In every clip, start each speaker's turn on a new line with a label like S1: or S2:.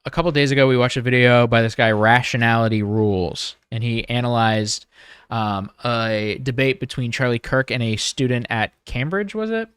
S1: a couple days ago, we watched a video by this guy, Rationality Rules, and he analyzed a debate between Charlie Kirk and a student at Cambridge, was it?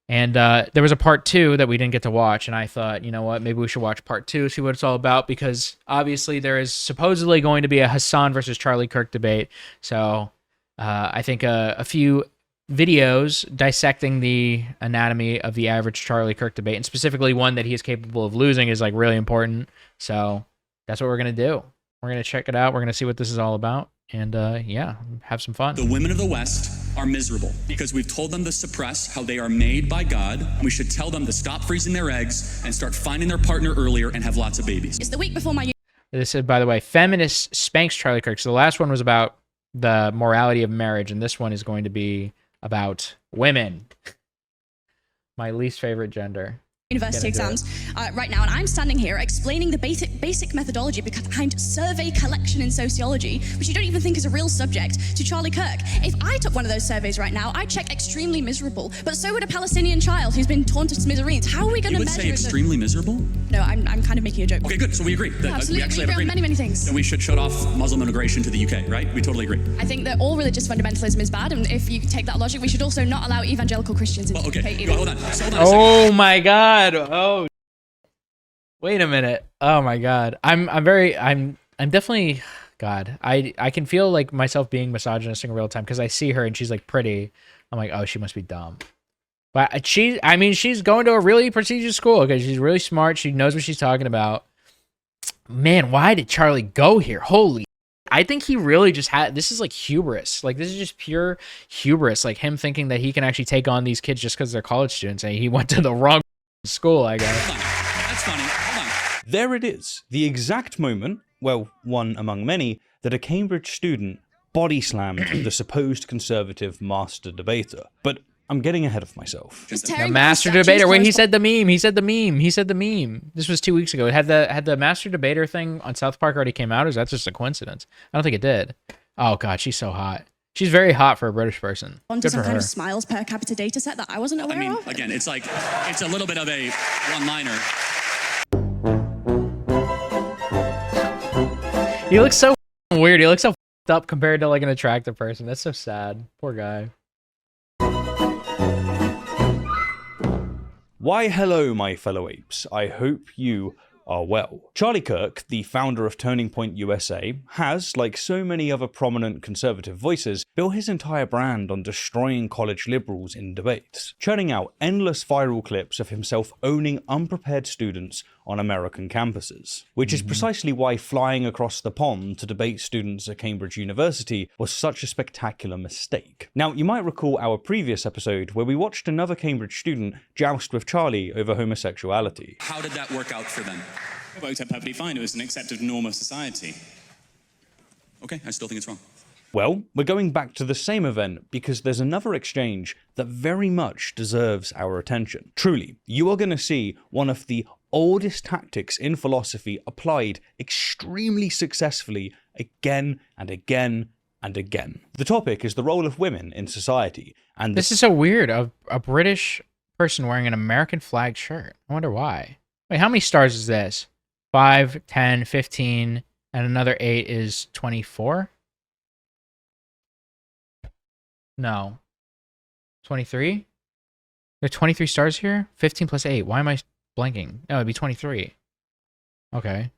S1: And there was a part two that we didn't get to watch, and I thought, you know what, maybe we should watch part two, see what it's all about, because obviously there is supposedly going to be a Hassan versus Charlie Kirk debate. So I think a few videos dissecting the anatomy of the average Charlie Kirk debate, and specifically one that he is capable of losing, is like really important. So that's what we're going to do. We're going to check it out. We're going to see what this is all about. And yeah, have some fun.
S2: The women of the West are miserable because we've told them to suppress how they are made by God. We should tell them to stop freezing their eggs and start finding their partner earlier and have lots of babies.
S3: It's the week before my...
S1: This said, by the way, Feminist spanks Charlie Kirk. So the last one was about the morality of marriage, and this one is going to be about women. My least favorite gender.
S3: University exams right now, and I'm standing here explaining the basic methodology behind survey collection in sociology, which you don't even think is a real subject, to Charlie Kirk. If I took one of those surveys right now, I'd check extremely miserable, but so would a Palestinian child who's been torn to smithereens. How are we going to measure...
S2: You would say extremely miserable?
S3: No, I'm kind of making a joke.
S2: Okay, good. So we agree.
S3: Yeah, absolutely.
S2: We actually have agreement.
S3: Many things.
S2: Then we should shut off Muslim immigration to the UK, right? We totally agree.
S3: I think that all religious fundamentalism is bad, and if you take that logic, we should also not allow evangelical Christians into the UK either.
S2: Hold on. So hold on
S1: oh my God. Oh. Wait a minute. Oh my God. I'm definitely, God, I can feel like myself being misogynistic in real time because I see her and she's like pretty. I'm like, oh, she must be dumb. But she's going to a really prestigious school. Okay, she's really smart. She knows what she's talking about. Man, why did Charlie go here? Holy, I think he really just had, this is like hubris. Like, this is just pure hubris. Like him thinking that he can actually take on these kids just because they're college students, and he went to the wrong school, I guess.
S2: That's funny.
S4: There it is, the exact moment, well, one among many, that a Cambridge student body slammed the supposed conservative master debater. But I'm getting ahead of myself.
S1: The master debater. Wait, he said the meme. He said the meme. He said the meme. This was 2 weeks ago. Had the master debater thing on South Park already came out, or is that just a coincidence? I don't think it did. Oh God, she's so hot. She's very hot for a British person.
S3: Onto some kind of smiles per capita data set that I wasn't aware of.
S2: Again, it's like, it's a little bit of a one-liner.
S1: He looks so weird. He looks so up compared to like an attractive person. That's so sad. Poor guy.
S4: Why hello, my fellow apes. I hope you are well. Charlie Kirk, the founder of Turning Point USA, has, like so many other prominent conservative voices, built his entire brand on destroying college liberals in debates, churning out endless viral clips of himself owning unprepared students on American campuses, which is precisely why flying across the pond to debate students at Cambridge University was such a spectacular mistake. Now, you might recall our previous episode where we watched another Cambridge student joust with Charlie over homosexuality.
S2: How did that work out for them?
S5: It worked out perfectly fine. It was an accepted norm of society.
S2: Okay, I still think it's wrong.
S4: Well, we're going back to the same event because there's another exchange that very much deserves our attention. Truly, you are going to see one of the oldest tactics in philosophy applied extremely successfully again and again and again. The topic is the role of women in society. And
S1: this is so weird. A British person wearing an American flag shirt. I wonder why. Wait, how many stars is this? 5, 10, 15, and another 8 is 24? No. 23? There are 23 stars here? 15 plus 8. Why am I blanking? No, it'd be 23. Okay.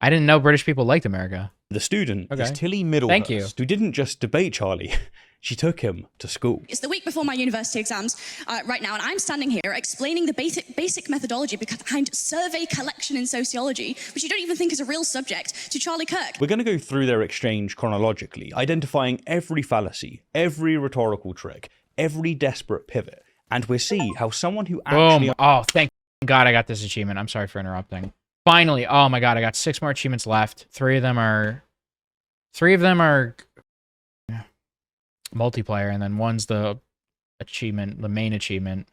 S1: I didn't know British people liked America.
S4: The student is Tilly Middlehurst, who didn't just debate Charlie, she took him to school.
S3: It's the week before my university exams right now, and I'm standing here explaining the basic methodology behind survey collection in sociology, which you don't even think is a real subject, to Charlie Kirk.
S4: We're going to go through their exchange chronologically, identifying every fallacy, every rhetorical trick, every desperate pivot, and we'll see how someone who actually...
S1: Boom. Oh, thank God I got this achievement. I'm sorry for interrupting. Finally. Oh my God, I got 6 more achievements left. 3 of them are multiplayer, and then one's the achievement, the main achievement.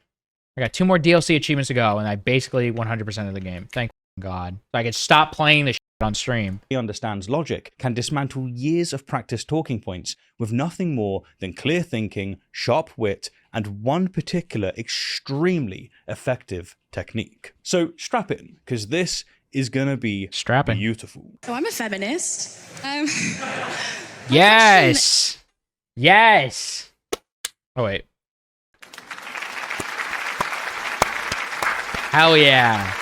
S1: I got 2 more DLC achievements to go, and I basically 100% of the game. Thank God. So I could stop playing this shit on stream.
S4: He understands logic, can dismantle years of practice talking points with nothing more than clear thinking, sharp wit, and one particular extremely effective technique. So strap in, because this is gonna be
S1: Strapping.
S4: beautiful.
S3: So I'm a feminist.
S1: Yes. Yes. Oh, wait. Hell yeah.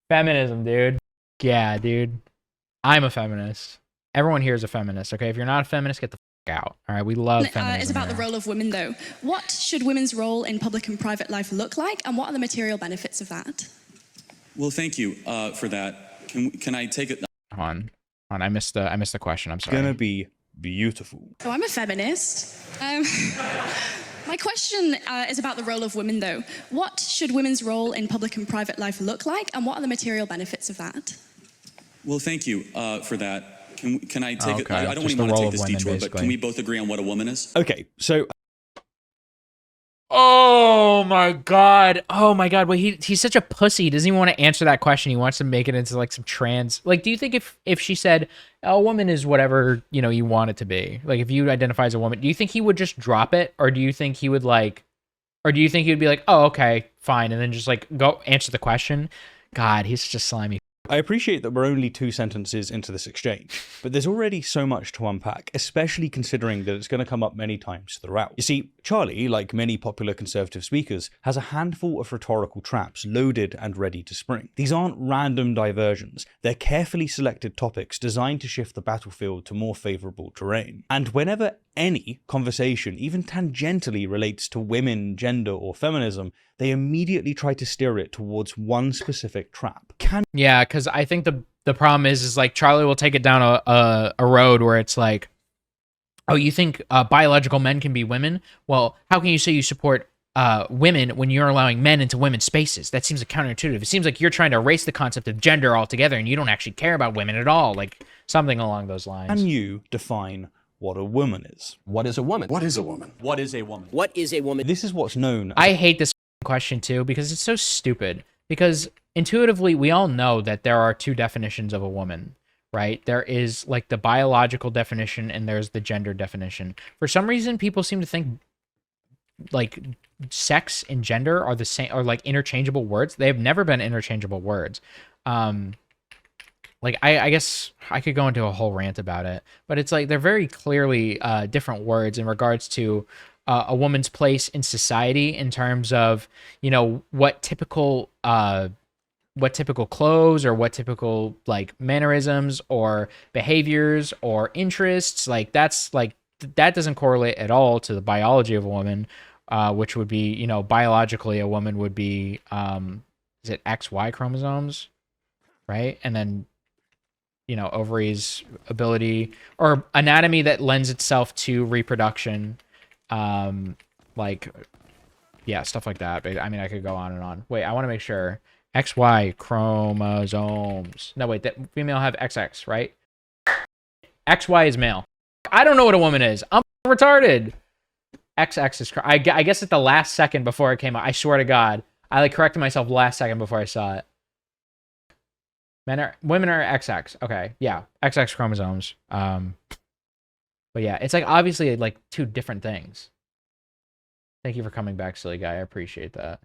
S1: Feminism, dude. Yeah, dude. I'm a feminist. Everyone here is a feminist, okay? If you're not a feminist, get the fuck out. All right, we love feminism.
S3: It's about the role of women, though. What should women's role in public and private life look like, and what are the material benefits of that?
S2: Well, thank you for that. Can I take it?
S1: Hold on. I missed the question. I'm sorry.
S4: Gonna be beautiful.
S3: So I'm a feminist. My question is about the role of women, though. What should women's role in public and private life look like, and what are the material benefits of that?
S2: Well, thank you for that. Can I take it?
S1: Okay.
S2: I don't
S1: Just
S2: even
S1: the
S2: want to
S1: role
S2: take
S1: of
S2: this
S1: women,
S2: detour, but
S1: basically.
S2: can we both agree on what a woman is?
S4: Okay, so
S1: Oh my god. Oh my god. Well, he's such a pussy. He doesn't even want to answer that question. He wants to make it into like some trans. Like, do you think if she said a woman is whatever, you know, you want it to be? Like, if you identify as a woman, do you think he would just drop it, or do you think he would like, or do you think he would be like, oh, okay, fine, and then just like go answer the question? God, he's such a slimy.
S4: I appreciate that we're only 2 sentences into this exchange, but there's already so much to unpack, especially considering that it's going to come up many times throughout. You see, Charlie, like many popular conservative speakers, has a handful of rhetorical traps loaded and ready to spring. These aren't random diversions, they're carefully selected topics designed to shift the battlefield to more favourable terrain. And whenever any conversation even tangentially relates to women, gender, or feminism, they immediately try to steer it towards one specific trap.
S1: Yeah, because I think the problem is like Charlie will take it down a road where it's like, oh, you think biological men can be women? Well, how can you say you support women when you're allowing men into women's spaces? That seems like counterintuitive. It seems like you're trying to erase the concept of gender altogether, and you don't actually care about women at all. Like something along those lines.
S4: Can you define what a woman is?
S6: What is a woman?
S7: What is a woman?
S5: What is a woman?
S6: What is a woman?
S4: This is what's known as
S1: I hate this question too because it's so stupid. Because intuitively, we all know that there are 2 definitions of a woman, right? There is like the biological definition and there's the gender definition. For some reason, people seem to think like sex and gender are the same, or like interchangeable words. They have never been interchangeable words. Like I guess I could go into a whole rant about it, but it's like they're very clearly different words in regards to a woman's place in society in terms of, you know, what typical clothes or what typical like mannerisms or behaviors or interests, like that's like that doesn't correlate at all to the biology of a woman, which would be, you know, biologically a woman would be is it XY chromosomes, right? And then, you know, ovaries, ability or anatomy that lends itself to reproduction. Like, yeah, stuff like that. But I mean, I could go on and on. Wait, I want to make sure. XY chromosomes. No, wait, that female have XX, right? XY is male. I don't know what a woman is. I'm retarded. XX is. I guess at the last second before it came out. I swear to God, I like corrected myself last second before I saw it. Women are XX. Okay, yeah, XX chromosomes. But yeah, it's like obviously like 2 different things. Thank you for coming back, silly guy. I appreciate that.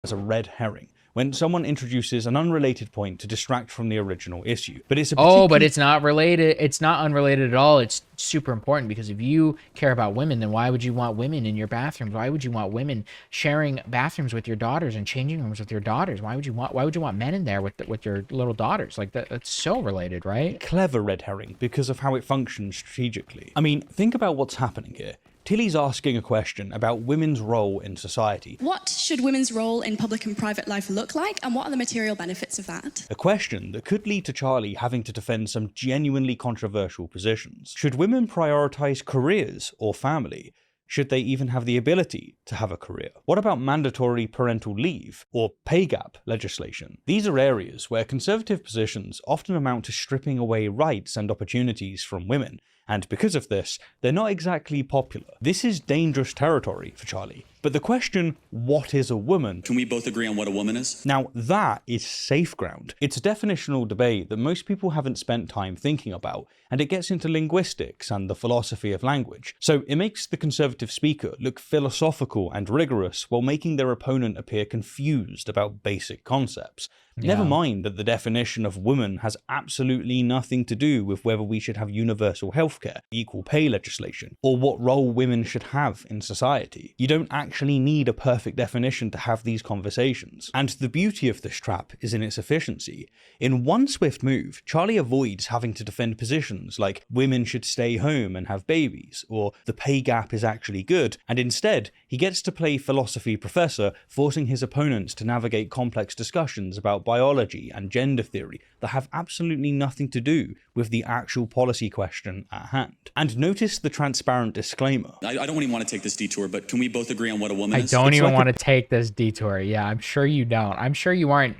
S4: as a red herring when someone introduces an unrelated point to distract from the original issue. But it's a
S1: but it's not related. It's not unrelated at all. It's super important because if you care about women, then why would you want women in your bathrooms? Why would you want women sharing bathrooms with your daughters and changing rooms with your daughters? Why would you want men in there with your little daughters? Like that's so related, right?
S4: Clever red herring because of how it functions strategically. I mean, think about what's happening here. Tilly's asking a question about women's role in society.
S3: What should women's role in public and private life look like, and what are the material benefits of that?
S4: A question that could lead to Charlie having to defend some genuinely controversial positions. Should women prioritize careers or family? Should they even have the ability to have a career? What about mandatory parental leave or pay gap legislation? These are areas where conservative positions often amount to stripping away rights and opportunities from women, and because of this, they're not exactly popular. This is dangerous territory for Charlie, But the question, what is a woman?
S2: Can we both agree on what a woman is?
S4: Now, that is safe ground. It's a definitional debate that most people haven't spent time thinking about, and it gets into linguistics and the philosophy of language. So it makes the conservative speaker look philosophical and rigorous while making their opponent appear confused about basic concepts. Never mind that the definition of woman has absolutely nothing to do with whether we should have universal healthcare, equal pay legislation, or what role women should have in society. You don't actually need a perfect definition to have these conversations. And the beauty of this trap is in its efficiency. In one swift move, Charlie avoids having to defend positions like women should stay home and have babies, or the pay gap is actually good, and instead, he gets to play philosophy professor, forcing his opponents to navigate complex discussions about biology and gender theory that have absolutely nothing to do with the actual policy question at hand. And notice the transparent disclaimer.
S2: I don't even want to take this detour, but can we both agree on what a woman is?
S1: I don't even want to take this detour. Yeah, I'm sure you don't. I'm sure you aren't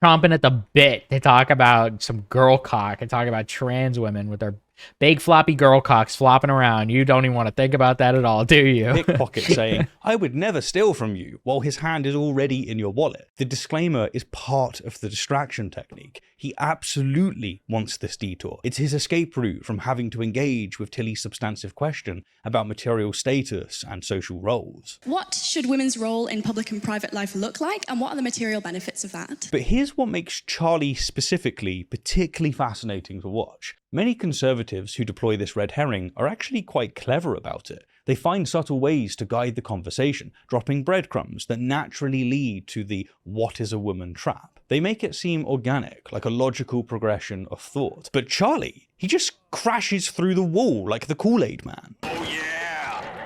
S1: chomping at the bit to talk about some girl cock and talk about trans women with their big floppy girl cocks flopping around. You don't even want to think about that at all, do you?
S4: Pickpocket saying, I would never steal from you, while his hand is already in your wallet. The disclaimer is part of the distraction technique. He absolutely wants this detour. It's his escape route from having to engage with Tilly's substantive question about material status and social roles.
S3: What should women's role in public and private life look like, and what are the material benefits of that?
S4: But here's what makes Charlie specifically particularly fascinating to watch. Many conservatives who deploy this red herring are actually quite clever about it. They find subtle ways to guide the conversation, dropping breadcrumbs that naturally lead to the what is a woman trap. They make it seem organic, like a logical progression of thought. But Charlie, he just crashes through the wall like the Kool-Aid man.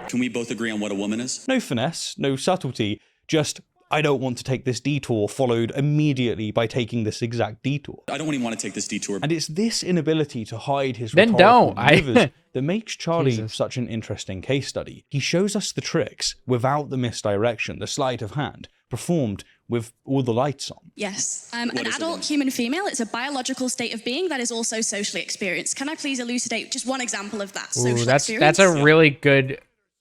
S2: Can we both agree on what a woman is?
S4: No finesse, no subtlety, just I don't want to take this detour, followed immediately by taking this exact detour.
S2: I don't even want to take this detour.
S4: And it's this inability to hide his
S1: Then
S4: rhetorical
S1: don't.
S4: maneuvers that makes Charlie
S1: Jesus.
S4: such an interesting case study. He shows us the tricks without the misdirection, the sleight of hand, performed with all the lights on.
S3: Yes. An
S2: is it
S3: adult
S2: then?
S3: human female, it's a biological state of being that is also socially experienced. Can I please elucidate just one example of that social
S1: Ooh, that's
S3: experience?
S1: a really good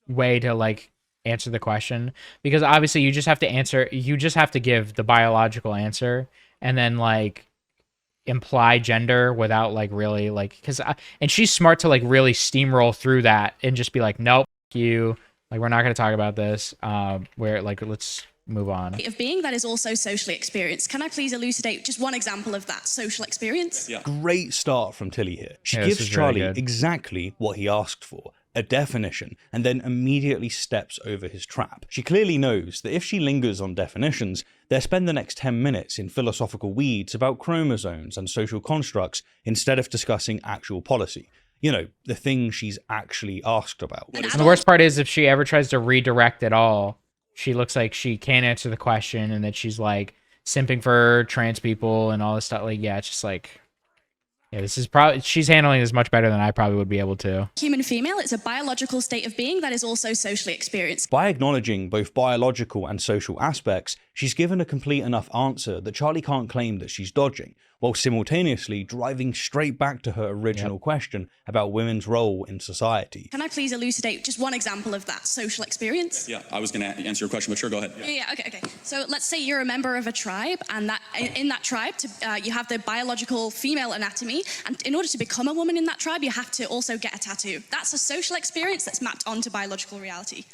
S1: way to like answer the question, because obviously you just have to give the biological answer and then like imply gender without like really like, and she's smart to like really steamroll through that and just be like, nope, you, like, we're not going to talk about this, where like, let's move on.
S3: Of being that is also socially experienced. Can I please elucidate just one example of that social experience?
S2: Yeah.
S4: Great start from Tilly here. She
S1: Yeah, this
S4: gives
S1: is really
S4: Charlie
S1: good.
S4: exactly what he asked for, a definition, and then immediately steps over his trap. She clearly knows that if she lingers on definitions, they'll spend the next 10 minutes in philosophical weeds about chromosomes and social constructs instead of discussing actual policy. You know, the thing she's actually asked about.
S3: An
S1: And the worst part is if she ever tries to redirect at all, she looks like she can't answer the question and that she's like simping for trans people and all this stuff. Like, yeah, it's just like, yeah, this is probably, she's handling this much better than I probably would be able to.
S3: Human female, it's a biological state of being that is also socially experienced.
S4: By acknowledging both biological and social aspects, she's given a complete enough answer that Charlie can't claim that she's dodging, while simultaneously driving straight back to her original question about women's role in society.
S3: Can I please elucidate just one example of that social experience?
S2: Yeah, I was going to answer your question, but sure, go ahead.
S3: Yeah, okay. So let's say you're a member of a tribe, and that in that tribe, you have the biological female anatomy, and in order to become a woman in that tribe, you have to also get a tattoo. That's a social experience that's mapped onto biological reality.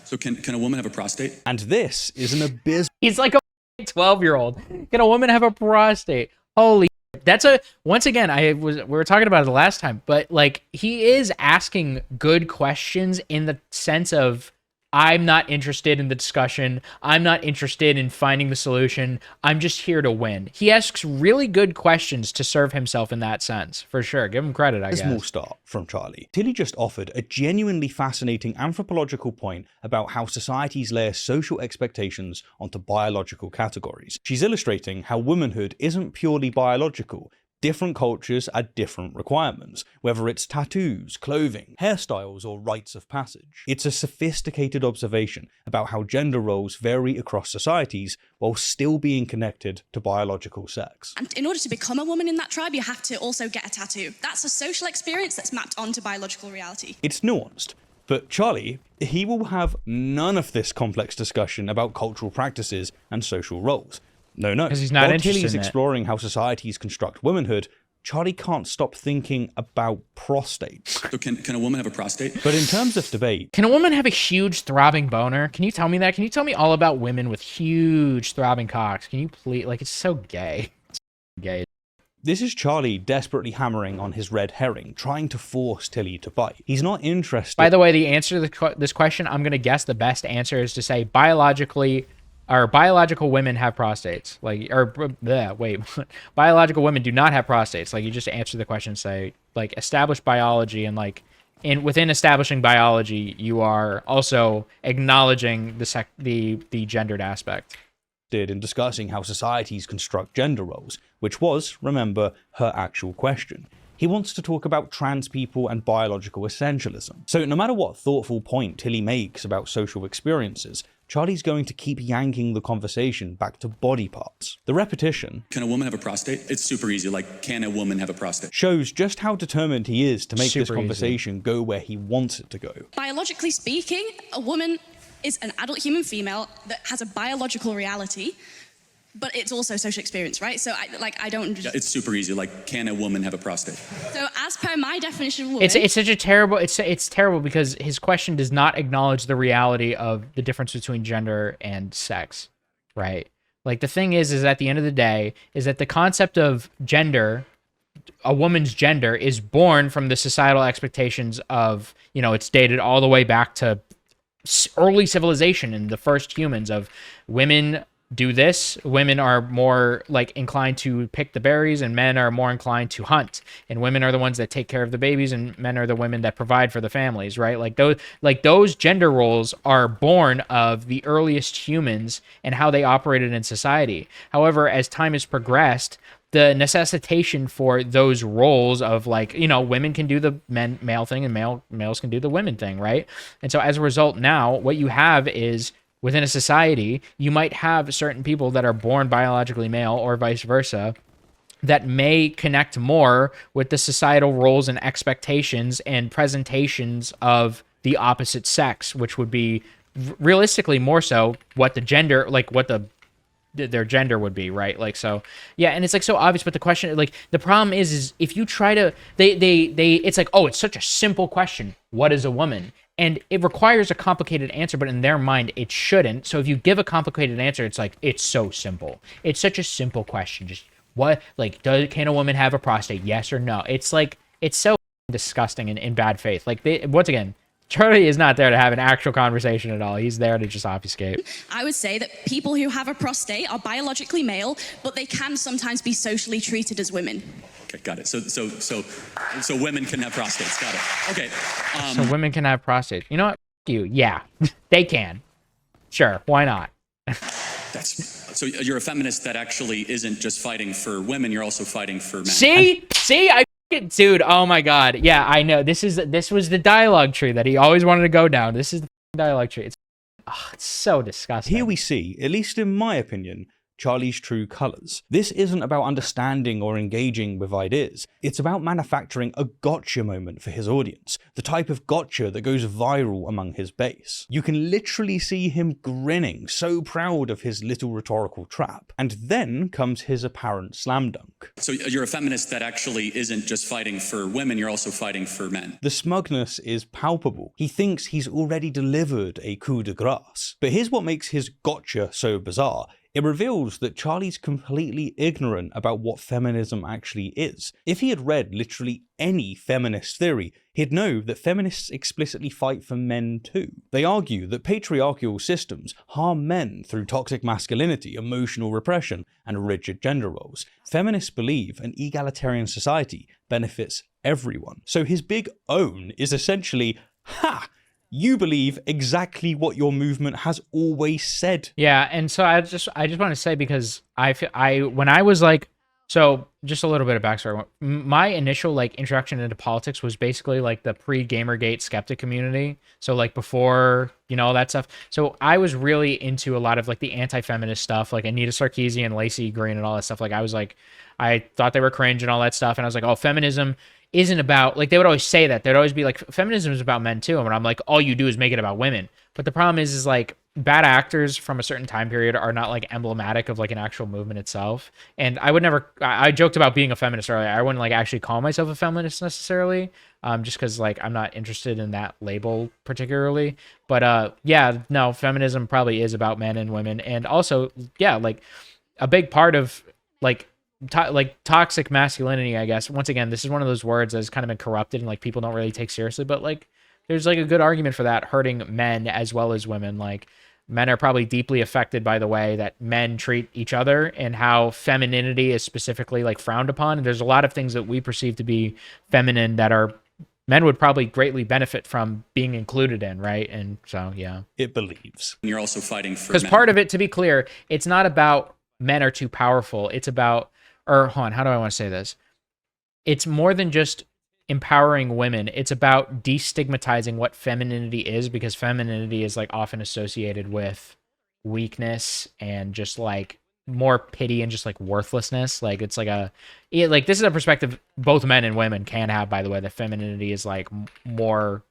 S2: So can a woman have a prostate?
S4: And this is an abysmal
S1: He's like a 12-year-old. Can a woman have a prostate? Holy shit. That's a, once again, we were talking about it the last time, but like he is asking good questions in the sense of, I'm not interested in the discussion. I'm not interested in finding the solution. I'm just here to win. He asks really good questions to serve himself in that sense, for sure. Give him credit, I
S4: small
S1: guess.
S4: start from Charlie. Tilly just offered a genuinely fascinating anthropological point about how societies layer social expectations onto biological categories. She's illustrating how womanhood isn't purely biological. Different cultures add different requirements, whether it's tattoos, clothing, hairstyles, or rites of passage. It's a sophisticated observation about how gender roles vary across societies while still being connected to biological sex.
S3: And in order to become a woman in that tribe, you have to also get a tattoo. That's a social experience that's mapped onto biological reality.
S4: It's nuanced. But Charlie, he will have none of this complex discussion about cultural practices and social roles. No.
S1: Because he's not
S4: While
S1: interested
S4: Tilly's
S1: in it.
S4: exploring how societies construct womanhood, Charlie can't stop thinking about prostates.
S2: So can a woman have a prostate?
S4: But in terms of debate,
S1: Can a woman have a huge throbbing boner? Can you tell me that? Can you tell me all about women with huge throbbing cocks? Can you please? Like, it's so gay. It's gay.
S4: this is Charlie desperately hammering on his red herring, trying to force Tilly to bite. He's not interested.
S1: By the way, the answer to this question, I'm going to guess the best answer is to say biological women have prostates. Biological women do not have prostates. Like, you just answer the question and say, like, establish biology, and like, within establishing biology, you are also acknowledging the gendered aspect.
S4: In discussing how societies construct gender roles, which was, remember, her actual question. He wants to talk about trans people and biological essentialism. So no matter what thoughtful point Tilly makes about social experiences, Charlie's going to keep yanking the conversation back to body parts. The repetition,
S2: Can a woman have a prostate? It's super easy. Like, can a woman have a prostate?
S4: shows just how determined he is to make this
S1: Super easy.
S4: conversation go where he wants it to go.
S3: Biologically speaking, a woman is an adult human female that has a biological reality, but it's also social experience, right? So I don't.
S2: Yeah, it's super easy. Like, can a woman have a prostate?
S3: So as per my definition of woman,
S1: It's such a terrible. It's terrible because his question does not acknowledge the reality of the difference between gender and sex, right? Like, the thing is at the end of the day, is that the concept of gender, a woman's gender, is born from the societal expectations of, it's dated all the way back to early civilization and the first humans of women do this. Women are more like inclined to pick the berries, and men are more inclined to hunt. And women are the ones that take care of the babies, and men are the women that provide for the families, right? Like those gender roles are born of the earliest humans and how they operated in society. However, as time has progressed, the necessitation for those roles of, like, women can do the male thing and males can do the women thing, right? And so as a result, now what you have is, within a society, you might have certain people that are born biologically male or vice versa that may connect more with the societal roles and expectations and presentations of the opposite sex, which would be realistically more so what the gender, like what their gender would be, right? Like, so yeah, and it's like so obvious, but the question, like, the problem is if you try to, it's like, oh, it's such a simple question, what is a woman? And it requires a complicated answer, but in their mind it shouldn't. So if you give a complicated answer, it's like, it's so simple, it's such a simple question, just what, like, can a woman have a prostate, yes or no? It's like, it's so disgusting and in bad faith. Like, once again, Charlie is not there to have an actual conversation at all. He's there to just obfuscate.
S3: I would say that people who have a prostate are biologically male, but they can sometimes be socially treated as women.
S2: Okay, got it. So women can have prostates. Got it. Okay.
S1: So women can have prostates. You know what? F you. Yeah, they can. Sure, why not?
S2: So you're a feminist that actually isn't just fighting for women. You're also fighting for men.
S1: See, dude. Oh my God. Yeah, I know. This was the dialogue tree that he always wanted to go down. This is the dialogue tree. It's so disgusting.
S4: Here we see, at least in my opinion, Charlie's true colours. This isn't about understanding or engaging with ideas. It's about manufacturing a gotcha moment for his audience, the type of gotcha that goes viral among his base. You can literally see him grinning, so proud of his little rhetorical trap. And then comes his apparent slam dunk.
S2: So you're a feminist that actually isn't just fighting for women. You're also fighting for men.
S4: The smugness is palpable. He thinks he's already delivered a coup de grace. But here's what makes his gotcha so bizarre. It reveals that Charlie's completely ignorant about what feminism actually is. If he had read literally any feminist theory, he'd know that feminists explicitly fight for men too. They argue that patriarchal systems harm men through toxic masculinity, emotional repression, and rigid gender roles. Feminists believe an egalitarian society benefits everyone. So his big own is essentially, ha! You believe exactly what your movement has always said.
S1: Yeah, and so I just want to say, because when I was like, so just a little bit of backstory. My initial like introduction into politics was basically like the pre-Gamergate skeptic community. So like before, all that stuff. So I was really into a lot of like the anti-feminist stuff, like Anita Sarkeesian, Lacey Green, and all that stuff. Like I thought they were cringe and all that stuff, and I was like, oh, feminism isn't about, like, they would always say that. They'd always be like, feminism is about men too. And I'm like, all you do is make it about women. But the problem is like, bad actors from a certain time period are not like emblematic of like an actual movement itself. And I would never, I joked about being a feminist earlier. I wouldn't like actually call myself a feminist necessarily, just because like I'm not interested in that label particularly. But yeah, no, feminism probably is about men and women. And also, yeah, like a big part of like, toxic masculinity, I guess. Once again, this is one of those words that has kind of been corrupted and like people don't really take seriously, but like there's like a good argument for that hurting men as well as women. Like men are probably deeply affected by the way that men treat each other and how femininity is specifically like frowned upon. And there's a lot of things that we perceive to be feminine that are men would probably greatly benefit from being included in, right? And so, yeah.
S4: It believes.
S2: And you're also fighting for
S1: Because part of it, to be clear, it's not about men are too powerful. It's about, or hold on, how do I want to say this? It's more than just empowering women. It's about destigmatizing what femininity is, because femininity is like often associated with weakness and just like more pity and just like worthlessness. Like it's like like this is a perspective both men and women can have, by the way, that femininity is like more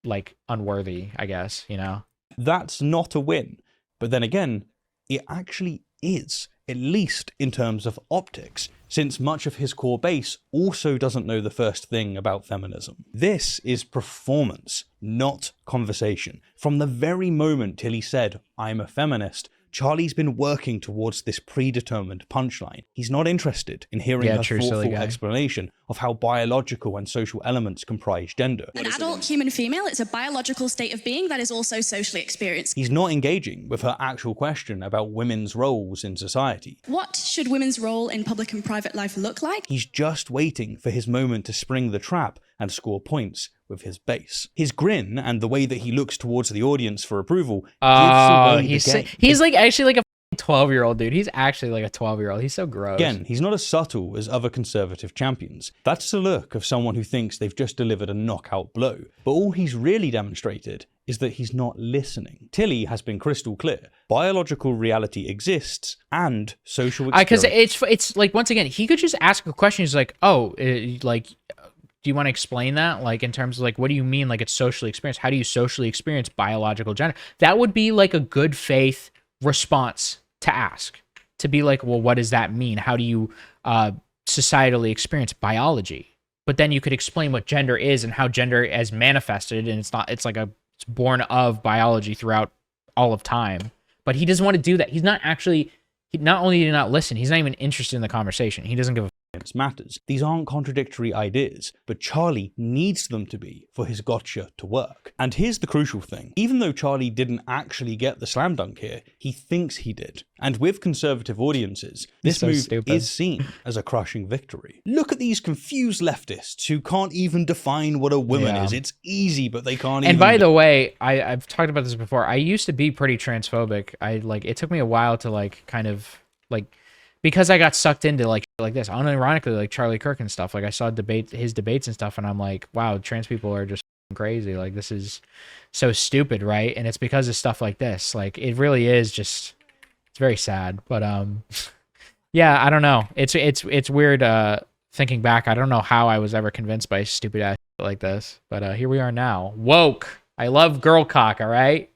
S1: like unworthy, I guess, you know?
S4: That's not a win. But then again, it actually is, at least in terms of optics, since much of his core base also doesn't know the first thing about feminism. This is performance, not conversation. From the very moment Tilly said, "I'm a feminist," Charlie's been working towards this predetermined punchline. He's not interested in hearing a thoughtful explanation of how biological and social elements comprise gender.
S3: An adult human female, it's a biological state of being that is also socially experienced.
S4: He's not engaging with her actual question about women's roles in society.
S3: What should women's role in public and private life look like?
S4: He's just waiting for his moment to spring the trap and score points with his base. His grin and the way that he looks towards the audience for approval gives away the game.
S1: He's like actually like a 12-year-old dude. He's actually like a 12-year-old. He's so gross.
S4: Again, he's not as subtle as other conservative champions. That's the look of someone who thinks they've just delivered a knockout blow. But all he's really demonstrated is that he's not listening. Tilly has been crystal clear. Biological reality exists and social experience.
S1: Because it's like, once again, he could just ask a question. He's like, oh, like, do you want to explain that? Like, in terms of like, what do you mean? Like, it's socially experienced. How do you socially experience biological gender? That would be like a good faith response to ask, to be like, well, what does that mean? How do you societally experience biology? But then you could explain what gender is and how gender is manifested. And it's born of biology throughout all of time. But he doesn't want to do that. He's not actually, not only did he not listen, he's not even interested in the conversation. He doesn't give a
S4: matters. These aren't contradictory ideas, but Charlie needs them to be for his gotcha to work. And here's the crucial thing. Even though Charlie didn't actually get the slam dunk here, he thinks he did. And with conservative audiences, this move is seen as a crushing victory. Look at these confused leftists who can't even define what a woman is. It's easy, but they can't even...
S1: And by the way, I've talked about this before. I used to be pretty transphobic. It took me a while to like kind of like... Because I got sucked into like this, unironically, like Charlie Kirk and stuff. Like I saw his debates and stuff, and I'm like, wow, trans people are just crazy. Like this is so stupid, right? And it's because of stuff like this. Like it really is just, it's very sad. But yeah, I don't know. It's weird thinking back. I don't know how I was ever convinced by stupid ass shit like this. But here we are now. Woke. I love girl cock. All right.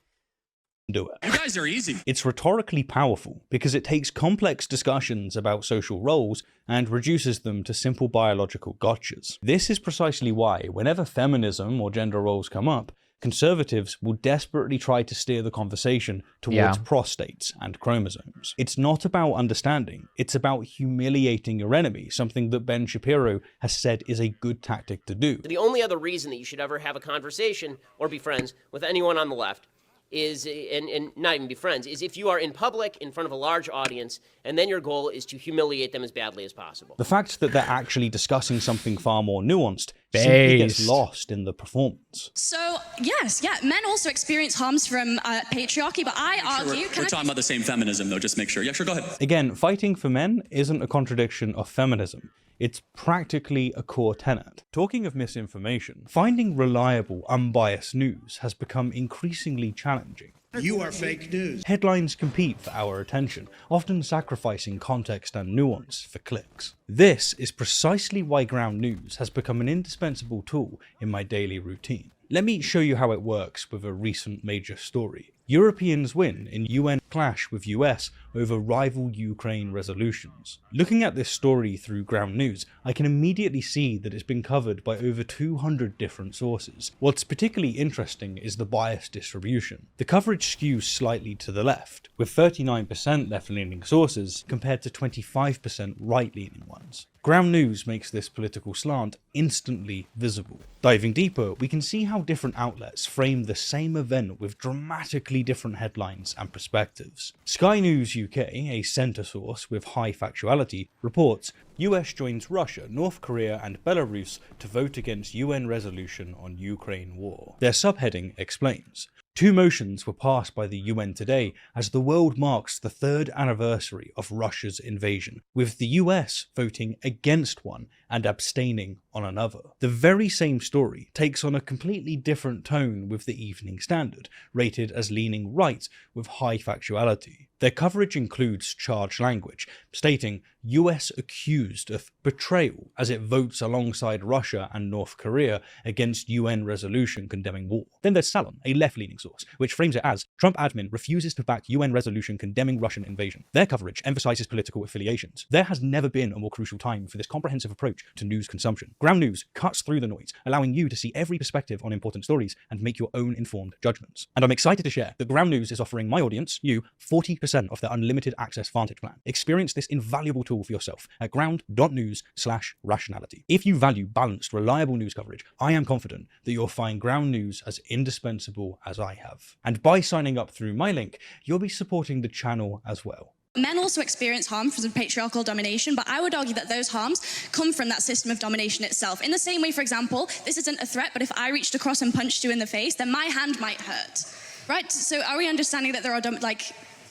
S4: Do it.
S2: You guys are easy.
S4: It's rhetorically powerful because it takes complex discussions about social roles and reduces them to simple biological gotchas. This is precisely why, whenever feminism or gender roles come up, conservatives will desperately try to steer the conversation towards prostates and chromosomes. It's not about understanding, it's about humiliating your enemy, something that Ben Shapiro has said is a good tactic to do.
S6: The only other reason that you should ever have a conversation or be friends with anyone on the left is, and not even be friends, is if you are in public in front of a large audience and then your goal is to humiliate them as badly as possible.
S4: The fact that they're actually discussing something far more nuanced simply gets lost in the performance.
S3: So, yes, men also experience harms from patriarchy, but I argue...
S2: We're talking about the same feminism, though, just make sure. Yeah, sure, go ahead.
S4: Again, fighting for men isn't a contradiction of feminism. It's practically a core tenet. Talking of misinformation, finding reliable, unbiased news has become increasingly challenging.
S7: You are fake news.
S4: Headlines compete for our attention, often sacrificing context and nuance for clicks. This is precisely why ground news has become an indispensable tool in my daily routine. Let me show you how it works with a recent major story. Europeans win in UN clash with US over rival Ukraine resolutions. Looking at this story through ground news, I can immediately see that it's been covered by over 200 different sources. What's particularly interesting is the bias distribution. The coverage skews slightly to the left, with 39% left-leaning sources compared to 25% right-leaning ones. Ground news makes this political slant instantly visible. Diving deeper, we can see how different outlets frame the same event with dramatically different headlines and perspectives. Sky News UK, a centre source with high factuality, reports US joins Russia, North Korea and Belarus to vote against UN resolution on Ukraine war. Their subheading explains, 2 motions were passed by the UN today as the world marks the 3rd anniversary of Russia's invasion, with the US voting against one and abstaining on another. The very same story takes on a completely different tone with the Evening Standard, rated as leaning right with high factuality. Their coverage includes charged language, stating US accused of betrayal as it votes alongside Russia and North Korea against UN resolution condemning war. Then there's Salon, a left-leaning source, which frames it as Trump admin refuses to back UN resolution condemning Russian invasion. Their coverage emphasizes political affiliations. There has never been a more crucial time for this comprehensive approach to news consumption. Ground news cuts through the noise, allowing you to see every perspective on important stories and make your own informed judgments. And I'm excited to share that Ground News is offering my audience, you, 40% of their unlimited access Vantage plan. Experience this invaluable tool for yourself at ground.news/rationality. If you value balanced, reliable news coverage, I am confident that you'll find Ground News as indispensable as I have. And by signing up through my link, you'll be supporting the channel as well.
S3: Men also experience harm from patriarchal domination, but I would argue that those harms come from that system of domination itself. In the same way, for example, this isn't a threat, but if I reached across and punched you in the face, then my hand might hurt, right? So are we understanding that there are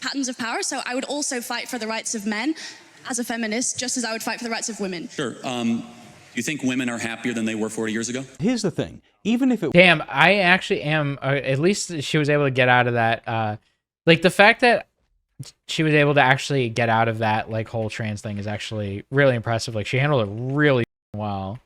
S3: patterns of power? So I would also fight for the rights of men as a feminist, just as I would fight for the rights of women.
S2: Sure. Do you think women are happier than they were 40 years ago?
S4: Here's the thing, even if it...
S1: Damn, I actually am, at least she was able to get out of that, like the fact that she was able to actually get out of that like whole trans thing is actually really impressive. Like she handled it really well.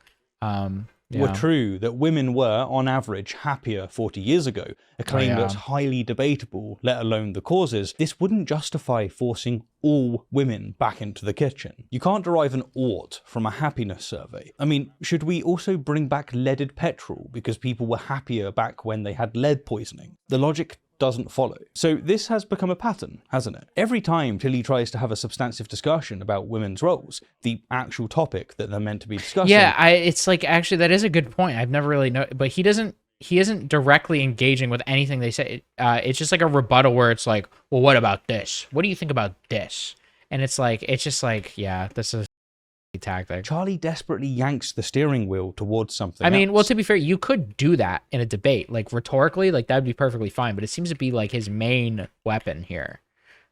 S4: were true, that women were, on average, happier 40 years ago, a claim that's highly debatable, let alone the causes, this wouldn't justify forcing all women back into the kitchen. You can't derive an ought from a happiness survey. I mean, should we also bring back leaded petrol because people were happier back when they had lead poisoning? The logic doesn't follow. So this has become a pattern, hasn't it? Every time Tilly tries to have a substantive discussion about women's roles, the actual topic that they're meant to be discussing...
S1: Yeah, it's like, actually, that is a good point. I've never really known, but he isn't directly engaging with anything they say. It's just like a rebuttal where it's like, well, what about this? What do you think about this? And it's just like, yeah, this is a tactic.
S4: Charlie desperately yanks the steering wheel towards something
S1: else. Well, to be fair, you could do that in a debate, like rhetorically, like that'd be perfectly fine, but it seems to be like his main weapon here,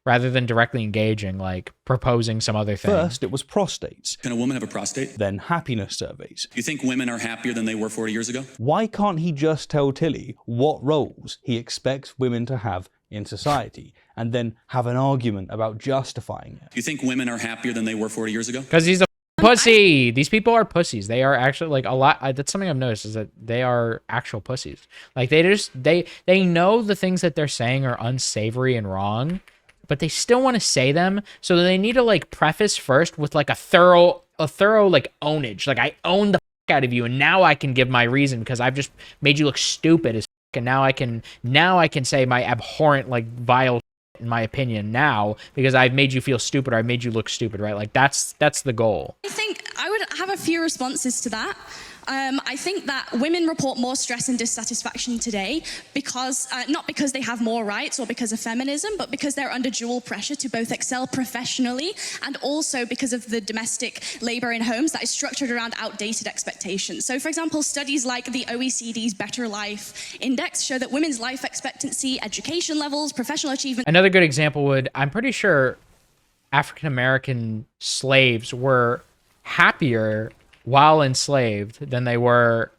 S1: rather than directly engaging, like proposing some other thing.
S4: First, it was prostates.
S2: Can a woman have a prostate?
S4: Then happiness surveys.
S2: Do you think women are happier than they were 40 years ago?
S4: Why can't he just tell Tilly what roles he expects women to have in society, and then have an argument about justifying it?
S2: Do you think women are happier than they were 40 years ago?
S1: Because he's a pussy. These people are pussies. They are actually like a lot. That's something I've noticed, is that they are actual pussies. Like they know the things that they're saying are unsavory and wrong, but they still want to say them. So they need to like preface first with like a thorough like ownage. Like, I own the fuck out of you, and now I can give my reason because I've just made you look stupid as fuck, and now I can say my abhorrent, like, vile, in my opinion, now because I've made you feel stupid, or I made you look stupid, right? Like that's the goal.
S3: I think I would have a few responses to that. I think that women report more stress and dissatisfaction today because, not because they have more rights or because of feminism, but because they're under dual pressure to both excel professionally and also because of the domestic labor in homes that is structured around outdated expectations. So, for example, studies like the OECD's Better Life Index show that women's life expectancy, education levels, professional achievement...
S1: Another good example I'm pretty sure African-American slaves were happier while enslaved than they were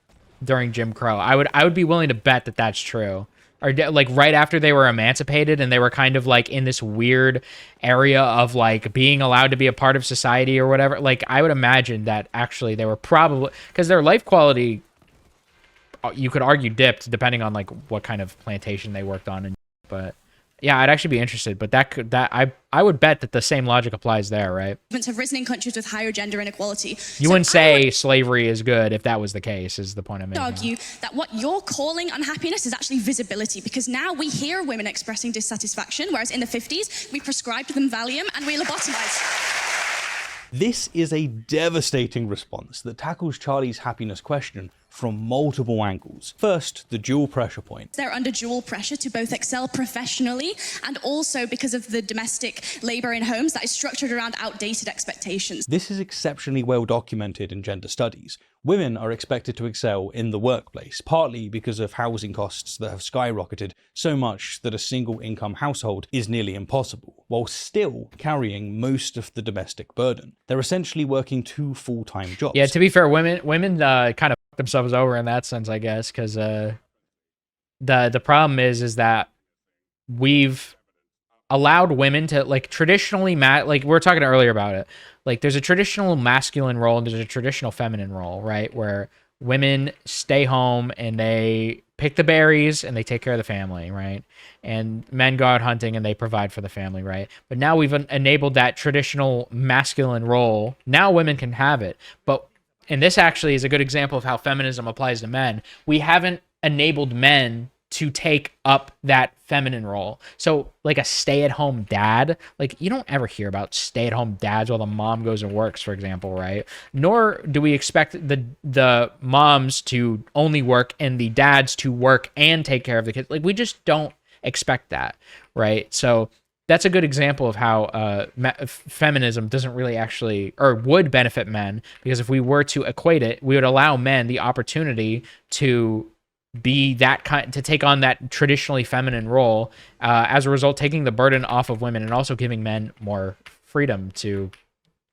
S1: during Jim Crow. I would be willing to bet that that's true. or like right after they were emancipated, and they were kind of like in this weird area of like being allowed to be a part of society or whatever. Like I would imagine that actually they were probably, because their life quality, you could argue, dipped depending on like what kind of plantation they worked on. And but yeah, I'd actually be interested. But I would bet that the same logic applies there, right?
S3: Have risen in countries with higher gender inequality.
S1: You wouldn't say slavery is good if that was the case, is the point I'm making.
S3: I would argue that what you're calling unhappiness is actually visibility, because now we hear women expressing dissatisfaction, whereas in the 50s we prescribed them Valium and we lobotomized.
S4: This is a devastating response that tackles Charlie's happiness question from multiple angles. First, the dual pressure point.
S3: They're under dual pressure to both excel professionally and also because of the domestic labor in homes that is structured around outdated expectations.
S4: This is exceptionally well documented in gender studies. Women are expected to excel in the workplace, partly because of housing costs that have skyrocketed so much that a single income household is nearly impossible, while still carrying most of the domestic burden. They're essentially working 2 full-time jobs.
S1: Yeah, to be fair, women kind of fuck themselves over in that sense, I guess, because the problem is that we've allowed women to, like, traditionally like we were talking earlier about it, like there's a traditional masculine role and there's a traditional feminine role, right, where women stay home and they pick the berries and they take care of the family, right, and men go out hunting and they provide for the family, right? But now we've enabled that traditional masculine role. Now women can have it, but and this actually is a good example of how feminism applies to men. We haven't enabled men to take up that feminine role. So like a stay-at-home dad, like you don't ever hear about stay-at-home dads while the mom goes and works, for example, right? Nor do we expect the moms to only work and the dads to work and take care of the kids. Like we just don't expect that, right? So that's a good example of how feminism doesn't really actually, or would benefit men, because if we were to equate it, we would allow men the opportunity to be that kind, to take on that traditionally feminine role, as a result taking the burden off of women and also giving men more freedom to,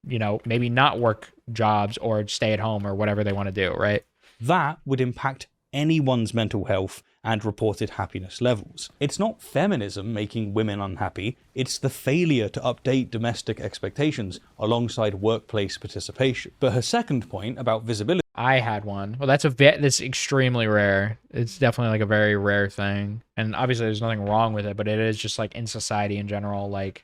S1: you know, maybe not work jobs or stay at home or whatever they want to do, right?
S4: That would impact anyone's mental health and reported happiness levels. It's not feminism making women unhappy, it's the failure to update domestic expectations alongside workplace participation. But her second point about visibility,
S1: I had one. Well, that's extremely rare. It's definitely like a very rare thing. And obviously there's nothing wrong with it, but it is just like in society in general, like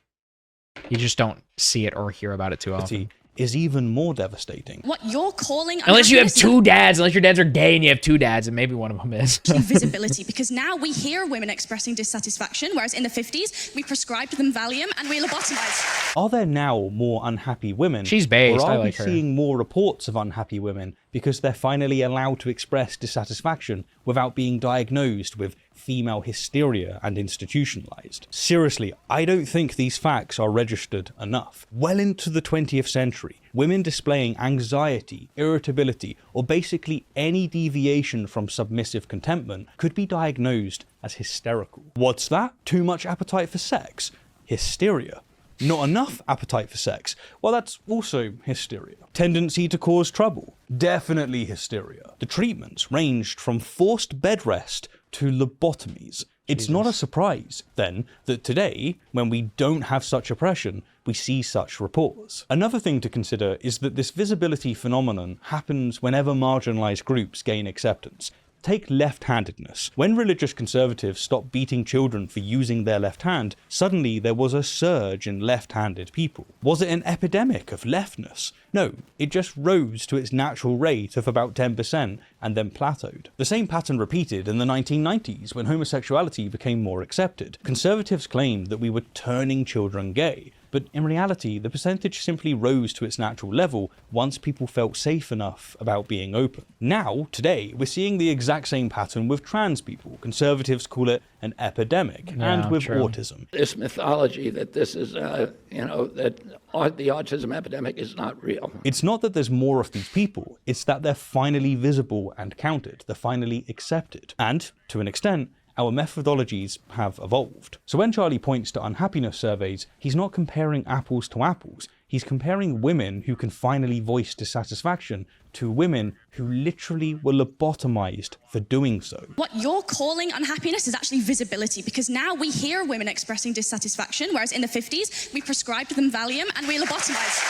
S1: you just don't see it or hear about it too often.
S4: Is even more devastating.
S3: What you're calling
S1: unless you have 2 dads, unless your dads are gay and you have 2 dads, and maybe one of them is.
S3: Visibility, because now we hear women expressing dissatisfaction, whereas in the 50s we prescribed them Valium and we lobotomized.
S4: Are there now more unhappy women?
S1: She's based.
S4: Or are
S1: I like
S4: we
S1: her.
S4: seeing more reports of unhappy women because they're finally allowed to express dissatisfaction without being diagnosed with female hysteria and institutionalized? Seriously, I don't think these facts are registered enough. Well into the 20th century, women displaying anxiety, irritability, or basically any deviation from submissive contentment could be diagnosed as hysterical. What's that? Too much appetite for sex? Hysteria. Not enough appetite for sex? Well, that's also hysteria. Tendency to cause trouble? Definitely hysteria. The treatments ranged from forced bed rest to lobotomies. It's not a surprise, then, that today, when we don't have such oppression, we see such reports. Another thing to consider is that this visibility phenomenon happens whenever marginalized groups gain acceptance. Take left-handedness. When religious conservatives stopped beating children for using their left hand, suddenly there was a surge in left-handed people. Was it an epidemic of leftness? No, it just rose to its natural rate of about 10% and then plateaued. The same pattern repeated in the 1990s when homosexuality became more accepted. Conservatives claimed that we were turning children gay, but in reality, the percentage simply rose to its natural level once people felt safe enough about being open. Now, today, we're seeing the exact same pattern with trans people. Conservatives call it an epidemic, and with autism.
S7: This mythology that this is, that the autism epidemic is not real.
S4: It's not that there's more of these people, it's that they're finally visible and counted, they're finally accepted. And, to an extent, our methodologies have evolved. So when Charlie points to unhappiness surveys, he's not comparing apples to apples. He's comparing women who can finally voice dissatisfaction to women who literally were lobotomized for doing so.
S3: What you're calling unhappiness is actually visibility, because now we hear women expressing dissatisfaction, whereas in the 50s, we prescribed them Valium and we lobotomized.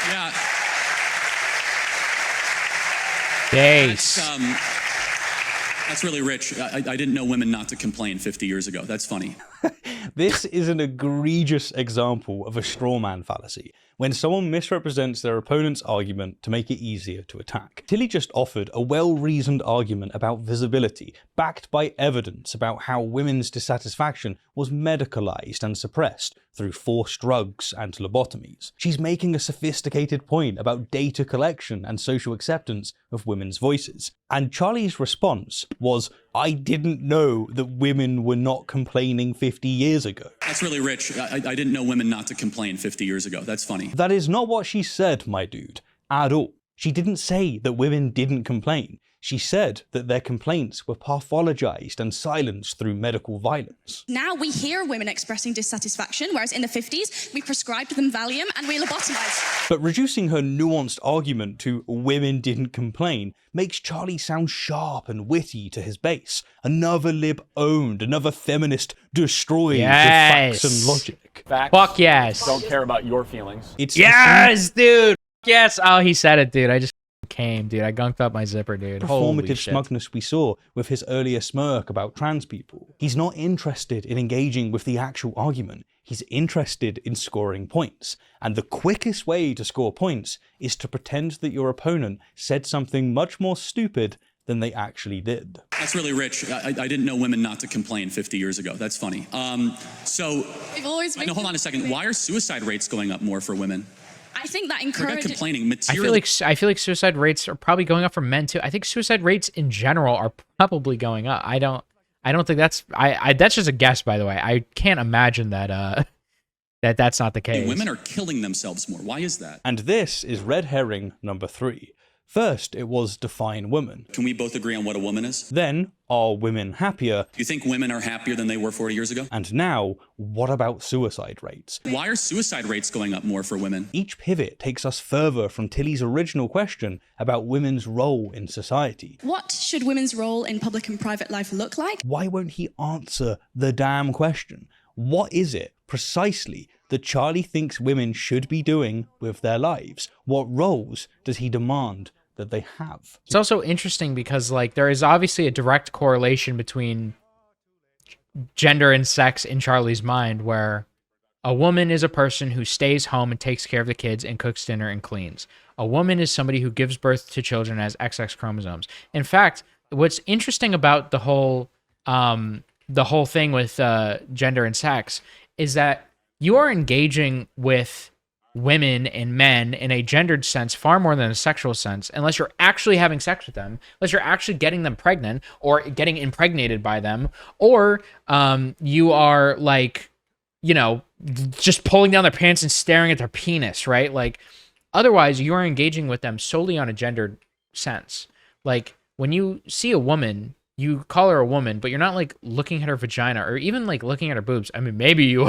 S2: Yeah.
S1: Days.
S2: That's really rich. I didn't know women not to complain 50 years ago. That's funny.
S4: This is an egregious example of a straw man fallacy, when someone misrepresents their opponent's argument to make it easier to attack. Tilly just offered a well-reasoned argument about visibility, backed by evidence about how women's dissatisfaction was medicalized and suppressed through forced drugs and lobotomies. She's making a sophisticated point about data collection and social acceptance of women's voices. And Charlie's response was, I didn't know that women were not complaining 50 years ago.
S2: That's really rich. I didn't know women not to complain 50 years ago. That's funny.
S4: That is not what she said, my dude, at all. She didn't say that women didn't complain. She said that their complaints were pathologized and silenced through medical violence.
S3: Now we hear women expressing dissatisfaction, whereas in the 50s, we prescribed them Valium and we lobotomized.
S4: But reducing her nuanced argument to women didn't complain makes Charlie sound sharp and witty to his base. Another lib owned, another feminist destroyed with facts and logic.
S8: Facts
S1: Fuck yes.
S8: don't care about your feelings.
S4: It's
S1: Yes, dude. Yes. Oh, he said it, dude. I just came, dude. I gunked up my zipper, dude. Holy
S4: performative
S1: shit.
S4: smugness we saw with his earlier smirk about trans people. He's not interested in engaging with the actual argument. He's interested in scoring points. And the quickest way to score points is to pretend that your opponent said something much more stupid than they actually did.
S2: That's really rich. I didn't know women not to complain 50 years ago. That's funny.
S3: We've always been.
S2: No, hold on a second. Why are suicide rates going up more for women?
S3: I think that
S2: Forget
S3: encourages.
S2: complaining.
S1: I feel like suicide rates are probably going up for men too. I think suicide rates in general are probably going up. I don't think that's that's just a guess, by the way. I can't imagine that that's not the case.
S2: Women are killing themselves more. Why is that?
S4: And this is red herring number 3. First, it was define woman.
S2: Can we both agree on what a woman is?
S4: Then, are women happier?
S2: Do you think women are happier than they were 40 years ago?
S4: And now, what about suicide rates?
S2: Why are suicide rates going up more for women?
S4: Each pivot takes us further from Tilly's original question about women's role in society.
S3: What should women's role in public and private life look like?
S4: Why won't he answer the damn question? What is it, precisely, that Charlie thinks women should be doing with their lives? What roles does he demand that they have?
S1: It's also interesting because, like, there is obviously a direct correlation between gender and sex in Charlie's mind, where a woman is a person who stays home and takes care of the kids and cooks dinner and cleans. A woman is somebody who gives birth to children as XX chromosomes. In fact, what's interesting about the whole thing with gender and sex is that you are engaging with women and men in a gendered sense far more than a sexual sense, unless you're actually having sex with them, unless you're actually getting them pregnant or getting impregnated by them, or you are, like, you know, just pulling down their pants and staring at their penis, right? Like, otherwise you are engaging with them solely on a gendered sense. Like, when you see a woman, you call her a woman, but you're not, like, looking at her vagina or even, like, looking at her boobs. I mean, maybe you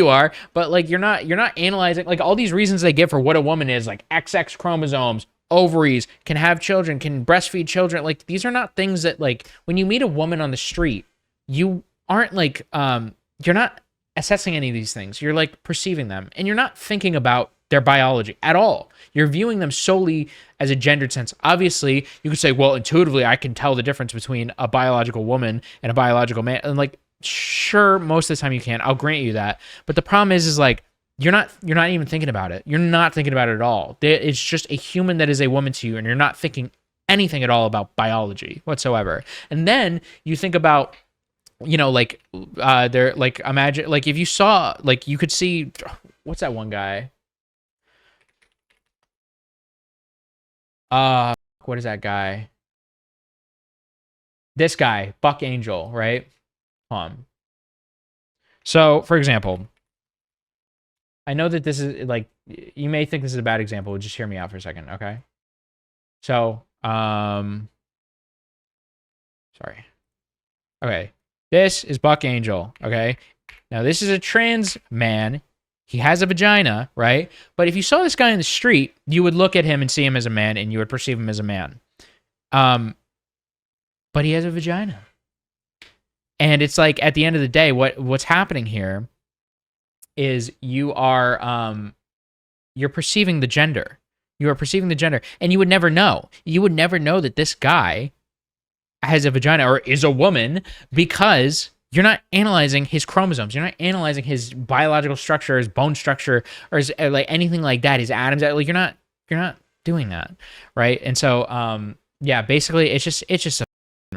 S1: are, but, like, you're not analyzing, like, all these reasons they give for what a woman is, like XX chromosomes, ovaries, can have children, can breastfeed children. Like, these are not things that, like, when you meet a woman on the street, you aren't, like, you're not assessing any of these things. You're, like, perceiving them, and you're not thinking about their biology at all. You're viewing them solely as a gendered sense. Obviously, you could say, well, intuitively, I can tell the difference between a biological woman and a biological man. And, like, sure, most of the time you can. I'll grant you that. But the problem is like, you're not even thinking about it. You're not thinking about it at all. It's just a human that is a woman to you, and you're not thinking anything at all about biology whatsoever. And then you think about, you know, like, they're like, imagine, like, if you saw, like, you could see, what's that one guy? What is that guy? This guy, Buck Angel, right? So, for example, I know that this is, like, you may think this is a bad example. Just hear me out for a second, okay? So, sorry. Okay, this is Buck Angel, okay? Now, this is a trans man. He has a vagina, right? But if you saw this guy in the street, you would look at him and see him as a man, and you would perceive him as a man. But he has a vagina. And it's like, at the end of the day, what's happening here is you're perceiving the gender. You are perceiving the gender, and you would never know. You would never know that this guy has a vagina or is a woman, because you're not analyzing his chromosomes. You're not analyzing his biological structure, his bone structure, or his, like anything like that. His atoms. Like you're not doing that, right? And so, yeah, basically, it's just a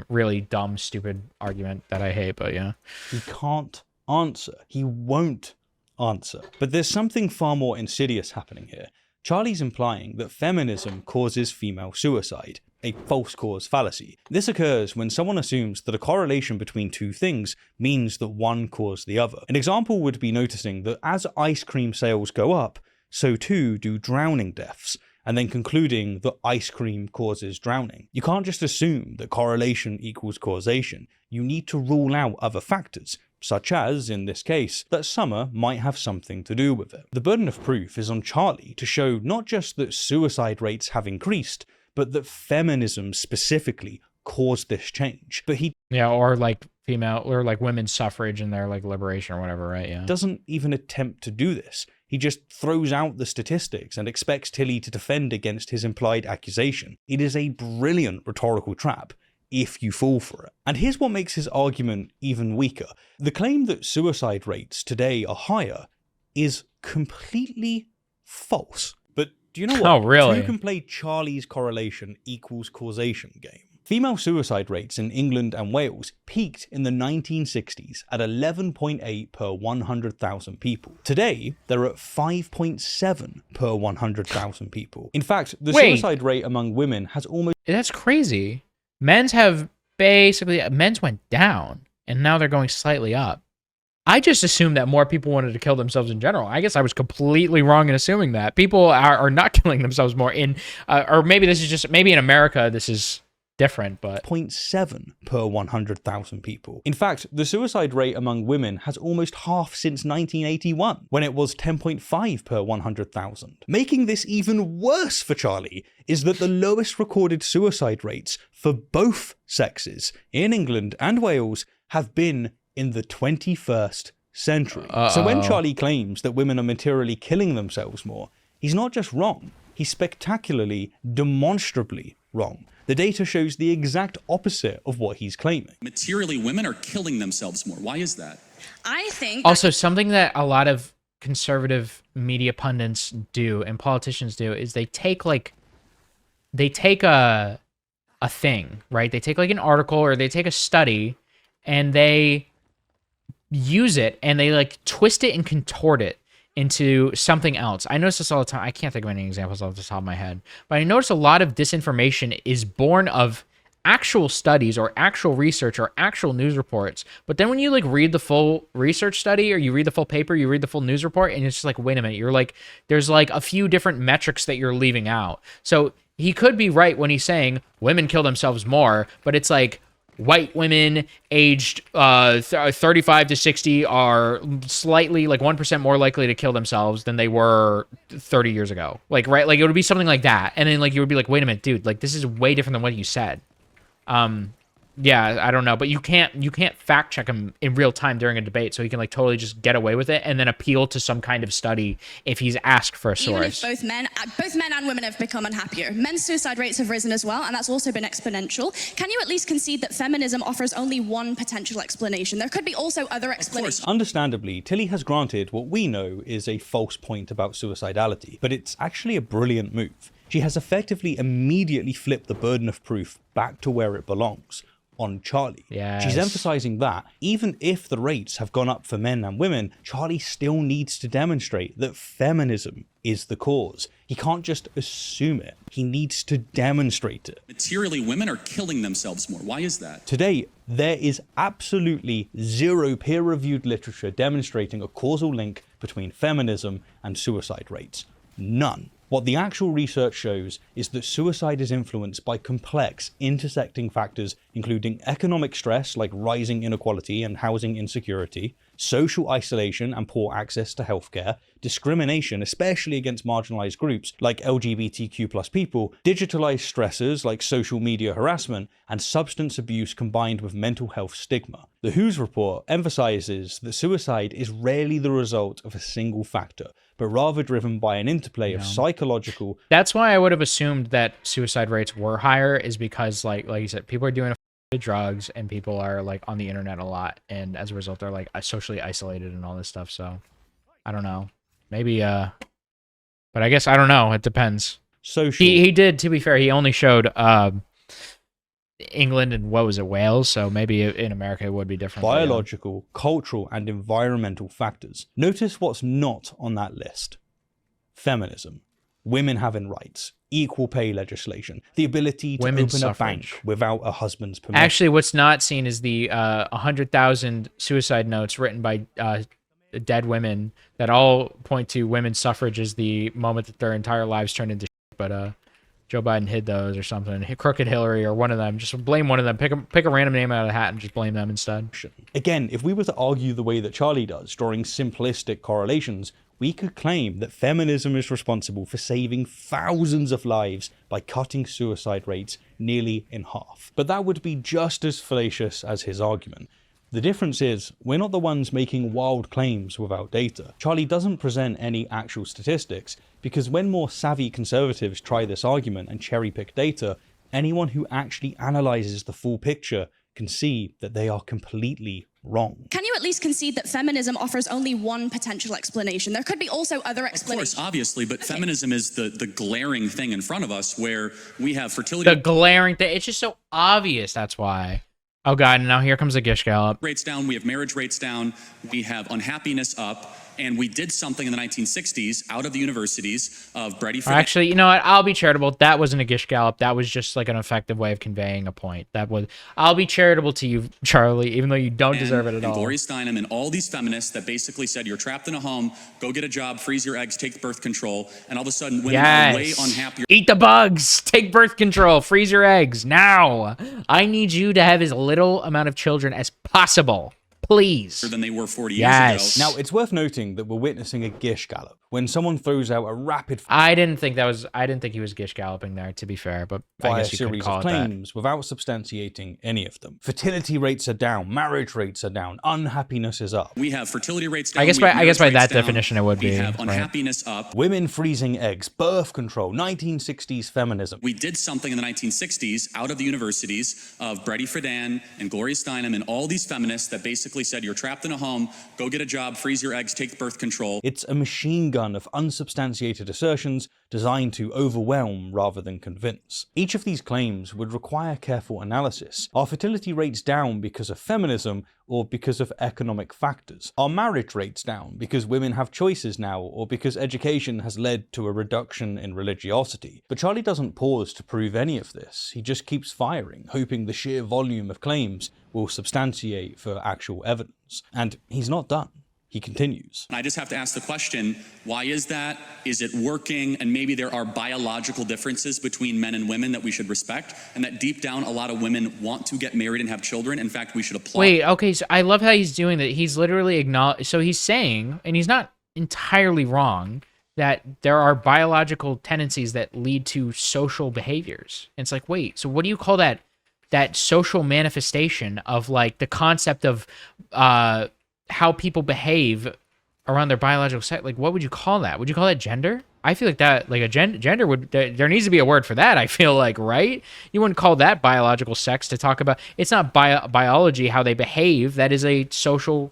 S1: really dumb, stupid argument that I hate. But yeah,
S4: he can't answer. He won't answer. But there's something far more insidious happening here. Charlie's implying that feminism causes female suicide, a false cause fallacy. This occurs when someone assumes that a correlation between two things means that one caused the other. An example would be noticing that as ice cream sales go up, so too do drowning deaths, and then concluding that ice cream causes drowning. You can't just assume that correlation equals causation. You need to rule out other factors, such as, in this case, that summer might have something to do with it. The burden of proof is on Charlie to show not just that suicide rates have increased, but that feminism specifically caused this change. But he
S1: or like female, or like women's suffrage and their like liberation or whatever, right? Yeah.
S4: doesn't even attempt to do this. He just throws out the statistics and expects Tilly to defend against his implied accusation. It is a brilliant rhetorical trap, if you fall for it. And here's what makes his argument even weaker. The claim that suicide rates today are higher is completely false. But do you know what?
S1: Oh, really?
S4: You can play Charlie's correlation equals causation game. Female suicide rates in England and Wales peaked in the 1960s at 11.8 per 100,000 people. Today, they're at 5.7 per 100,000 people. In fact, the suicide rate among women has almost...
S1: That's crazy. Men's went down, and now they're going slightly up. I just assumed that more people wanted to kill themselves in general. I guess I was completely wrong in assuming that. People are not killing themselves more or maybe this is just, maybe in America this is different, but
S4: 0.7 per 100,000 people. In fact, the suicide rate among women has almost halved since 1981, when it was 10.5 per 100,000. Making this even worse for Charlie is that the lowest recorded suicide rates for both sexes in England and Wales have been in the 21st century. So when Charlie claims that women are materially killing themselves more, he's not just wrong, he's spectacularly, demonstrably wrong. The data shows the exact opposite of what he's claiming.
S2: Materially, women are killing themselves more. Why is that?
S3: I think
S1: also something that a lot of conservative media pundits do and politicians do is they take a thing, right? They take like an article or they take a study and they use it and they like twist it and contort it into something else. I notice this all the time. I can't think of any examples off the top of my head, but I notice a lot of disinformation is born of actual studies or actual research or actual news reports. But then when you like read the full research study or you read the full paper, you read the full news report, and it's just like, wait a minute, you're like, there's like a few different metrics that you're leaving out. So he could be right when he's saying women kill themselves more, but it's like, white women aged 35 to 60 are slightly like 1% more likely to kill themselves than they were 30 years ago. Like, right? Like it would be something like that. And then like you would be like, wait a minute, dude, like this is way different than what you said. Yeah, I don't know, but you can't fact check him in real time during a debate, so he can like totally just get away with it and then appeal to some kind of study if he's asked for a source.
S3: Even if both men and women have become unhappier. Men's suicide rates have risen as well, and that's also been exponential. Can you at least concede that feminism offers only one potential explanation? There could be also other explanations.
S4: Understandably, Tilly has granted what we know is a false point about suicidality, but it's actually a brilliant move. She has effectively immediately flipped the burden of proof back to where it belongs, on Charlie.
S1: Yes.
S4: She's emphasizing that even if the rates have gone up for men and women, Charlie still needs to demonstrate that feminism is the cause. He can't just assume it. He needs to demonstrate it.
S2: Materially, women are killing themselves more. Why is that?
S4: Today, there is absolutely zero peer-reviewed literature demonstrating a causal link between feminism and suicide rates. None. What the actual research shows is that suicide is influenced by complex, intersecting factors, including economic stress like rising inequality and housing insecurity, social isolation and poor access to healthcare, discrimination, especially against marginalized groups like LGBTQ+ people, digitalized stressors like social media harassment, and substance abuse combined with mental health stigma. The WHO's report emphasizes that suicide is rarely the result of a single factor, but rather driven by an interplay of psychological.
S1: That's why I would have assumed that suicide rates were higher, is because like you said, people are doing drugs and people are like on the internet a lot, and as a result they're like socially isolated and all this stuff. So I don't know, maybe but I guess I don't know, it depends.
S4: Social.
S1: He did, to be fair, he only showed England and what was it, Wales, so maybe in America it would be different.
S4: Biological, cultural, and environmental factors. Notice what's not on that list. Feminism, women having rights, equal pay legislation, the ability to
S1: Women's
S4: open
S1: suffrage.
S4: a bank without a husband's permission.
S1: Actually, what's not seen is the 100,000 suicide notes written by dead women that all point to women's suffrage as the moment that their entire lives turned into shit, but Joe Biden hid those or something. Crooked Hillary or one of them. Just blame one of them. Pick a random name out of the hat and just blame them instead.
S4: Again, if we were to argue the way that Charlie does, drawing simplistic correlations, we could claim that feminism is responsible for saving thousands of lives by cutting suicide rates nearly in half. But that would be just as fallacious as his argument. The difference is, we're not the ones making wild claims without data. Charlie doesn't present any actual statistics, because when more savvy conservatives try this argument and cherry-pick data, anyone who actually analyzes the full picture can see that they are completely wrong.
S3: Can you at least concede that feminism offers only one potential explanation? There could be also other explanations.
S2: Of course, obviously, but feminism is the glaring thing in front of us where we have fertility.
S1: The glaring thing. It's just so obvious, that's why. Oh god, now here comes a gish gallop.
S2: Rates down, we have marriage rates down, we have unhappiness up, and we did something in the 1960s out of the universities of Brady.
S1: Actually, you know what? I'll be charitable. That wasn't a gish gallop. That was just like an effective way of conveying a point. I'll be charitable to you, Charlie, even though you don't deserve it at all.
S2: Gloria Steinem and all these feminists that basically said you're trapped in a home, go get a job, freeze your eggs, take birth control, and all of a sudden women are way unhappy.
S1: Eat the bugs, take birth control, freeze your eggs now. I need you to have as little amount of children as possible. Please.
S2: Than they were 40 years
S4: ago. Now, it's worth noting that we're witnessing a gish gallop when someone throws out a rapid.
S1: I didn't think he was gish galloping there, to be fair, but I guess you could call it that.
S4: Claims without substantiating any of them. Fertility rates are down, marriage rates are down, unhappiness is up.
S2: We have fertility rates down.
S1: I guess by that definition it would be.
S2: We have unhappiness up.
S4: Women freezing eggs, birth control, 1960s feminism.
S2: We did something in the 1960s out of the universities of Brady Friedan and Gloria Steinem and all these feminists that basically said you're trapped in a home, go get a job, freeze your eggs, take birth control.
S4: It's a machine gun of unsubstantiated assertions designed to overwhelm rather than convince. Each of these claims would require careful analysis. Are fertility rates down because of feminism or because of economic factors? Are marriage rates down because women have choices now or because education has led to a reduction in religiosity? But Charlie doesn't pause to prove any of this. He just keeps firing, hoping the sheer volume of claims will substantiate for actual evidence. And he's not done. He continues.
S2: I just have to ask the question, why is that? Is it working? And maybe there are biological differences between men and women that we should respect, and that deep down a lot of women want to get married and have children. In fact, we should applaud.
S1: Wait, okay, so I love how he's doing that. He's literally so he's saying, and he's not entirely wrong, that there are biological tendencies that lead to social behaviors. And it's like, wait, so what do you call that social manifestation of like the concept of how people behave around their biological sex? Like, what would you call that? Would you call that gender? I feel like that, like a gender would, there needs to be a word for that, I feel like, right? You wouldn't call that biological sex to talk about. It's not biology, how they behave. That is a social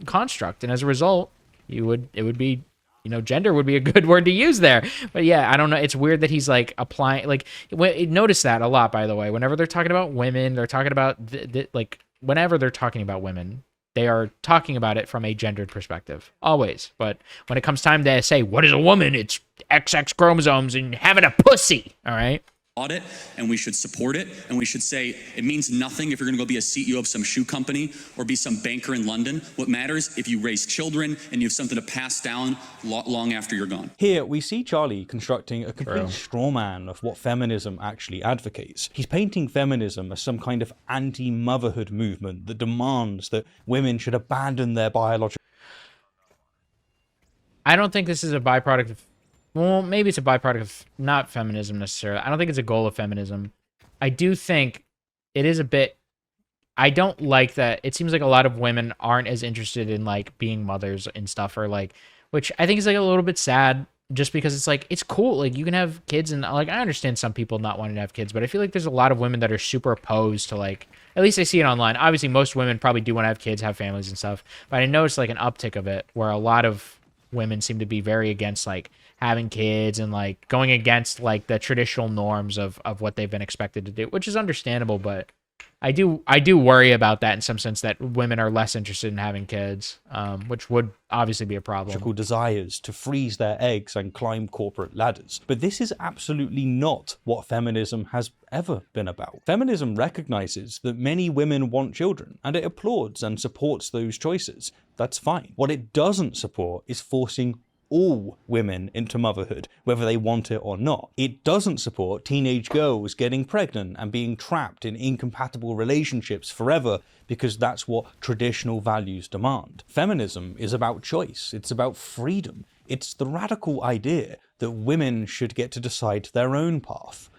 S1: construct. And as a result, it would be, gender would be a good word to use there. But yeah, I don't know. It's weird that he's like applying, like, notice that a lot, by the way. Whenever they're talking about women, they're talking about, whenever they're talking about women, they are talking about it from a gendered perspective, always. But when it comes time to say, what is a woman? It's XX chromosomes and having a pussy, all right?
S2: it, and we should support it, and we should say it means nothing if you're going to go be a CEO of some shoe company or be some banker in London. What matters if you raise children and you have something to pass down long after you're gone.
S4: Here we see Charlie constructing a complete straw man of what feminism actually advocates. He's painting feminism as some kind of anti-motherhood movement that demands that women should abandon their biological...
S1: I don't think this is a byproduct of, well, maybe it's a byproduct of not feminism necessarily. I don't think it's a goal of feminism. I do think it is a bit, I don't like that. It seems like a lot of women aren't as interested in like being mothers and stuff, or like, which I think is like a little bit sad, just because it's like, it's cool. Like you can have kids, and like, I understand some people not wanting to have kids, but I feel like there's a lot of women that are super opposed to, like, at least I see it online. Obviously most women probably do want to have kids, have families and stuff, but I noticed like an uptick of it where a lot of women seem to be very against like having kids and like going against like the traditional norms of what they've been expected to do, which is understandable. But I do worry about that in some sense, that women are less interested in having kids, which would obviously be a problem.
S4: Desires to freeze their eggs and climb corporate ladders. But this is absolutely not what feminism has ever been about. Feminism recognizes that many women want children, and it applauds and supports those choices. That's fine. What it doesn't support is forcing all women into motherhood, whether they want it or not. It doesn't support teenage girls getting pregnant and being trapped in incompatible relationships forever because that's what traditional values demand. Feminism is about choice. It's about freedom. It's the radical idea that women should get to decide their own path,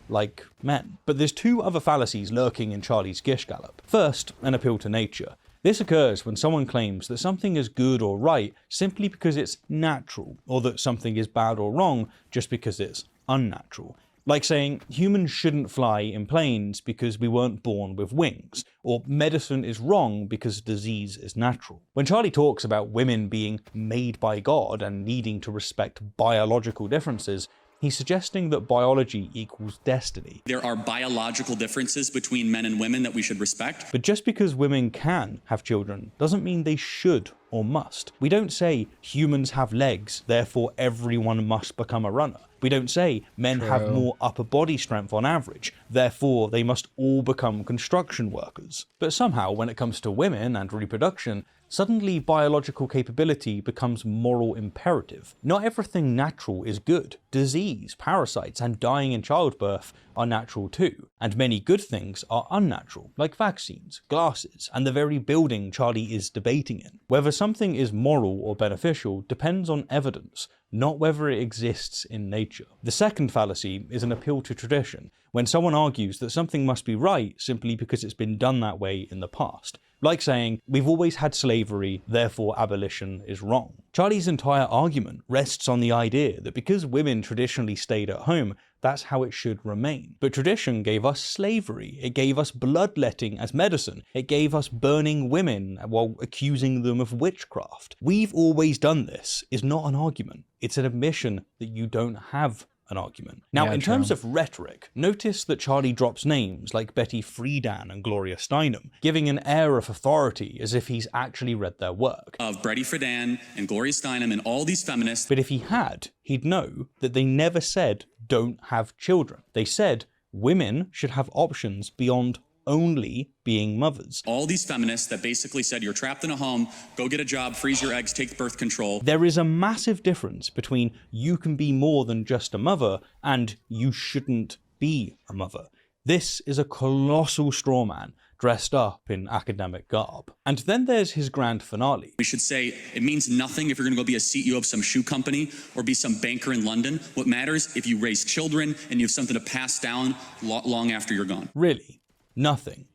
S4: like men. But there's two other fallacies lurking in Charlie's gish gallop. First, an appeal to nature. This occurs when someone claims that something is good or right simply because it's natural, or that something is bad or wrong just because it's unnatural. Like saying humans shouldn't fly in planes because we weren't born with wings, or medicine is wrong because disease is natural. When Charlie talks about women being made by God and needing to respect biological differences, he's suggesting that biology equals destiny.
S2: There are biological differences between men and women that we should respect.
S4: But just because women can have children doesn't mean they should or must. We don't say humans have legs, therefore everyone must become a runner. We don't say men have more upper body strength on average, therefore they must all become construction workers. But somehow, when it comes to women and reproduction, suddenly biological capability becomes moral imperative. Not everything natural is good. Disease, parasites, and dying in childbirth are natural too. And many good things are unnatural, like vaccines, glasses, and the very building Charlie is debating in. Whether something is moral or beneficial depends on evidence, not whether it exists in nature. The second fallacy is an appeal to tradition, when someone argues that something must be right simply because it's been done that way in the past. Like saying, we've always had slavery, therefore abolition is wrong. Charlie's entire argument rests on the idea that because women traditionally stayed at home, that's how it should remain. But tradition gave us slavery, it gave us bloodletting as medicine, it gave us burning women while accusing them of witchcraft. We've always done this is not an argument, it's an admission that you don't have an argument. Now, in terms of rhetoric, notice that Charlie drops names like Betty Friedan and Gloria Steinem, giving an air of authority as if he's actually read their work.
S2: Of Betty Friedan and Gloria Steinem and all these feminists.
S4: But if he had, he'd know that they never said don't have children. They said women should have options beyond only being mothers.
S2: All these feminists that basically said you're trapped in a home, go get a job, freeze your eggs, take birth control.
S4: There is a massive difference between you can be more than just a mother and you shouldn't be a mother. This is a colossal straw man dressed up in academic garb. And then there's his grand finale.
S2: We should say it means nothing if you're going to go be a CEO of some shoe company or be some banker in London. What matters if you raise children and you have something to pass down long after you're gone.
S4: Really? Nothing.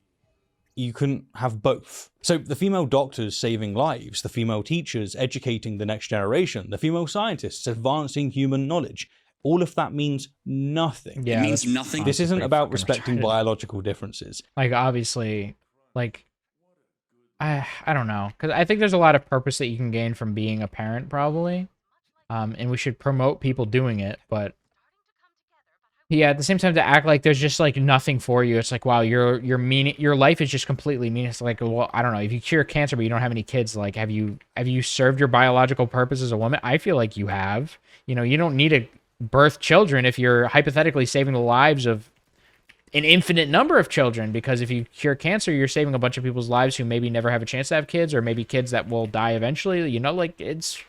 S4: You couldn't have both. So the female doctors saving lives, the female teachers educating the next generation, the female scientists advancing human knowledge, all of that means nothing.
S2: Yeah, it means nothing.
S4: This isn't about respecting biological differences.
S1: Like, obviously, like, I don't know. Because I think there's a lot of purpose that you can gain from being a parent, probably. And we should promote people doing it, but yeah, at the same time, to act like there's just like nothing for you, it's like, wow, your life is just completely meaningless. Like, well, I don't know, if you cure cancer but you don't have any kids, like, have you served your biological purpose as a woman? I feel like you have. You know, you don't need birth children if you're hypothetically saving the lives of an infinite number of children, because if you cure cancer, you're saving a bunch of people's lives who maybe never have a chance to have kids, or maybe kids that will die eventually. You know, like it's,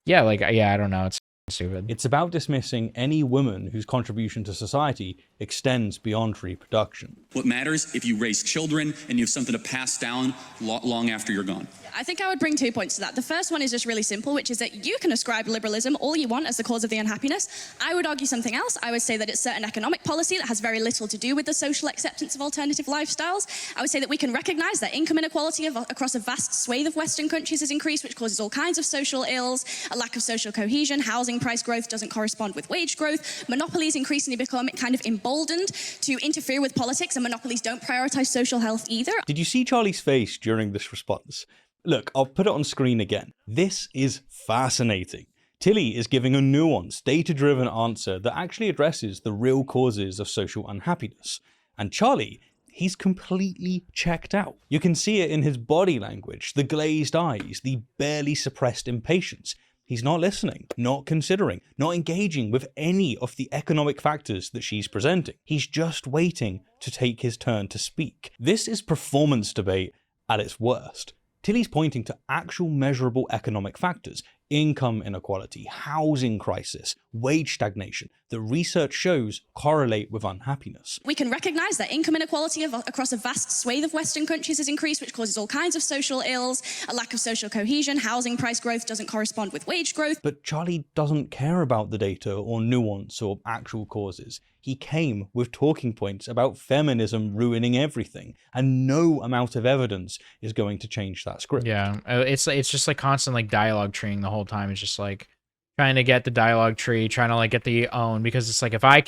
S1: yeah, like, yeah, I don't know. It's stupid.
S4: It's about dismissing any woman whose contribution to society extends beyond reproduction.
S2: What matters if you raise children and you have something to pass down long after you're gone.
S3: I think I would bring 2 points to that. The first one is just really simple, which is that you can ascribe liberalism all you want as the cause of the unhappiness. I would argue something else. I would say that it's certain economic policy that has very little to do with the social acceptance of alternative lifestyles. I would say that we can recognize that income inequality across a vast swathe of Western countries has increased, which causes all kinds of social ills, a lack of social cohesion, housing price growth doesn't correspond with wage growth, monopolies increasingly become kind of emboldened to interfere with politics, and monopolies don't prioritize social health either.
S4: Did you see Charlie's face during this response? Look, I'll put it on screen again. This is fascinating. Tilly is giving a nuanced, data-driven answer that actually addresses the real causes of social unhappiness. And Charlie, he's completely checked out. You can see it in his body language, the glazed eyes, the barely suppressed impatience. He's not listening, not considering, not engaging with any of the economic factors that she's presenting. He's just waiting to take his turn to speak. This is performance debate at its worst. Tilly's pointing to actual measurable economic factors, income inequality, housing crisis, wage stagnation, that research shows correlate with unhappiness.
S3: We can recognize that income inequality across a vast swathe of Western countries has increased, which causes all kinds of social ills, a lack of social cohesion, housing price growth doesn't correspond with wage growth.
S4: But Charlie doesn't care about the data or nuance or actual causes. He came with talking points about feminism ruining everything, and no amount of evidence is going to change that script.
S1: Yeah, it's just like constant like dialogue treeing the whole time. It's just like trying to get the dialogue tree, trying to like get the own, because it's like if I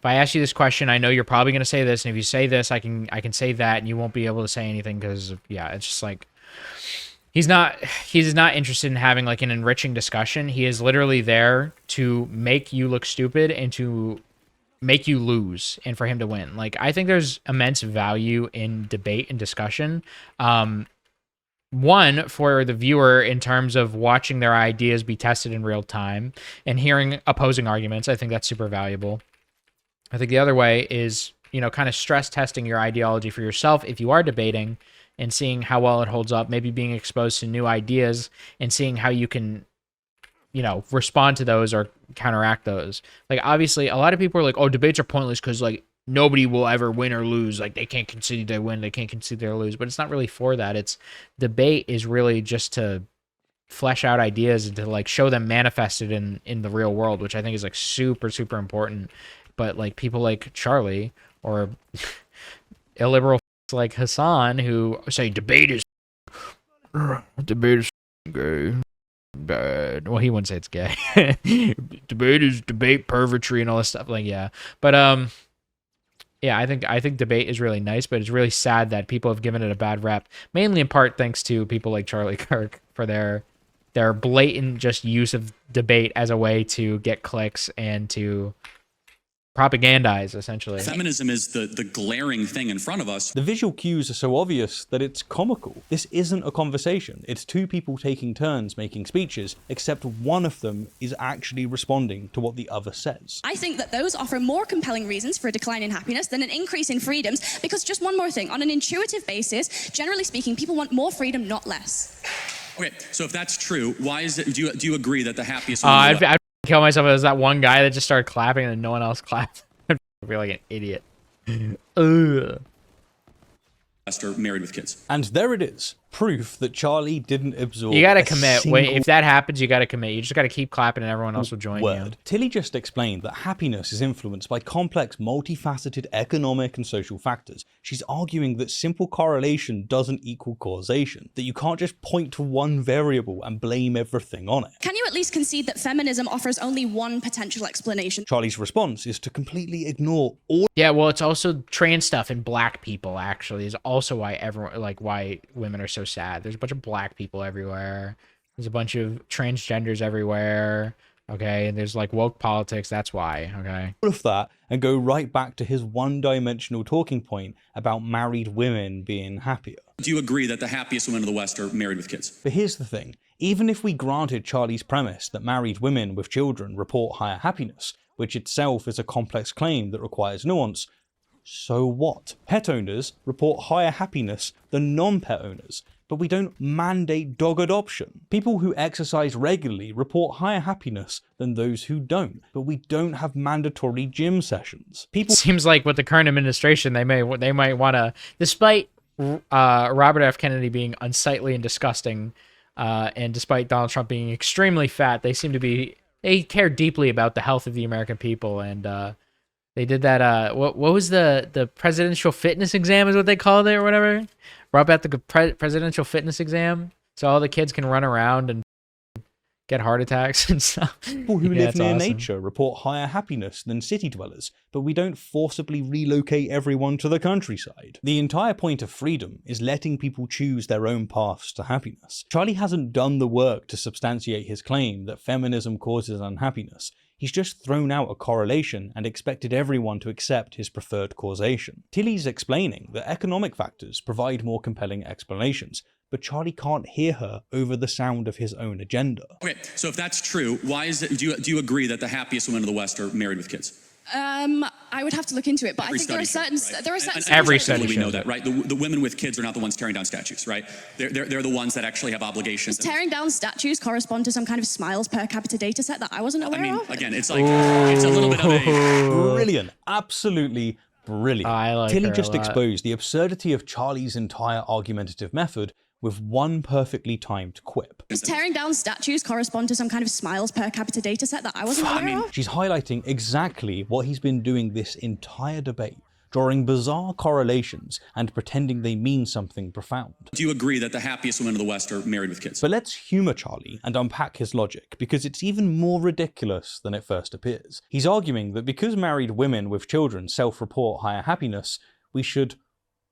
S1: ask you this question, I know you're probably going to say this, and if you say this, I can say that, and you won't be able to say anything because yeah, it's just like he's not interested in having like an enriching discussion. He is literally there to make you look stupid and to make you lose and for him to win. Like, I think there's immense value in debate and discussion. One, for the viewer in terms of watching their ideas be tested in real time and hearing opposing arguments. I think that's super valuable. I think the other way is, you know, kind of stress testing your ideology for yourself if you are debating and seeing how well it holds up, maybe being exposed to new ideas and seeing how you can, you know, respond to those or counteract those. Like, obviously, a lot of people are like, oh, debates are pointless because, like, nobody will ever win or lose. Like, they can't concede they win, they can't concede they lose. But it's not really for that. It's debate is really just to flesh out ideas and to, like, show them manifested in the real world, which I think is, like, super, super important. But, like, people like Charlie or illiberal like Hassan who say debate is gay. Bad. Well, he wouldn't say it's gay. Debate is debate pervertry and all this stuff. Like, yeah, but yeah, I think debate is really nice, but it's really sad that people have given it a bad rep, mainly in part thanks to people like Charlie Kirk for their blatant just use of debate as a way to get clicks and to propagandize, essentially.
S2: Feminism is the glaring thing in front of us.
S4: The visual cues are so obvious that it's comical. This isn't a conversation. It's two people taking turns making speeches, except one of them is actually responding to what the other says.
S3: I think that those offer more compelling reasons for a decline in happiness than an increase in freedoms, because just one more thing, on an intuitive basis, generally speaking, people want more freedom, not less.
S2: Okay, so if that's true, why is it? Do you agree that the happiest?
S1: I'd kill myself as that one guy that just started clapping and no one else clapped. I'd feel like an idiot. Ugh.
S2: Are married with kids.
S4: And there it is. Proof that Charlie didn't absorb.
S1: You gotta commit. Wait, if that happens, you gotta commit. You just gotta keep clapping and everyone else will join you.
S4: Tilly just explained that happiness is influenced by complex, multifaceted economic and social factors. She's arguing that simple correlation doesn't equal causation, that you can't just point to one variable and blame everything on it.
S3: Can you at least concede that feminism offers only one potential explanation?
S4: Charlie's response is to completely ignore all.
S1: Yeah, well, it's also trans stuff and black people, actually, is also why everyone, like, why women are so sad. There's a bunch of black people everywhere. There's a bunch of transgenders everywhere. Okay, and there's like woke politics. That's why. Okay,
S4: all of that, and go right back to his one-dimensional talking point about married women being happier.
S2: Do you agree that the happiest women of the West are married with kids?
S4: But here's the thing. Even if we granted Charlie's premise that married women with children report higher happiness, which itself is a complex claim that requires nuance, so what? Pet owners report higher happiness than non-pet owners, but we don't mandate dog adoption. People who exercise regularly report higher happiness than those who don't, but we don't have mandatory gym sessions. People
S1: Seems like with the current administration, they might want to, despite Robert F. Kennedy being unsightly and disgusting, and despite Donald Trump being extremely fat, they care deeply about the health of the American people, and they did that. What was the presidential fitness exam is what they called it or whatever? Brought back the presidential fitness exam, so all the kids can run around and get heart attacks and stuff.
S4: People who live near nature report higher happiness than city dwellers, but we don't forcibly relocate everyone to the countryside. The entire point of freedom is letting people choose their own paths to happiness. Charlie hasn't done the work to substantiate his claim that feminism causes unhappiness. He's just thrown out a correlation and expected everyone to accept his preferred causation. Tilly's explaining that economic factors provide more compelling explanations, but Charlie can't hear her over the sound of his own agenda.
S2: Okay, so if that's true, why is it? Do you agree that the happiest women in the West are married with kids?
S3: I would have to look into it, but
S2: Every
S3: I think there are
S2: study
S3: certain
S2: shows,
S3: there are
S2: right?
S3: certain
S2: And
S1: Every
S2: objectively
S1: study
S2: we know
S1: shows
S2: that, right? The women with kids are not the ones tearing down statues, right? They're the ones that actually have obligations.
S3: tearing down statues correspond to some kind of smiles per capita data set that I wasn't aware
S2: I mean,
S3: of.
S2: again, it's like it's a little bit of a.
S4: Brilliant. Absolutely brilliant.
S1: I like
S4: Tilly
S1: her a
S4: just
S1: lot.
S4: exposed the absurdity of Charlie's entire argumentative method with one perfectly timed quip.
S3: Tearing down statues correspond to some kind of smiles per capita data set that I wasn't aware of.
S4: She's highlighting exactly what he's been doing this entire debate, drawing bizarre correlations and pretending they mean something profound.
S2: Do you agree that the happiest women in the West are married with kids?
S4: But let's humour Charlie and unpack his logic, because it's even more ridiculous than it first appears. He's arguing that because married women with children self-report higher happiness, we should,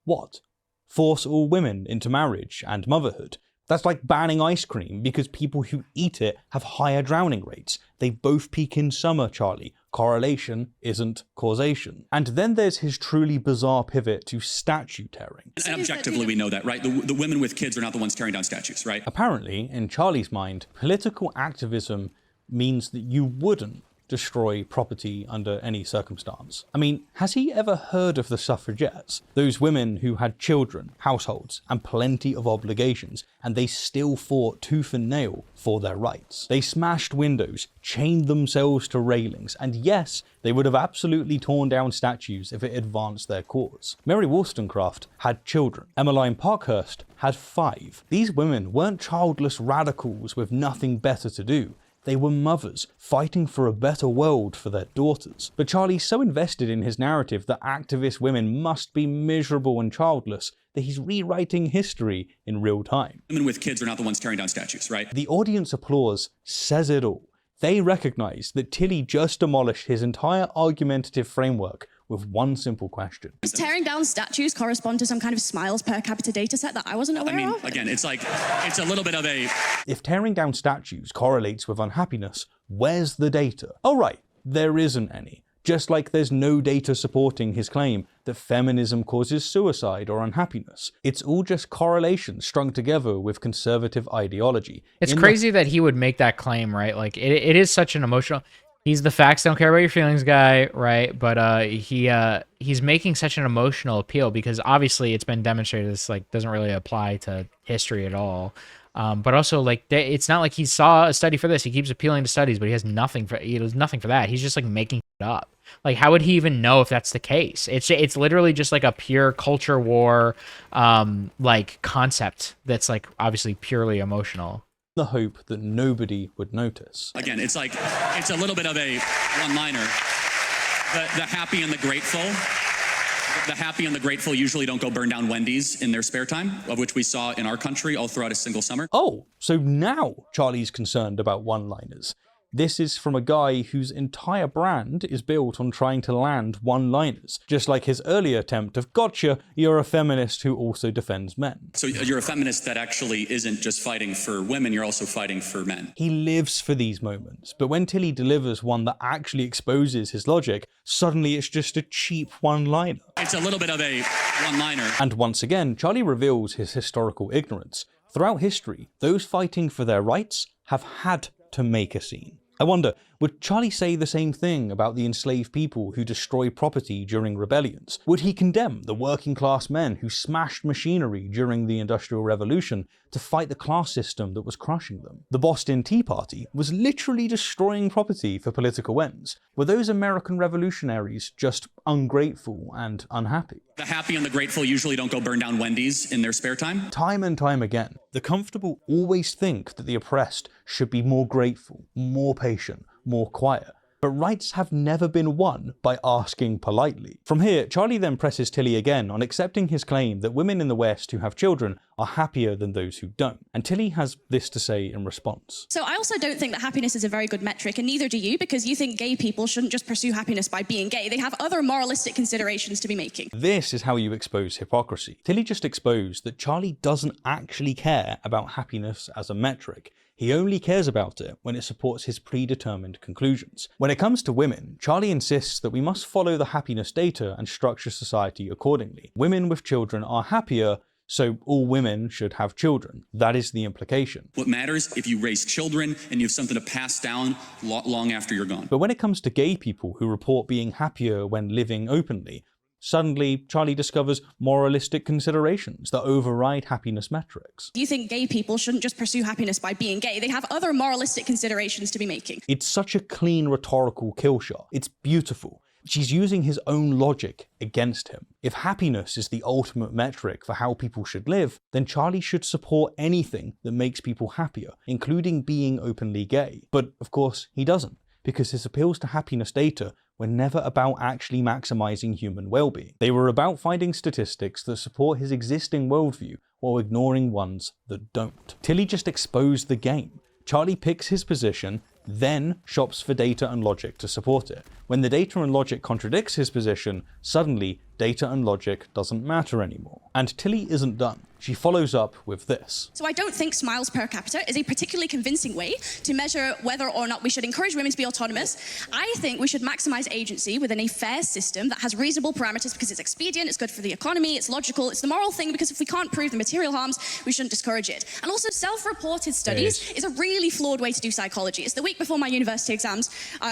S4: what? Force all women into marriage and motherhood. That's like banning ice cream because people who eat it have higher drowning rates. They both peak in summer, Charlie. Correlation isn't causation. And then there's his truly bizarre pivot to statue tearing.
S2: And objectively, we know that, right? The women with kids are not the ones tearing down statues, right?
S4: Apparently, in Charlie's mind, political activism means that you wouldn't destroy property under any circumstance. I mean, has he ever heard of the suffragettes? Those women who had children, households, and plenty of obligations, and they still fought tooth and nail for their rights. They smashed windows, chained themselves to railings, and yes, they would have absolutely torn down statues if it advanced their cause. Mary Wollstonecraft had children. Emmeline Parkhurst had 5. These women weren't childless radicals with nothing better to do. They were mothers, fighting for a better world for their daughters. But Charlie's so invested in his narrative that activist women must be miserable and childless that he's rewriting history in real time.
S2: Women with kids are not the ones tearing down statues, right?
S4: The audience applause says it all. They recognize that Tilly just demolished his entire argumentative framework with one simple question.
S3: Tearing down statues correspond to some kind of smiles per capita data set that I wasn't aware
S2: I mean,
S3: of.
S2: again, it's like, it's a little bit of a.
S4: If tearing down statues correlates with unhappiness, where's the data? Oh right, there isn't any. Just like there's no data supporting his claim that feminism causes suicide or unhappiness. It's all just correlations strung together with conservative ideology.
S1: It's crazy that he would make that claim, right? Like it is such an emotional. He's the facts don't care about your feelings guy, right? But he's making such an emotional appeal because obviously it's been demonstrated this like doesn't really apply to history at all. But also like it's not like he saw a study for this. He keeps appealing to studies, but he has nothing for that. He's just like making it up. Like how would he even know if that's the case? It's literally just like a pure culture war like concept that's like obviously purely emotional.
S4: The hope that nobody would notice.
S2: Again, it's like, it's a little bit of a one-liner. The happy and the grateful. The happy and the grateful usually don't go burn down Wendy's in their spare time, of which we saw in our country all throughout a single summer.
S4: Oh, so now Charlie's concerned about one-liners. This is from a guy whose entire brand is built on trying to land one-liners, just like his earlier attempt of gotcha, you're a feminist who also defends men.
S2: So you're a feminist that actually isn't just fighting for women, you're also fighting for men.
S4: He lives for these moments, but when Tilly delivers one that actually exposes his logic, suddenly it's just a cheap one-liner.
S2: It's a little bit of a one-liner.
S4: And once again, Charlie reveals his historical ignorance. Throughout history, those fighting for their rights have had to make a scene. I wonder, would Charlie say the same thing about the enslaved people who destroy property during rebellions? Would he condemn the working class men who smashed machinery during the Industrial Revolution to fight the class system that was crushing them? The Boston Tea Party was literally destroying property for political ends. Were those American revolutionaries just ungrateful and unhappy?
S2: The happy and the grateful usually don't go burn down Wendy's in their spare time.
S4: Time and time again, the comfortable always think that the oppressed should be more grateful, more patient, more quiet. But rights have never been won by asking politely. From here, Charlie then presses Tilly again on accepting his claim that women in the West who have children are happier than those who don't. And Tilly has this to say in response.
S3: So I also don't think that happiness is a very good metric, and neither do you, because you think gay people shouldn't just pursue happiness by being gay. They have other moralistic considerations to be making.
S4: This is how you expose hypocrisy. Tilly just exposed that Charlie doesn't actually care about happiness as a metric. He only cares about it when it supports his predetermined conclusions. When it comes to women, Charlie insists that we must follow the happiness data and structure society accordingly. Women with children are happier, so all women should have children. That is the implication.
S2: What matters if you raise children and you have something to pass down long after you're gone.
S4: But when it comes to gay people who report being happier when living openly, suddenly, Charlie discovers moralistic considerations that override happiness metrics.
S3: You think gay people shouldn't just pursue happiness by being gay. They have other moralistic considerations to be making.
S4: It's such a clean rhetorical kill shot. It's beautiful. She's using his own logic against him. If happiness is the ultimate metric for how people should live, then Charlie should support anything that makes people happier, including being openly gay. But of course, he doesn't, because his appeals to happiness data were never about actually maximizing human well-being. They were about finding statistics that support his existing worldview while ignoring ones that don't. Tilly just exposed the game. Charlie picks his position, then shops for data and logic to support it. When the data and logic contradicts his position, suddenly data and logic doesn't matter anymore. And Tilly isn't done. She follows up with this.
S3: So I don't think smiles per capita is a particularly convincing way to measure whether or not we should encourage women to be autonomous. I think we should maximize agency within a fair system that has reasonable parameters because it's expedient, it's good for the economy, it's logical, it's the moral thing because if we can't prove the material harms, we shouldn't discourage it. And also self-reported studies is a really flawed way to do psychology. It's the week before my university exams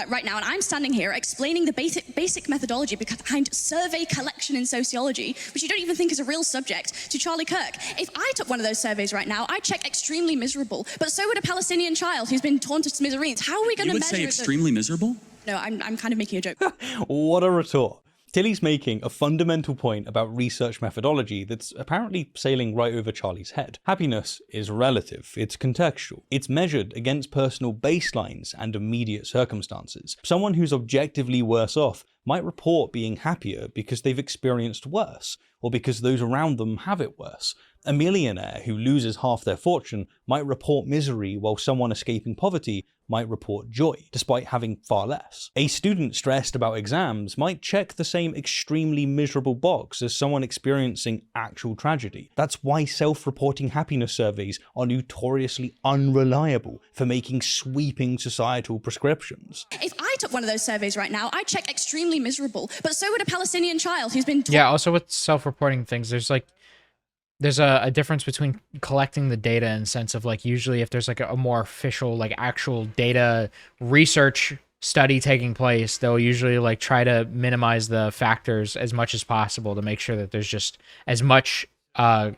S3: right now, and I'm standing here explaining the basic methodology behind survey collection in sociology, which you don't even think is a real subject, to Charlie Kirk. If I took one of those surveys right now, I'd check extremely miserable. But so would a Palestinian child who's been torn to smithereens. How are we going to measure?
S2: You would say extremely miserable?
S3: No, I'm kind of making a joke.
S4: What a retort. Tilly's making a fundamental point about research methodology that's apparently sailing right over Charlie's head. Happiness is relative, it's contextual, it's measured against personal baselines and immediate circumstances. Someone who's objectively worse off might report being happier because they've experienced worse, or because those around them have it worse. A millionaire who loses half their fortune might report misery, while someone escaping poverty might report joy, despite having far less. A student stressed about exams might check the same extremely miserable box as someone experiencing actual tragedy. That's why self-reporting happiness surveys are notoriously unreliable for making sweeping societal prescriptions.
S3: If I took one of those surveys right now, I'd check extremely miserable. But so would a Palestinian child who's been...
S1: Yeah, also with self-reporting things, there's a difference between collecting the data in the sense of like usually if there's like a more official like actual data research study taking place, they'll usually like try to minimize the factors as much as possible to make sure that there's just as much what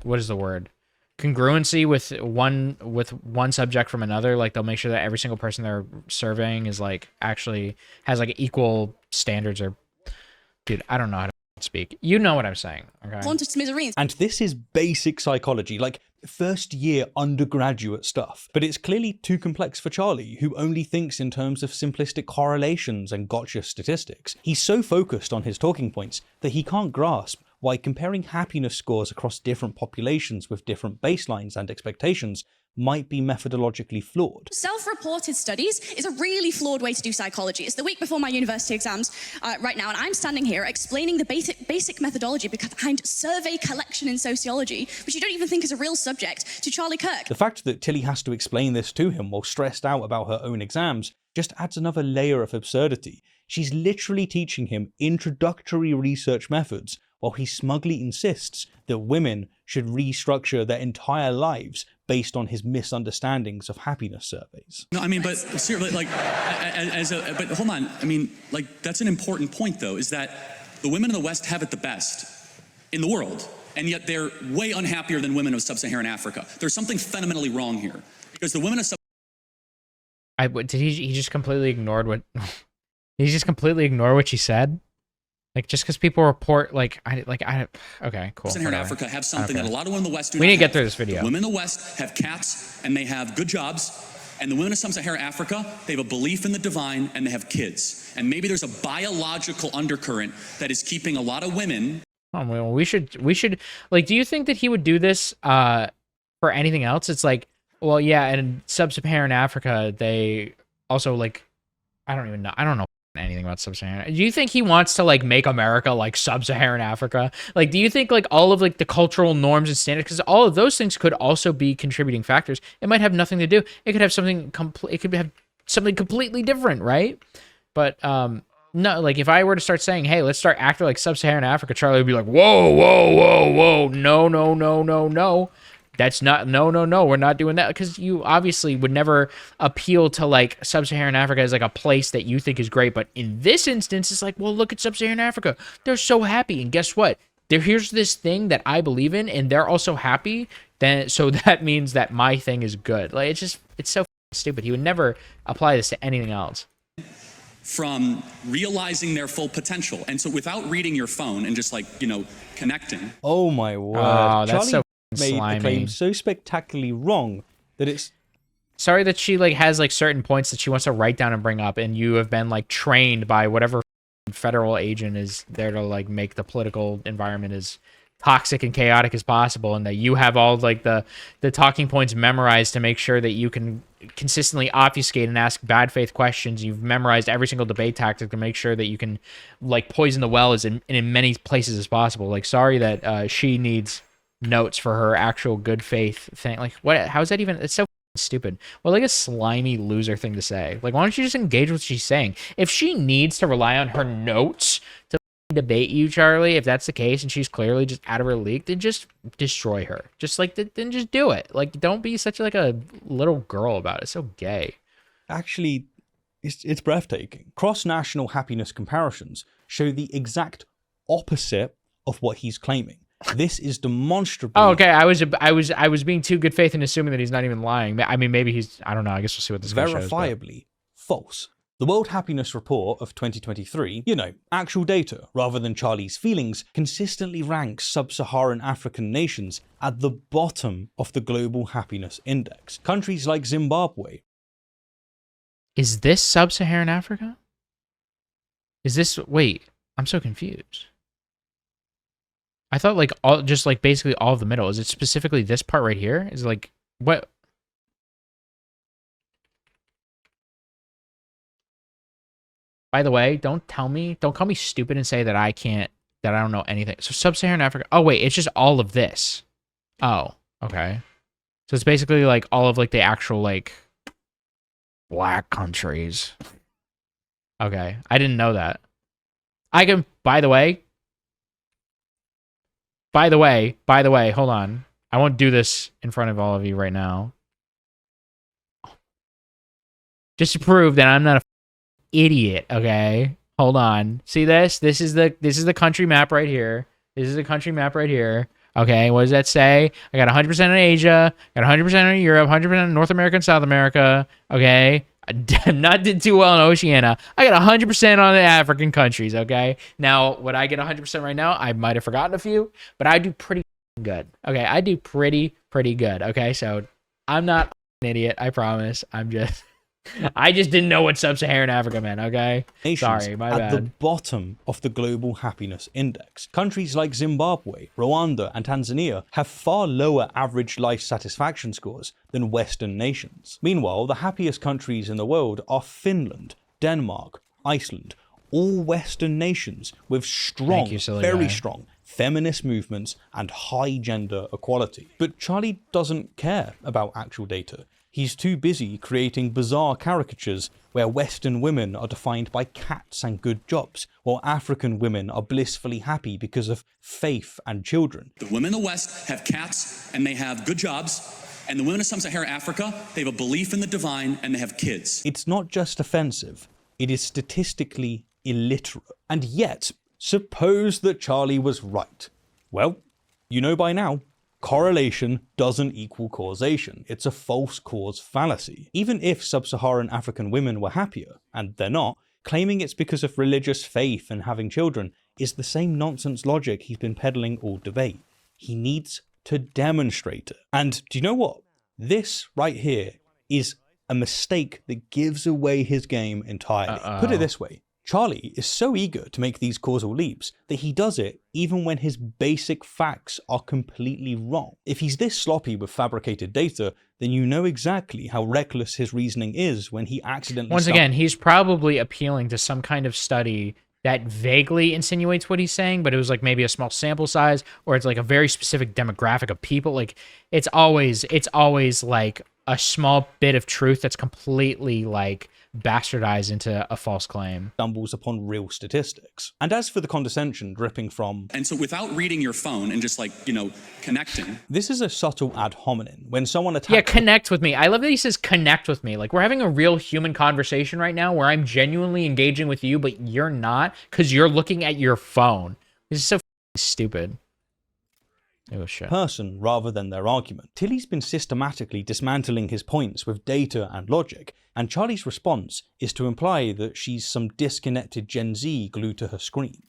S1: is the word, congruency with one subject from another. Like they'll make sure that every single person they're surveying is like actually has like equal standards. Or dude, I don't know how to speak. You know what I'm saying, okay?
S4: And this is basic psychology, like first year undergraduate stuff. But it's clearly too complex for Charlie, who only thinks in terms of simplistic correlations and gotcha statistics. He's so focused on his talking points that he can't grasp why comparing happiness scores across different populations with different baselines and expectations might be methodologically flawed.
S3: Self-reported studies is a really flawed way to do psychology. It's the week before my university exams right now, and I'm standing here explaining the basic methodology behind survey collection in sociology, which you don't even think is a real subject, to Charlie Kirk.
S4: The fact that Tilly has to explain this to him while stressed out about her own exams just adds another layer of absurdity. She's literally teaching him introductory research methods while he smugly insists that women should restructure their entire lives based on his misunderstandings of happiness surveys.
S2: No, I mean, but seriously, like, but hold on. I mean, like, that's an important point, though, is that the women in the West have it the best in the world, and yet they're way unhappier than women of sub-Saharan Africa. There's something fundamentally wrong here, because the women of
S1: did he just completely ignored what did he just completely ignore what she said? Like, just because people report okay, cool.
S2: Sub-Saharan
S1: whatever.
S2: Africa have something that a lot of women in the West do
S1: We
S2: not
S1: need to get
S2: have.
S1: through this video.
S2: The women in the West have cats and they have good jobs, and the women of Sub-Saharan Africa, they have a belief in the divine and they have kids. And maybe there's a biological undercurrent that is keeping a lot of women.
S1: Oh, well, we should like. Do you think that he would do this for anything else? It's like, well, yeah, and in sub-Saharan Africa, they also like, I don't know anything about sub-Saharan. Do you think he wants to like make America like sub-Saharan Africa? Like, do you think like all of like the cultural norms and standards, because all of those things could also be contributing factors. It might have nothing to do. It could have something completely different, right? But no, like if I were to start saying, hey, let's start acting like sub-Saharan Africa, Charlie would be like, whoa, no. That's not, no, we're not doing that. Because you obviously would never appeal to like sub-Saharan Africa as like a place that you think is great. But in this instance, it's like, well, look at sub-Saharan Africa. They're so happy. And guess what? Here's this thing that I believe in and they're also happy. So that means that my thing is good. Like, it's so stupid. He would never apply this to anything else.
S2: From realizing their full potential. And so without reading your phone and just like, connecting.
S4: Oh my word.
S1: Oh, that's
S4: Charlie
S1: so
S4: made
S1: slimy.
S4: the claim so spectacularly wrong that it's...
S1: Sorry that she like has like certain points that she wants to write down and bring up, and you have been like trained by whatever federal agent is there to like make the political environment as toxic and chaotic as possible, and that you have all like the talking points memorized to make sure that you can consistently obfuscate and ask bad faith questions. You've memorized every single debate tactic to make sure that you can like poison the well as in many places as possible. Like, sorry that she needs notes for her actual good faith thing. Like, what? How is that even? It's so stupid. Well, like a slimy loser thing to say. Like, why don't you just engage with what she's saying? If she needs to rely on her notes to debate you, Charlie, if that's the case and she's clearly just out of her league, then just destroy her. Just like then just do it. Like, don't be such like a little girl about it. It's so gay.
S4: Actually, it's breathtaking. Cross-national happiness comparisons show the exact opposite of what he's claiming. This is demonstrably...
S1: Oh, okay. I was being too good faith in assuming that he's not even lying. I mean, maybe he's... I don't know. I guess we'll see what this guy shows.
S4: Verifiably false. The World Happiness Report of 2023, actual data rather than Charlie's feelings, consistently ranks sub-Saharan African nations at the bottom of the Global Happiness Index. Countries like Zimbabwe.
S1: Is this sub-Saharan Africa? Is this... Wait, I'm so confused. I thought like basically all of the middle. Is it specifically this part right here? Is it like what? By the way, don't call me stupid and say that I don't know anything. So sub-Saharan Africa. Oh wait, it's just all of this. Oh, okay. So it's basically like all of like the actual like black countries. Okay, I didn't know that. I can. By the way, hold on. I won't do this in front of all of you right now. Just to prove that I'm not a idiot, okay? Hold on. See this? This is the country map right here. This is the country map right here. Okay, what does that say? I got 100% on Asia, got 100% on Europe, 100% on North America and South America, okay? I not did too well in Oceania. I got 100% on the African countries, okay? Now, would I get 100% right now? I might have forgotten a few, but I do pretty good. Okay, I do pretty good, okay? So, I'm not an idiot, I promise. I just didn't know what sub-Saharan Africa meant, okay? Sorry, my bad.
S4: At the bottom of the Global Happiness Index. Countries like Zimbabwe, Rwanda, and Tanzania have far lower average life satisfaction scores than Western nations. Meanwhile, the happiest countries in the world are Finland, Denmark, Iceland, all Western nations with strong, very strong feminist movements and high gender equality. But Charlie doesn't care about actual data. He's too busy creating bizarre caricatures where Western women are defined by cats and good jobs, while African women are blissfully happy because of faith and children.
S2: The women in the West have cats and they have good jobs, and the women of sub-Saharan Africa, they have a belief in the divine and they have kids.
S4: It's not just offensive, it is statistically illiterate. And yet, suppose that Charlie was right. Well, you know by now, correlation doesn't equal causation. It's a false cause fallacy. Even if sub-Saharan African women were happier, and they're not, claiming it's because of religious faith and having children is the same nonsense logic he's been peddling all debate. He needs to demonstrate it. And do you know what? This right here is a mistake that gives away his game entirely. Put it this way. Charlie is so eager to make these causal leaps that he does it even when his basic facts are completely wrong. If he's this sloppy with fabricated data, then you know exactly how reckless his reasoning is when he accidentally...
S1: Once again, he's probably appealing to some kind of study that vaguely insinuates what he's saying, but it was like maybe a small sample size, or it's like a very specific demographic of people. Like it's always like a small bit of truth that's completely like bastardized into a false claim.
S4: Stumbles upon real statistics. And as for the condescension dripping from...
S2: And so without reading your phone and just like, connecting.
S4: This is a subtle ad hominem. When someone attacks...
S1: Yeah, connect with me. I love that he says connect with me. Like we're having a real human conversation right now where I'm genuinely engaging with you, but you're not because you're looking at your phone. This is so stupid. Oh, shit.
S4: Person rather than their argument. Tilly's been systematically dismantling his points with data and logic, and Charlie's response is to imply that she's some disconnected Gen Z glued to her screen.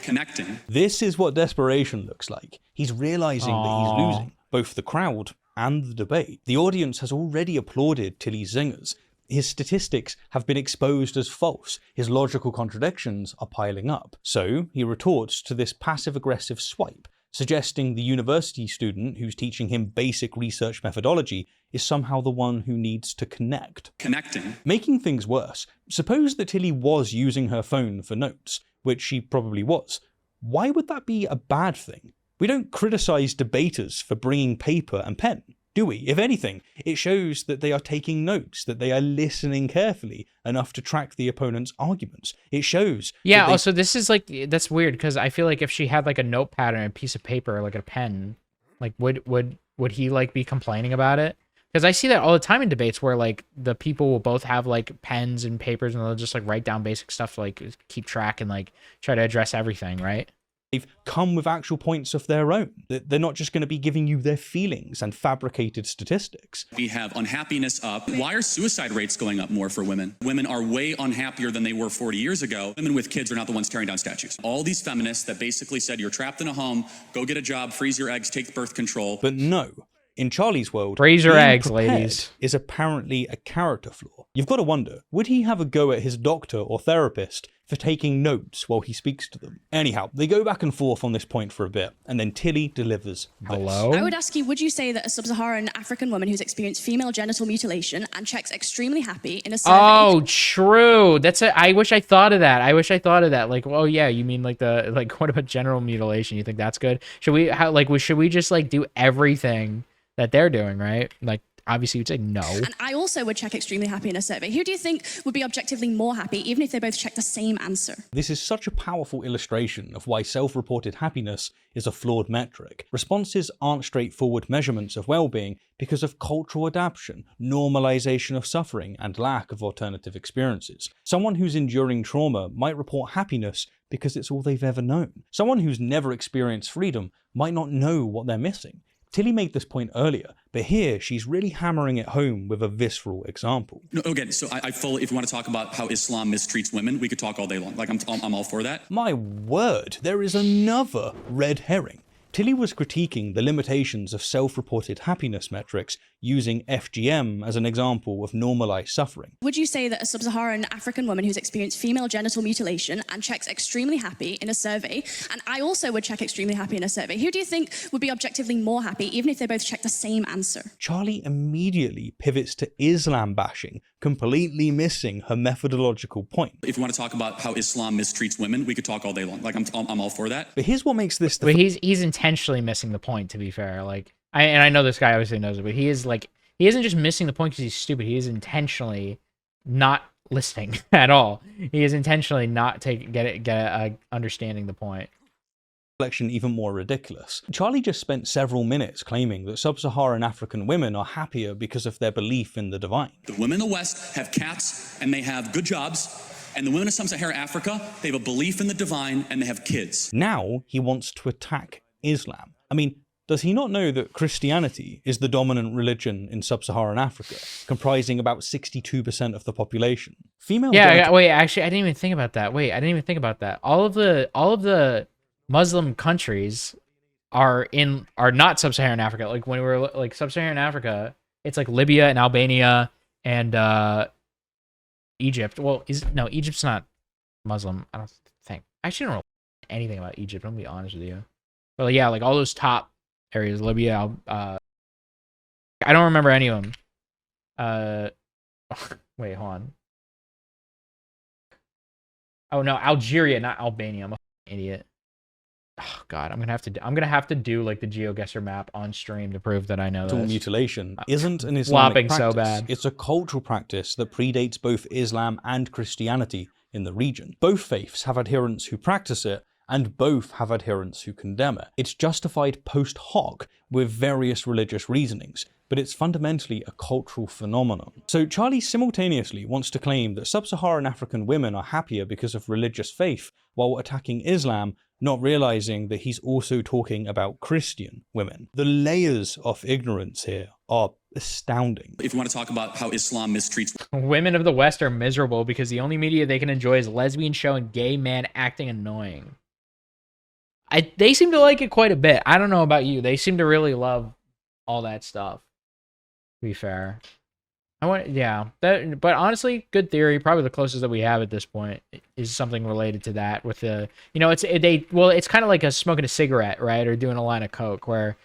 S2: Connecting.
S4: This is what desperation looks like. He's realizing that he's losing both the crowd and the debate. The audience has already applauded Tilly's zingers. His statistics have been exposed as false. His logical contradictions are piling up. So he retorts to this passive-aggressive swipe, suggesting the university student who's teaching him basic research methodology is somehow the one who needs to connect.
S2: Connecting.
S4: Making things worse, suppose that Tilly was using her phone for notes, which she probably was. Why would that be a bad thing? We don't criticize debaters for bringing paper and pen, do we? If anything, it shows that they are taking notes, that they are listening carefully enough to track the opponent's arguments. It shows.
S1: Yeah, also this is like, that's weird because I feel like if she had like a notepad and a piece of paper, or like a pen, like would he like be complaining about it? Because I see that all the time in debates where like the people will both have like pens and papers and they'll just like write down basic stuff to like keep track and like try to address everything, right?
S4: They've come with actual points of their own. They're not just going to be giving you their feelings and fabricated statistics.
S2: We have unhappiness up. Why are suicide rates going up more for women? Women are way unhappier than they were 40 years ago. Women with kids are not the ones tearing down statues. All these feminists that basically said you're trapped in a home, go get a job, freeze your eggs, take birth control.
S4: But no. In Charlie's world,
S1: freeze your eggs,
S4: prepared
S1: ladies,
S4: is apparently a character flaw. You've got to wonder, would he have a go at his doctor or therapist for taking notes while he speaks to them? Anyhow, they go back and forth on this point for a bit, and then Tilly delivers this.
S1: Hello?
S3: I would ask you, would you say that a sub-Saharan African woman who's experienced female genital mutilation and checks extremely happy in a survey...
S1: Oh, true. I wish I thought of that. Like, oh yeah, you mean like what about genital mutilation? You think that's good? Should we just like do everything that they're doing, right? Like, obviously you'd say no.
S3: And I also would check extremely happy in a survey. Who do you think would be objectively more happy, even if they both check the same answer?
S4: This is such a powerful illustration of why self-reported happiness is a flawed metric. Responses aren't straightforward measurements of well-being because of cultural adaptation, normalization of suffering, and lack of alternative experiences. Someone who's enduring trauma might report happiness because it's all they've ever known. Someone who's never experienced freedom might not know what they're missing. Tilly made this point earlier, but here she's really hammering it home with a visceral example.
S2: No, again, so I fully, if you want to talk about how Islam mistreats women, we could talk all day long. Like, I'm all for that.
S4: My word, there is another red herring. Tilly was critiquing the limitations of self-reported happiness metrics using FGM as an example of normalized suffering.
S3: Would you say that a sub-Saharan African woman who's experienced female genital mutilation and checks extremely happy in a survey, and I also would check extremely happy in a survey, who do you think would be objectively more happy, even if they both check the same answer?
S4: Charlie immediately pivots to Islam bashing, completely missing her methodological point.
S2: If you want to talk about how Islam mistreats women, we could talk all day long. Like, I'm all for that.
S4: But here's what makes this...
S1: But he's intentionally missing the point, to be fair. Like, I know this guy obviously knows it, but he is he isn't just missing the point because he's stupid. He is intentionally not listening at all. He is intentionally not understanding the point.
S4: Even more ridiculous. Charlie just spent several minutes claiming that sub-Saharan African women are happier because of their belief in the divine.
S2: The women in the West have cats and they have good jobs, and the women of sub-Saharan Africa, they have a belief in the divine and they have kids.
S4: Now he wants to attack Islam. I mean, does he not know that Christianity is the dominant religion in sub-Saharan Africa, comprising about 62% of the population?
S1: Wait, actually, I didn't even think about that. All of the Muslim countries are not sub-Saharan Africa. Like when we were like sub-Saharan Africa, it's like Libya and Albania and Egypt. Well, Egypt's not Muslim. I don't think. I actually don't know anything about Egypt. I'm gonna be honest with you. But yeah, like all those top areas, Libya. I don't remember any of them. Wait, hold on. Oh no, Algeria, not Albania. I'm a idiot. Oh God, I'm gonna have to do like the GeoGuessr map on stream to prove that I know this.
S4: Mutilation isn't an Islamic practice.
S1: So bad.
S4: It's a cultural practice that predates both Islam and Christianity in the region. Both faiths have adherents who practice it, and both have adherents who condemn it. It's justified post hoc with various religious reasonings, but it's fundamentally a cultural phenomenon. So Charlie simultaneously wants to claim that sub-Saharan African women are happier because of religious faith while attacking Islam, not realizing that he's also talking about Christian women. The layers of ignorance here are astounding.
S2: If you want to talk about how Islam mistreats
S1: women of the West are miserable because the only media they can enjoy is lesbian show and gay man acting annoying. They seem to like it quite a bit. I don't know about you. They seem to really love all that stuff, to be fair. But honestly, good theory. Probably the closest that we have at this point is something related to that. With the, it's kind of like smoking a cigarette, right, or doing a line of coke, where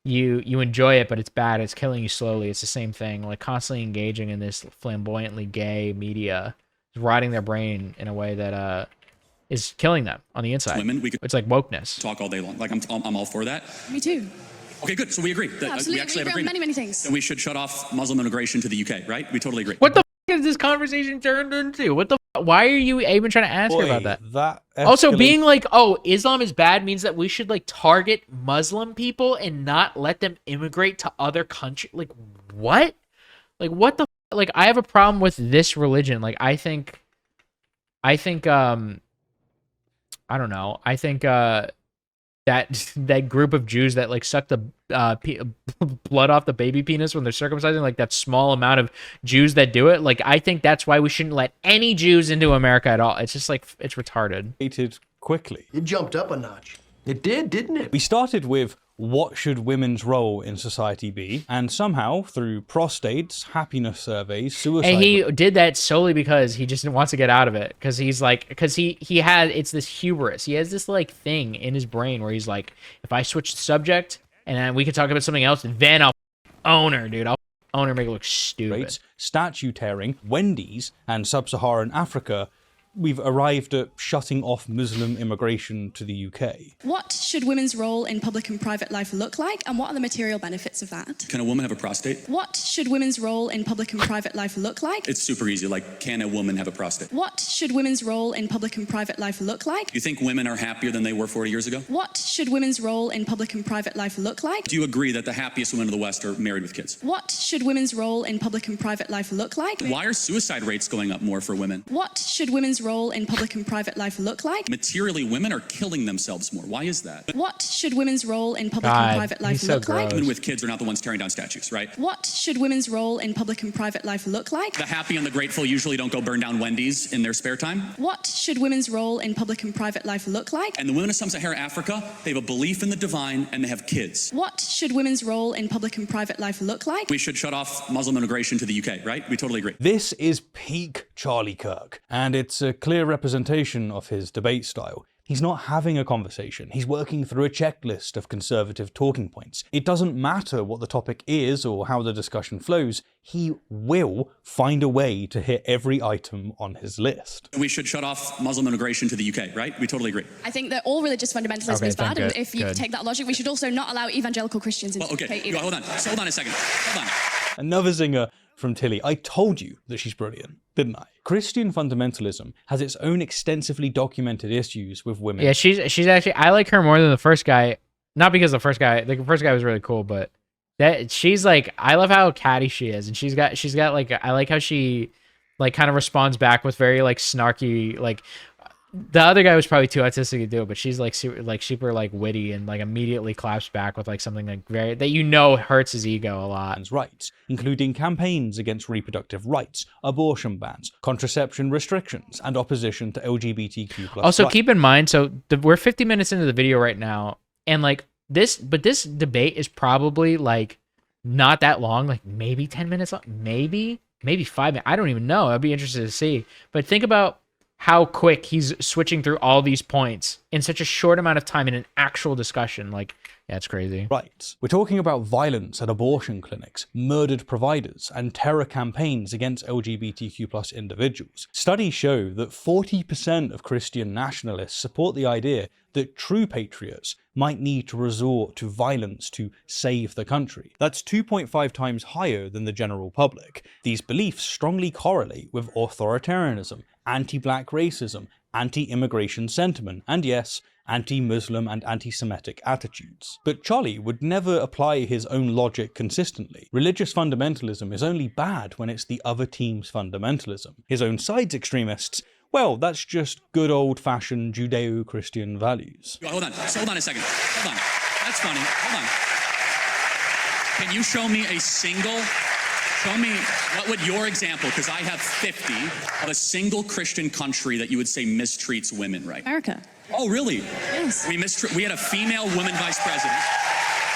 S1: you enjoy it, but it's bad. It's killing you slowly. It's the same thing. Like constantly engaging in this flamboyantly gay media, rotting their brain in a way that is killing them on the inside.
S2: Women,
S1: it's like wokeness.
S2: Talk all day long. Like I'm all for that.
S3: Me too.
S2: Okay, good. So we agree.
S3: Yeah, absolutely.
S2: We actually have
S3: agree on
S2: agreement.
S3: many things.
S2: Then we should shut off Muslim immigration to the UK, right? We totally agree.
S1: What the f is this conversation turned into? What the f? Why are you even trying to ask her about that? Also, being like, oh, Islam is bad means that we should like target Muslim people and not let them immigrate to other countries. Like, what? Like, what the f? Like, I have a problem with this religion. Like, I think, I don't know. I think, that group of Jews that like suck the blood off the baby penis when they're circumcising, like that small amount of Jews that do it, like I think that's why we shouldn't let any Jews into America at all. It's just like, it's retarded.
S4: Quickly.
S8: It jumped up a notch. It did, didn't it?
S4: We started with what should women's role in society be, and somehow through prostates, happiness surveys, suicide.
S1: And he did that solely because he just wants to get out of it. Because he's like, it's this hubris. He has this like thing in his brain where he's like, if I switch the subject and then we can talk about something else, then I'll own her, dude. I'll own her, make it look stupid.
S4: Statue tearing, Wendy's, and sub-Saharan Africa. We've arrived at shutting off Muslim immigration to the UK.
S3: What should women's role in public and private life look like, and what are the material benefits of that?
S2: Can a woman have a prostate?
S3: What should women's role in public and private life look like?
S2: It's super easy. Like, can a woman have a prostate?
S3: What should women's role in public and private life look like?
S2: Do you think women are happier than they were 40 years ago?
S3: What should women's role in public and private life look like?
S2: Do you agree that the happiest women of the West are married with kids?
S3: What should women's role in public and private life look like?
S2: Why are suicide rates going up more for women?
S3: What should women's role in public and private life look like?
S2: Materially, women are killing themselves more. Why is that?
S3: What should women's role in public and private life look like?
S2: Women with kids are not the ones tearing down statues, right?
S3: What should women's role in public and private life look like?
S2: The happy and the grateful usually don't go burn down Wendy's in their spare time.
S3: What should women's role in public and private life look like?
S2: And the women of sub-Saharan Africa, they have a belief in the divine and they have kids.
S3: What should women's role in public and private life look like?
S2: We should shut off Muslim immigration to the UK, right? We totally agree.
S4: This is peak Charlie Kirk, and it's a clear representation of his debate style. He's not having a conversation. He's working through a checklist of conservative talking points. It doesn't matter what the topic is or how the discussion flows. He will find a way to hit every item on his list.
S2: We should shut off Muslim immigration to the UK, right? We totally agree.
S3: I think that all religious fundamentalism is bad, and if you take that logic, we should also not allow evangelical Christians into
S2: the UK. Hold on. So hold on a second. Hold on.
S4: Another zinger from Tilly. I told you that she's brilliant, didn't I? Christian fundamentalism has its own extensively documented issues with women.
S1: Yeah, she's actually, I like her more than the first guy. Not because the first guy was really cool, but that she's like, I love how catty she is, and she's got like, I like how she like kind of responds back with very like snarky, like the other guy was probably too autistic to do it, but she's like super like witty and like immediately claps back with like something like very that hurts his ego a lot.
S4: Rights, including campaigns against reproductive rights, abortion bans, contraception restrictions, and opposition to LGBTQ+.
S1: Also,
S4: rights.
S1: keep in mind, so we're 50 minutes into the video right now, and like this debate is probably like not that long, like maybe 10 minutes long, maybe 5 minutes. I don't even know. I'd be interested to see. But think about how quick he's switching through all these points in such a short amount of time in an actual discussion. Like, yeah, it's crazy.
S4: Rights. We're talking about violence at abortion clinics, murdered providers, and terror campaigns against LGBTQ+ individuals. Studies show that 40% of Christian nationalists support the idea that true patriots might need to resort to violence to save the country. That's 2.5 times higher than the general public. These beliefs strongly correlate with authoritarianism, anti-black racism, anti-immigration sentiment, and yes, anti-Muslim and anti-Semitic attitudes. But Charlie would never apply his own logic consistently. Religious fundamentalism is only bad when it's the other team's fundamentalism. His own side's extremists, well, that's just good old-fashioned Judeo-Christian values.
S2: Hold on a second. Hold on. That's funny. Hold on. Can you show me what would your example, because I have 50, of a single Christian country that you would say mistreats women, right?
S3: America.
S2: Oh, really?
S3: Yes.
S2: We had a female woman vice president.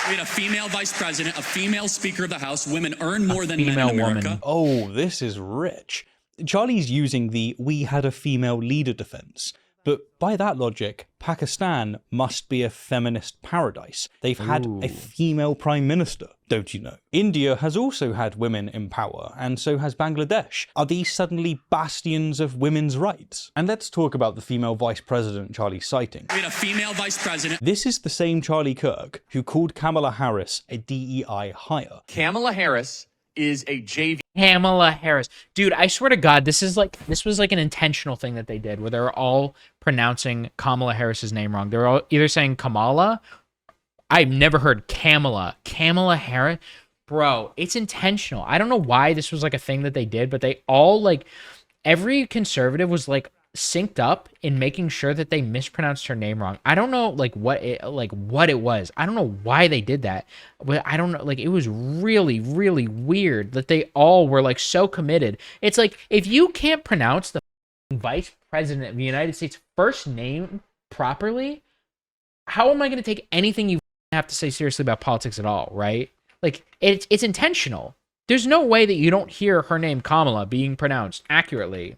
S2: We had a female vice president, a female speaker of the House. Women earn more than men in America.
S1: Woman.
S4: Oh, this is rich. Charlie's using the "we had a female leader" defense, but by that logic, Pakistan must be a feminist paradise. They've had a female prime minister, don't you know? India has also had women in power, and so has Bangladesh. Are these suddenly bastions of women's rights? And let's talk about the female vice president Charlie's citing.
S2: We had a female vice president.
S4: This is the same Charlie Kirk who called Kamala Harris a DEI hire.
S9: Kamala Harris is a JV.
S1: Kamala Harris. Dude, I swear to God, this was like an intentional thing that they did where they were all pronouncing Kamala Harris's name wrong. They were all either saying Kamala. I've never heard Kamala. Kamala Harris. Bro, it's intentional. I don't know why this was like a thing that they did, but they all like, every conservative was like synced up in making sure that they mispronounced her name wrong. I don't know what it was. I don't know why they did that, but I don't know, like it was really, really weird that they all were like so committed. It's like, if you can't pronounce the vice president of the United States first name properly, how am I going to take anything you have to say seriously about politics at all, right? Like it's intentional. There's no way that you don't hear her name Kamala being pronounced accurately.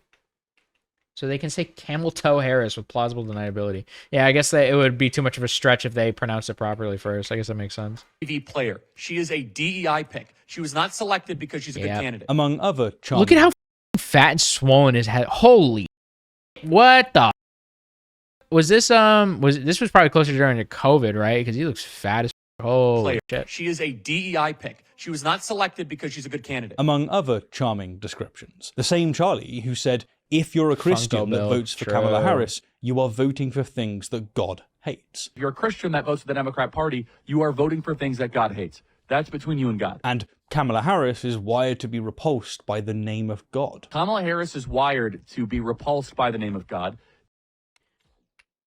S1: So they can say camel toe Harris with plausible deniability. Yeah, I guess that it would be too much of a stretch if they pronounced it properly first. I guess that makes sense.
S9: TV player. She is a DEI pick. She was not selected because she's a good candidate.
S4: Among other charming...
S1: Look at how fat and swollen his head. Holy, what the? Was this this was probably closer during the COVID, right? Because he looks fat as holy shit.
S9: She is a DEI pick. She was not selected because she's a good candidate.
S4: Among other charming descriptions. The same Charlie who said, if you're a Christian that votes for Kamala Harris, you are voting for things that God hates.
S9: If you're a Christian that votes for the Democrat Party, you are voting for things that God hates. That's between you and God.
S4: And Kamala Harris is wired to be repulsed by the name of God.
S9: Kamala Harris is wired to be repulsed by the name of God.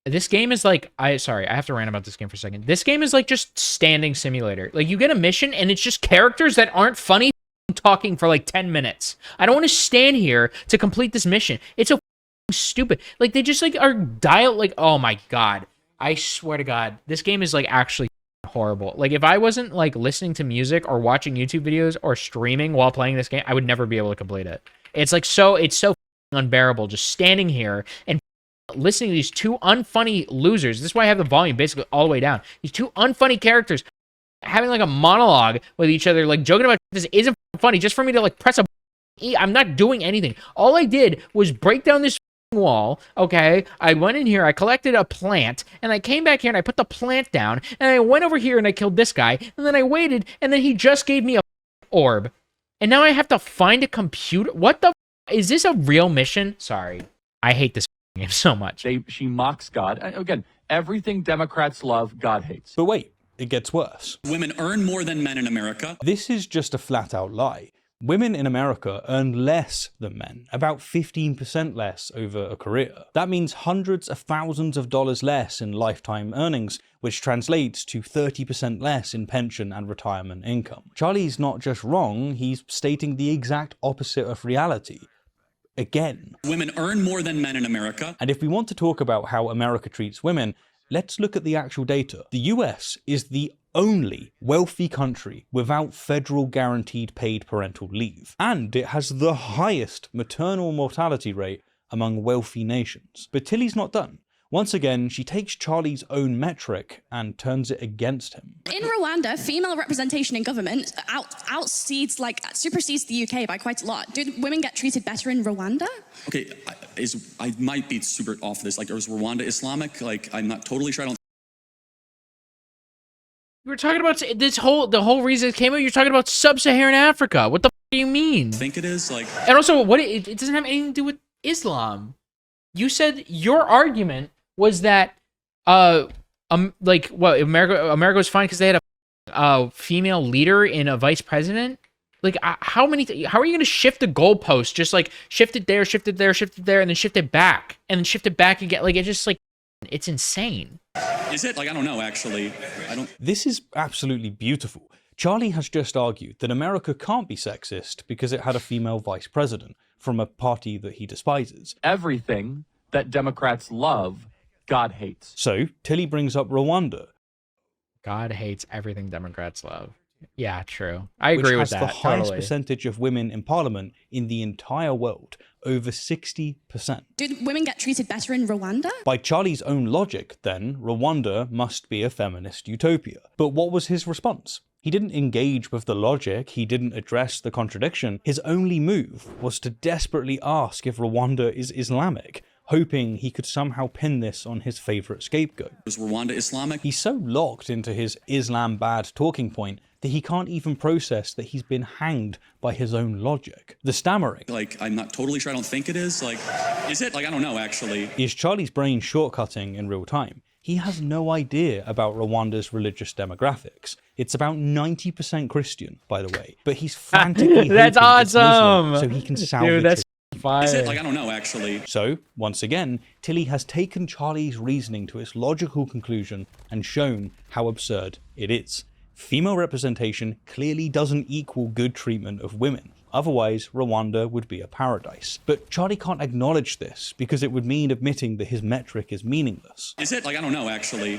S1: This game is like, I have to rant about this game for a second. This game is like just standing simulator. Like you get a mission and it's just characters that aren't funny talking for like 10 minutes. I don't want to stand here to complete this mission. It's so stupid. Like they just like are like, oh my God. I swear to God, this game is like actually horrible. Like if I wasn't like listening to music or watching YouTube videos or streaming while playing this game, I would never be able to complete it. It's like it's so unbearable just standing here and listening to these two unfunny losers. This is why I have the volume basically all the way down. These two unfunny characters having like a monologue with each other, like joking about this isn't funny, just for me to like press a I'm not doing anything. All I did was break down this wall, okay? I went in here, I collected a plant, and I came back here and I put the plant down, and I went over here and I killed this guy, and then I waited, and then he just gave me a orb. And now I have to find a computer. What the is this a real mission? Sorry. I hate this game so much.
S9: She mocks God. And again, everything Democrats love, God hates.
S4: But wait, it gets worse.
S2: Women earn more than men in America.
S4: This is just a flat out lie. Women in America earn less than men, about 15% less over a career. That means hundreds of thousands of dollars less in lifetime earnings, which translates to 30% less in pension and retirement income. Charlie's not just wrong, he's stating the exact opposite of reality. Again.
S2: Women earn more than men in America.
S4: And if we want to talk about how America treats women, let's look at the actual data. The US is the only wealthy country without federal guaranteed paid parental leave. And it has the highest maternal mortality rate among wealthy nations. But Tilly's not done. Once again, she takes Charlie's own metric and turns it against him.
S3: In Rwanda, female representation in government supersedes the UK by quite a lot. Do women get treated better in Rwanda?
S2: Okay, I might be super off this. Like, is Rwanda Islamic? Like, I'm not totally sure. I don't.
S1: We were talking about the whole reason it came out. You're talking about sub-Saharan Africa. What the do you mean?
S2: I think it is like.
S1: And also, it doesn't have anything to do with Islam. You said your argument was that America was fine because they had a female leader in a vice president. Like, how are you going to shift the goalpost? Just like shift it there, shift it there, shift it there, and then shift it back, and then shift it back again. Like, it's just like, it's insane.
S2: Is it? Like, I don't know, actually.
S4: This is absolutely beautiful. Charlie has just argued that America can't be sexist because it had a female vice president from a party that he despises.
S9: Everything that Democrats love, God hates.
S4: So, Tilly brings up Rwanda.
S1: God hates everything Democrats love. Yeah, true. I agree with that.
S4: Which has the highest
S1: totally.
S4: percentage of women in parliament in the entire world, over 60%.
S3: Do women get treated better in Rwanda?
S4: By Charlie's own logic, then, Rwanda must be a feminist utopia. But what was his response? He didn't engage with the logic, he didn't address the contradiction. His only move was to desperately ask if Rwanda is Islamic, hoping he could somehow pin this on his favourite scapegoat.
S2: Is Rwanda Islamic?
S4: He's so locked into his Islam bad talking point that he can't even process that he's been hanged by his own logic. The stammering.
S2: Like, I'm not totally sure. I don't think it is. Like, is it? Like, I don't know, actually.
S4: Is Charlie's brain shortcutting in real time? He has no idea about Rwanda's religious demographics. It's about 90% Christian, by the way. But he's frantically
S1: That's
S4: hoping it's
S1: awesome!
S4: Muslim so he can salvage
S1: Dude, that's
S4: it.
S1: fire.
S2: Is it? Like, I don't know, actually.
S4: So, once again, Tilly has taken Charlie's reasoning to its logical conclusion and shown how absurd it is. Female representation clearly doesn't equal good treatment of women. Otherwise, Rwanda would be a paradise. But Charlie can't acknowledge this because it would mean admitting that his metric is meaningless.
S2: Is it? Like, I don't know, actually.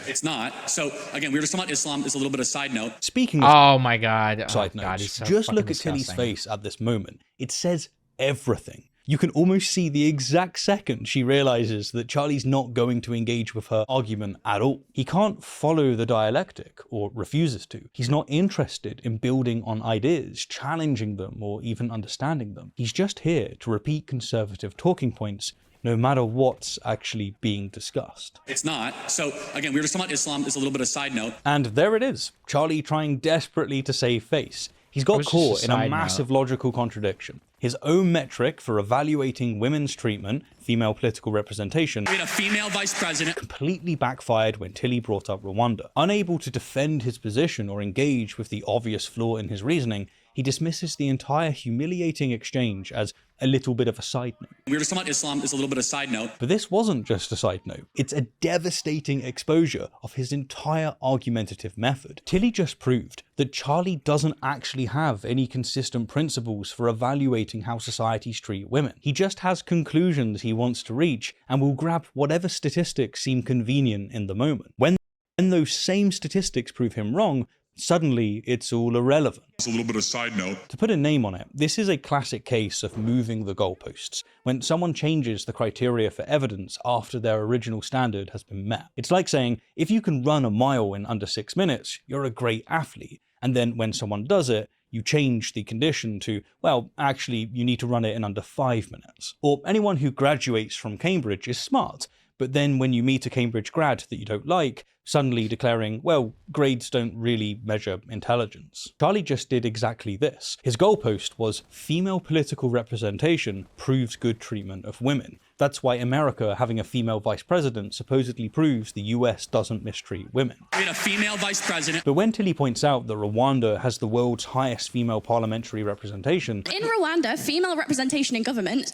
S2: It's not. So, again, we were just talking about Islam. It's a little bit of side note.
S4: Speaking of
S1: oh my God.
S4: side notes, just look at Tilly's face at this moment. It says everything. You can almost see the exact second she realizes that Charlie's not going to engage with her argument at all. He can't follow the dialectic, or refuses to. He's not interested in building on ideas, challenging them, or even understanding them. He's just here to repeat conservative talking points, no matter what's actually being discussed.
S2: It's not. So, again, we were just talking about Islam. It's a little bit of side note.
S4: And there it is. Charlie trying desperately to save face. He's got caught in a massive logical contradiction. His own metric for evaluating women's treatment, female political representation,
S2: We had a female vice president.
S4: completely backfired when Tilly brought up Rwanda. Unable to defend his position or engage with the obvious flaw in his reasoning, he dismisses the entire humiliating exchange as a little bit of a side note.
S2: We were just talking about Islam. It's a little bit of side note.
S4: But this wasn't just a side note. It's a devastating exposure of his entire argumentative method. Tilly just proved that Charlie doesn't actually have any consistent principles for evaluating how societies treat women. He just has conclusions he wants to reach and will grab whatever statistics seem convenient in the moment. When those same statistics prove him wrong, suddenly it's all irrelevant.
S10: It's a little bit of side note.
S4: To put a name on it, this is a classic case of moving the goalposts, when someone changes the criteria for evidence after their original standard has been met. It's like saying, if you can run a mile in under 6 minutes, you're a great athlete. And then when someone does it, you change the condition to, well, actually, you need to run it in under 5 minutes. Or anyone who graduates from Cambridge is smart, but then when you meet a Cambridge grad that you don't like, suddenly declaring, well, grades don't really measure intelligence. Charlie just did exactly this. His goalpost was female political representation proves good treatment of women. That's why America having a female vice president supposedly proves the US doesn't mistreat women.
S2: We had a female vice president.
S4: But when Tilly points out that Rwanda has the world's highest female parliamentary representation,
S3: In Rwanda, female representation in government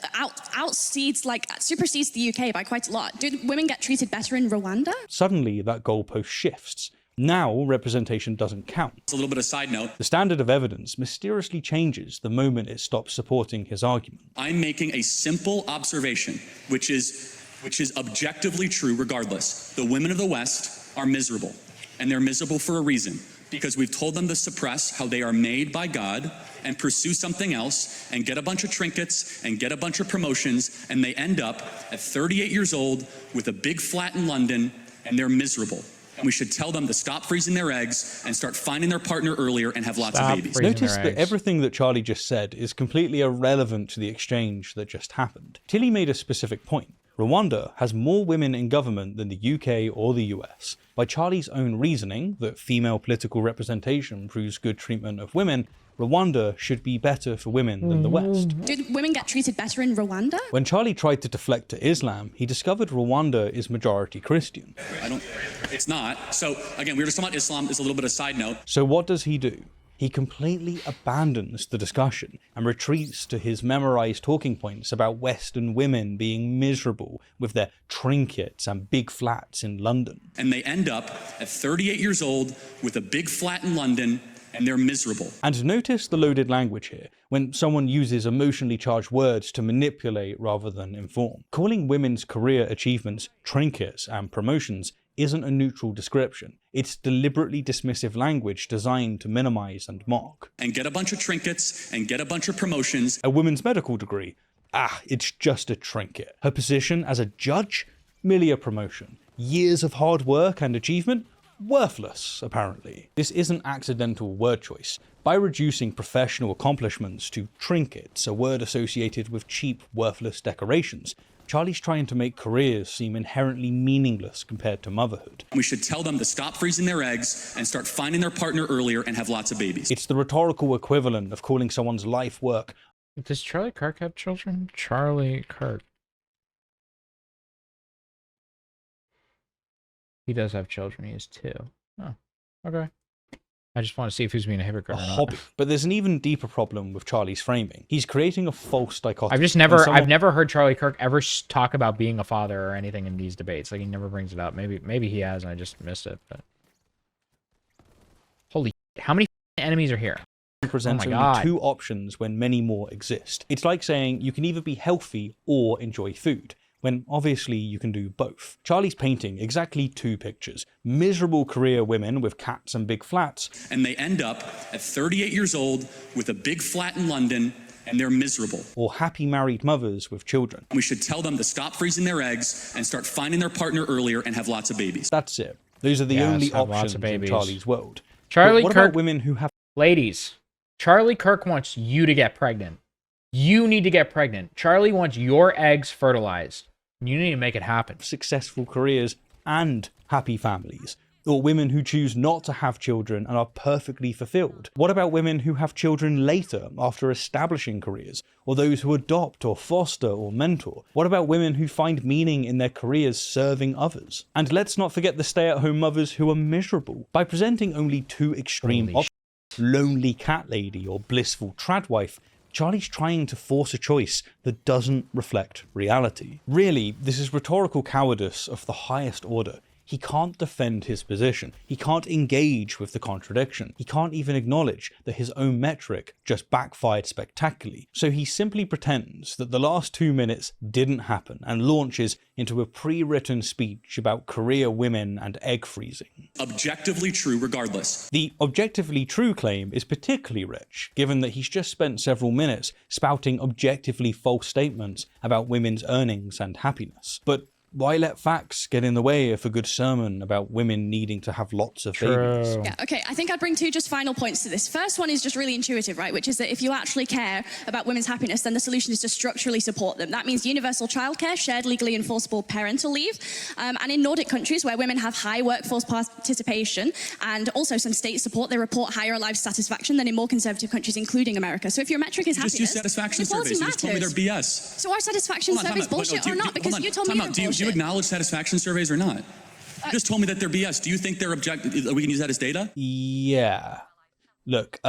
S3: supersedes the UK by quite a lot. Do women get treated better in Rwanda?
S4: suddenly that goalpost shifts. Now representation doesn't count.
S2: It's a little bit of side note.
S4: The standard of evidence mysteriously changes the moment it stops supporting his argument.
S2: I'm making a simple observation, which is objectively true regardless. The women of the West are miserable, and they're miserable for a reason, because we've told them to suppress how they are made by God and pursue something else and get a bunch of trinkets and get a bunch of promotions, and they end up at 38 years old with a big flat in London, and they're miserable. And we should tell them to stop freezing their eggs and start finding their partner earlier and have lots of babies.
S1: freezing
S4: Notice
S1: their
S4: that
S1: eggs.
S4: everything that Charlie just said is completely irrelevant to the exchange that just happened. Tilly made a specific point. Rwanda has more women in government than the UK or the US. By Charlie's own reasoning, that female political representation proves good treatment of women, Rwanda should be better for women than the West.
S3: Do women get treated better in Rwanda?
S4: When Charlie tried to deflect to Islam, he discovered Rwanda is majority Christian.
S2: It's not. So again, we were just talking about Islam. It's a little bit of side note.
S4: So what does he do? He completely abandons the discussion and retreats to his memorized talking points about Western women being miserable with their trinkets and big flats in London.
S2: And they end up at 38 years old with a big flat in London, and they're miserable.
S4: And notice the loaded language here, when someone uses emotionally charged words to manipulate rather than inform. Calling women's career achievements trinkets and promotions isn't a neutral description. It's deliberately dismissive language designed to minimize and mock.
S2: And get a bunch of trinkets and get a bunch of promotions.
S4: A woman's medical degree? It's just a trinket. Her position as a judge? Merely a promotion. Years of hard work and achievement? Worthless, apparently. This isn't accidental word choice. By reducing professional accomplishments to trinkets, a word associated with cheap, worthless decorations, Charlie's trying to make careers seem inherently meaningless compared to motherhood.
S2: We should tell them to stop freezing their eggs and start finding their partner earlier and have lots of babies.
S4: It's the rhetorical equivalent of calling someone's life work.
S1: Does Charlie Kirk have children? Charlie Kirk. He does have children. He has 2. Oh, okay. I just want to see if he's being a hypocrite or not.
S4: Hobby. But there's an even deeper problem with Charlie's framing. He's creating a false dichotomy.
S1: I've never heard Charlie Kirk ever talk about being a father or anything in these debates. Like, he never brings it up. Maybe he has and I just missed it. But holy shit, how many enemies are here?
S4: Presents only 2 options when many more exist. It's like saying you can either be healthy or enjoy food, when obviously you can do both. Charlie's painting exactly 2 pictures. Miserable career women with cats and big flats.
S2: And they end up at 38 years old with a big flat in London, and they're miserable.
S4: Or happy married mothers with children.
S2: We should tell them to stop freezing their eggs and start finding their partner earlier and have lots of babies.
S4: That's it. Those are the only options in Charlie's world.
S1: Charlie
S4: what
S1: Kirk,
S4: about women who have...
S1: Ladies, Charlie Kirk wants you to get pregnant. You need to get pregnant. Charlie wants your eggs fertilized. You need to make it happen.
S4: Successful careers and happy families. Or women who choose not to have children and are perfectly fulfilled. What about women who have children later after establishing careers? Or those who adopt or foster or mentor? What about women who find meaning in their careers serving others? And let's not forget the stay-at-home mothers who are miserable. By presenting only 2 extreme options, lonely cat lady or blissful trad wife, Charlie's trying to force a choice that doesn't reflect reality. Really, this is rhetorical cowardice of the highest order. He can't defend his position. He can't engage with the contradiction. He can't even acknowledge that his own metric just backfired spectacularly. So he simply pretends that the last 2 minutes didn't happen and launches into a pre-written speech about career women and egg freezing.
S2: Objectively true regardless.
S4: The objectively true claim is particularly rich, given that he's just spent several minutes spouting objectively false statements about women's earnings and happiness. But why let facts get in the way of a good sermon about women needing to have lots of babies?
S3: Yeah, okay, I think I'd bring two just final points to this. First one is just really intuitive, right? Which is that if you actually care about women's happiness, then the solution is to structurally support them. That means universal childcare, shared legally enforceable parental leave, and in Nordic countries where women have high workforce participation and also some state support, they report higher life satisfaction than in more conservative countries, including America. So if your metric is happiness,
S2: just use satisfaction surveys. You just told me they're BS.
S3: So are satisfaction surveys bullshit or not? Because you told me they're bullshit.
S2: Do you acknowledge satisfaction surveys or not? You just told me that they're BS. Do you think they're objective? We can use that as data?
S4: Yeah. Look,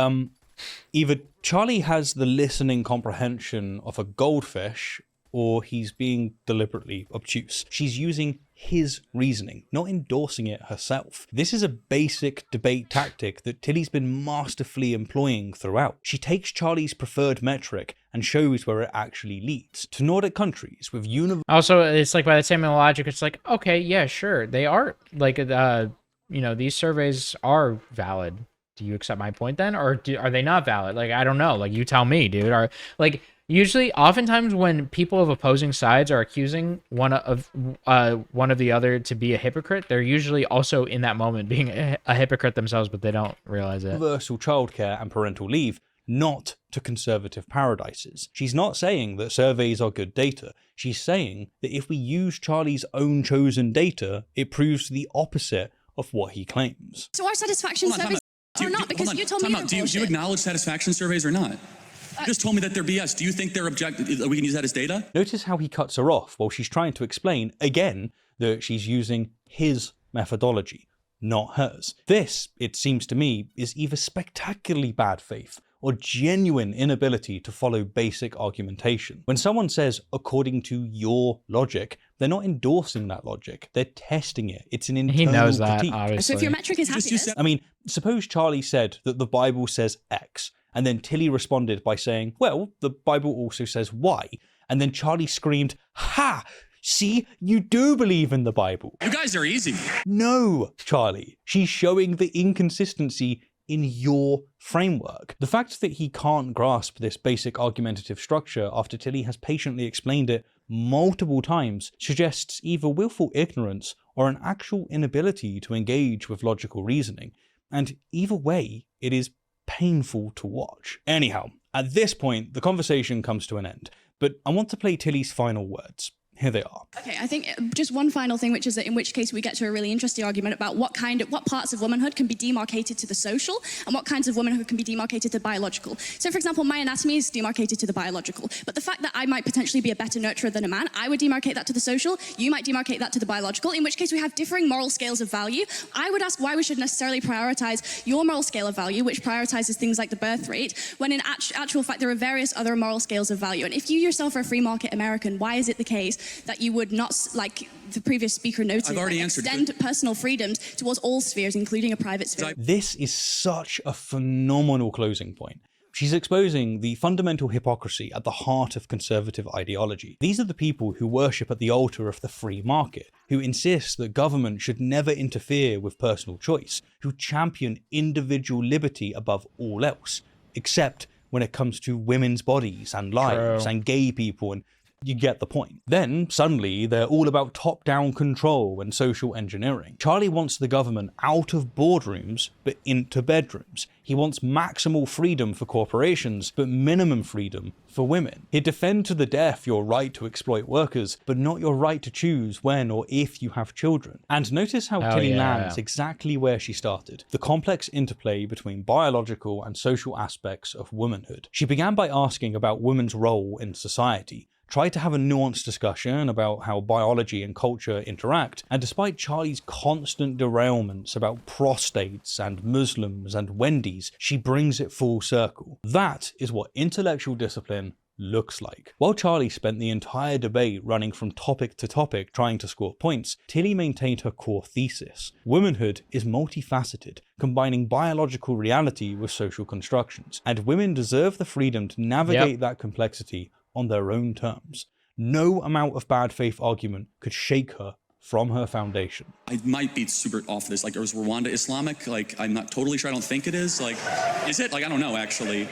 S4: either Charlie has the listening comprehension of a goldfish, or he's being deliberately obtuse. She's using his reasoning, not endorsing it herself. This is a basic debate tactic that Tilly's been masterfully employing throughout. She takes Charlie's preferred metric and shows where it actually leads. To Nordic countries with
S1: Also, it's like by the same logic, it's like, okay, yeah, sure, they are, like, these surveys are valid. Do you accept my point then? Or are they not valid? Like, I don't know. Like, you tell me, dude. Usually, oftentimes when people of opposing sides are accusing one of the other to be a hypocrite, they're usually also in that moment being a hypocrite themselves, but they don't realize it.
S4: Universal childcare and parental leave, not to conservative paradises. She's not saying that surveys are good data. She's saying that if we use Charlie's own chosen data, it proves the opposite of what he claims.
S3: So our satisfaction surveys or not? Because you told me they're bullshit.
S2: Do you acknowledge satisfaction surveys or not? You just told me that they're BS. Do you think they're objective? We can use that as data?
S4: Notice how he cuts her off while she's trying to explain, again, that she's using his methodology, not hers. This, it seems to me, is either spectacularly bad faith or genuine inability to follow basic argumentation. When someone says, according to your logic, they're not endorsing that logic. They're testing it. It's an internal
S1: He knows that,
S4: critique.
S1: obviously.
S3: So if your metric is happiness...
S4: I mean, suppose Charlie said that the Bible says X, and then Tilly responded by saying, well, the Bible also says Y. And then Charlie screamed, ha! See, you do believe in the Bible.
S2: You guys are easy.
S4: No, Charlie. She's showing the inconsistency in your framework. The fact that he can't grasp this basic argumentative structure after Tilly has patiently explained it multiple times suggests either willful ignorance or an actual inability to engage with logical reasoning. And either way, it is painful to watch. Anyhow, at this point, the conversation comes to an end, but I want to play Tilly's final words. Here they are.
S3: Okay, I think just one final thing, which is that in which case we get to a really interesting argument about what parts of womanhood can be demarcated to the social and what kinds of womanhood can be demarcated to biological. So, for example, my anatomy is demarcated to the biological, but the fact that I might potentially be a better nurturer than a man, I would demarcate that to the social, you might demarcate that to the biological, in which case we have differing moral scales of value. I would ask why we should necessarily prioritize your moral scale of value, which prioritizes things like the birth rate, when in actual fact there are various other moral scales of value. And if you yourself are a free market American, why is it the case that you would not, like the previous speaker noted, extend personal freedoms towards all spheres, including a private sphere?
S4: This is such a phenomenal closing point. She's exposing the fundamental hypocrisy at the heart of conservative ideology. These are the people who worship at the altar of the free market, who insist that government should never interfere with personal choice, who champion individual liberty above all else, except when it comes to women's bodies and lives and gay people, and you get the point. Then, suddenly, they're all about top-down control and social engineering. Charlie wants the government out of boardrooms, but into bedrooms. He wants maximal freedom for corporations, but minimum freedom for women. He'd defend to the death your right to exploit workers, but not your right to choose when or if you have children. And notice how Tilly lands exactly where she started. The complex interplay between biological and social aspects of womanhood. She began by asking about women's role in society, tried to have a nuanced discussion about how biology and culture interact, and despite Charlie's constant derailments about prostates and Muslims and Wendy's, she brings it full circle. That is what intellectual discipline looks like. While Charlie spent the entire debate running from topic to topic trying to score points, Tilly maintained her core thesis. Womanhood is multifaceted, combining biological reality with social constructions, and women deserve the freedom to navigate that complexity on their own terms. No amount of bad faith argument could shake her from her foundation.
S2: I might be super off this. Like, is Rwanda Islamic? Like, I'm not totally sure. I don't think it is. Like, is it? Like, I don't know, actually.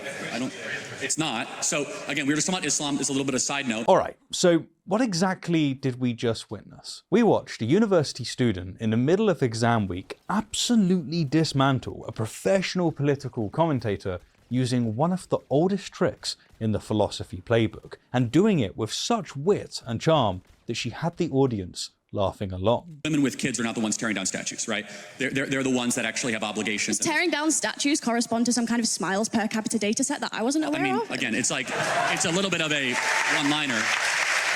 S2: It's not. So, again, we were just talking about Islam. It's a little bit of a side note.
S4: All right, so what exactly did we just witness? We watched a university student in the middle of exam week absolutely dismantle a professional political commentator using one of the oldest tricks in the philosophy playbook, and doing it with such wit and charm that she had the audience laughing along.
S2: Women with kids are not the ones tearing down statues, right? They're the ones that actually have obligations.
S3: Does tearing down statues correspond to some kind of smiles per capita data set that I wasn't aware of?
S2: Again, it's like, it's a little bit of a one-liner.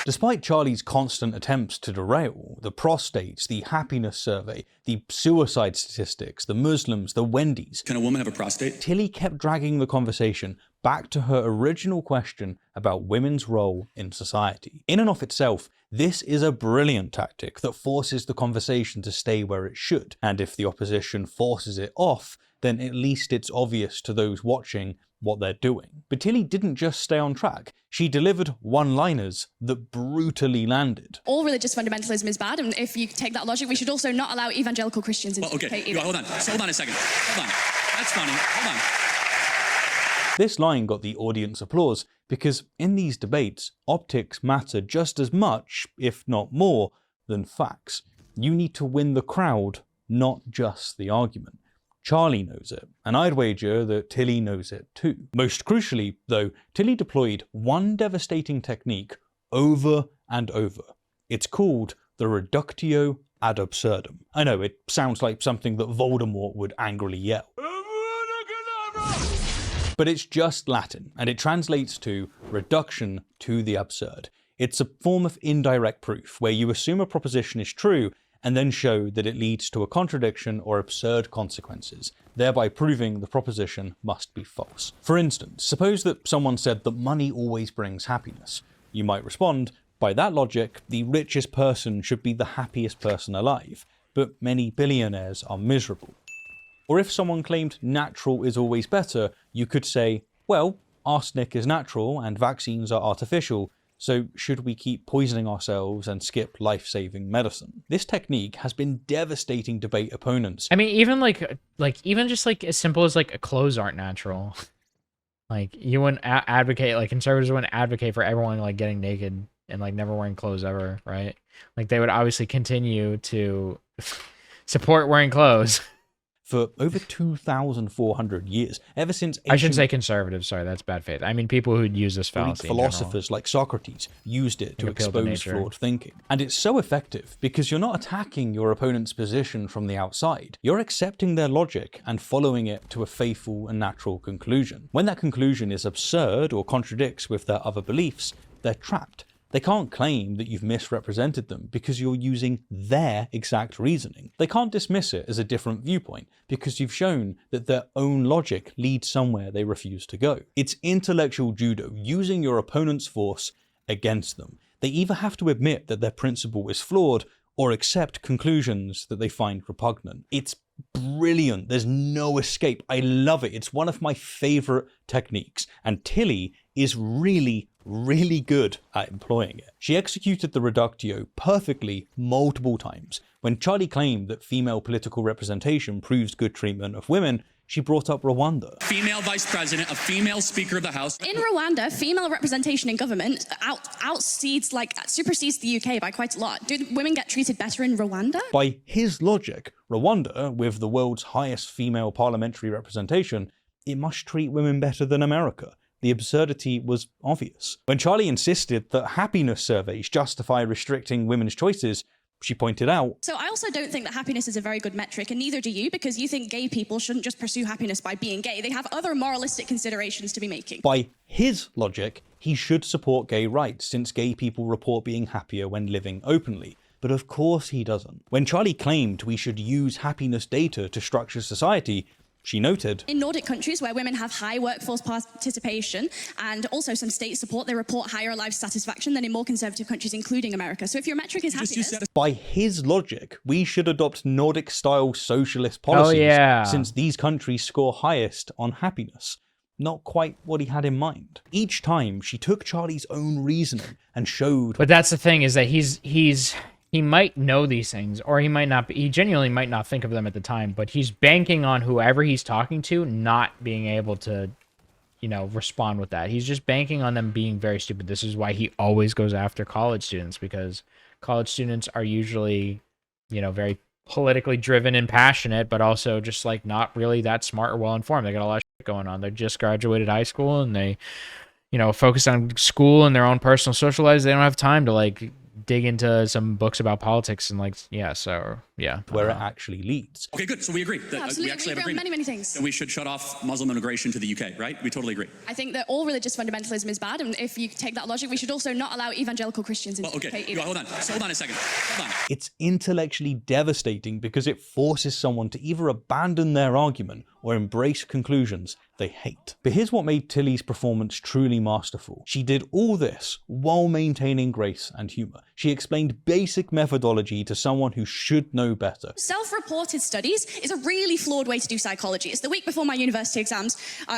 S4: Despite Charlie's constant attempts to derail the prostates, the happiness survey, the suicide statistics, the Muslims, the Wendy's,
S2: Can a woman have a prostate?
S4: Tilly kept dragging the conversation back to her original question about women's role in society. In and of itself, this is a brilliant tactic that forces the conversation to stay where it should, and if the opposition forces it off, then at least it's obvious to those watching what they're doing. But Tilly didn't just stay on track, she delivered one-liners that brutally landed.
S3: All religious fundamentalism is bad, and if you take that logic, we should also not allow evangelical Christians into
S2: Well, okay, hold on. So hold on a second. Hold on. That's funny. Hold on.
S4: This line got the audience applause because in these debates, optics matter just as much, if not more, than facts. You need to win the crowd, not just the argument. Charlie knows it, and I'd wager that Tilly knows it too. Most crucially, though, Tilly deployed one devastating technique over and over. It's called the reductio ad absurdum. I know, it sounds like something that Voldemort would angrily yell. But it's just Latin, and it translates to reduction to the absurd. It's a form of indirect proof, where you assume a proposition is true and then show that it leads to a contradiction or absurd consequences, thereby proving the proposition must be false. For instance, suppose that someone said that money always brings happiness. You might respond, by that logic, the richest person should be the happiest person alive, but many billionaires are miserable. Or if someone claimed natural is always better, you could say, well, arsenic is natural and vaccines are artificial, so should we keep poisoning ourselves and skip life-saving medicine? This technique has been devastating debate opponents.
S1: I mean, even even just like as simple as like clothes aren't natural. Like you wouldn't advocate, like conservatives wouldn't advocate for everyone like getting naked and like never wearing clothes ever, right? Like they would obviously continue to support wearing clothes.
S4: For over 2,400 years, ever since
S1: I shouldn't say conservatives, sorry, that's bad faith. I mean people who'd use this fallacy.
S4: Philosophers like Socrates used it to expose flawed thinking. And it's so effective because you're not attacking your opponent's position from the outside. You're accepting their logic and following it to a faithful and natural conclusion. When that conclusion is absurd or contradicts with their other beliefs, they're trapped. They can't claim that you've misrepresented them because you're using their exact reasoning. They can't dismiss it as a different viewpoint because you've shown that their own logic leads somewhere they refuse to go. It's intellectual judo, using your opponent's force against them. They either have to admit that their principle is flawed or accept conclusions that they find repugnant. It's brilliant. There's no escape. I love it. It's one of my favorite techniques, and Tilly is really good at employing it. She executed the reductio perfectly multiple times. When Charlie claimed that female political representation proves good treatment of women, she brought up Rwanda.
S2: Female vice president, a female speaker of the House.
S3: In Rwanda, female representation in government supersedes the UK by quite a lot. Do women get treated better in Rwanda?
S4: By his logic, Rwanda, with the world's highest female parliamentary representation, it must treat women better than America. The absurdity was obvious. When Charlie insisted that happiness surveys justify restricting women's choices, she pointed out,
S3: so I also don't think that happiness is a very good metric, and neither do you, because you think gay people shouldn't just pursue happiness by being gay. They have other moralistic considerations to be making.
S4: By his logic, he should support gay rights since gay people report being happier when living openly. But of course he doesn't. When Charlie claimed we should use happiness data to structure society, she noted,
S3: in Nordic countries where women have high workforce participation and also some state support, they report higher life satisfaction than in more conservative countries, including America. So if your metric is happiness...
S4: By his logic, we should adopt Nordic-style socialist policies since these countries score highest on happiness. Not quite what he had in mind. Each time, she took Charlie's own reasoning and showed...
S1: But that's the thing, is that he might know these things, or he might not be, he genuinely might not think of them at the time, but he's banking on whoever he's talking to not being able to respond with that. He's just banking on them being very stupid. This is why he always goes after college students, because college students are usually, very politically driven and passionate, but also just like not really that smart or well informed. They got a lot of shit going on. They just graduated high school and they, focus on school and their own personal social lives. They don't have time to like dig into some books about politics and
S4: where it actually leads.
S2: Okay, good. So we agree. That,
S3: Absolutely,
S2: we actually have
S3: agree on
S2: agreement.
S3: many things.
S2: That we should shut off Muslim immigration to the UK, right? We totally agree.
S3: I think that all religious fundamentalism is bad, and if you take that logic, we should also not allow evangelical Christians into
S2: Well, okay,
S3: the UK either.
S2: hold on. So hold on a second. Hold on.
S4: It's intellectually devastating because it forces someone to either abandon their argument or embrace conclusions they hate. But here's what made Tilly's performance truly masterful. She did all this while maintaining grace and humor. She explained basic methodology to someone who should know better.
S3: Self-reported studies is a really flawed way to do psychology. It's the week before my university exams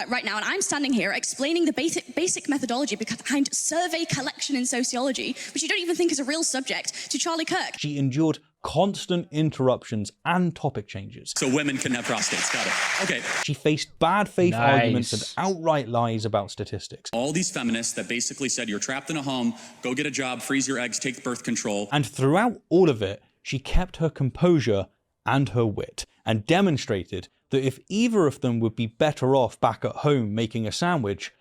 S3: right now, and I'm standing here explaining the basic methodology behind survey collection in sociology, which you don't even think is a real subject, to Charlie Kirk.
S4: She endured constant interruptions and topic changes.
S2: So women can have prostates. Got it. Okay.
S4: She faced bad faith
S1: Nice.
S4: arguments and outright lies about statistics.
S2: All these feminists that basically said you're trapped in a home, go get a job, freeze your eggs, take birth control.
S4: And throughout all of it, she kept her composure and her wit, and demonstrated that if either of them would be better off back at home making a sandwich,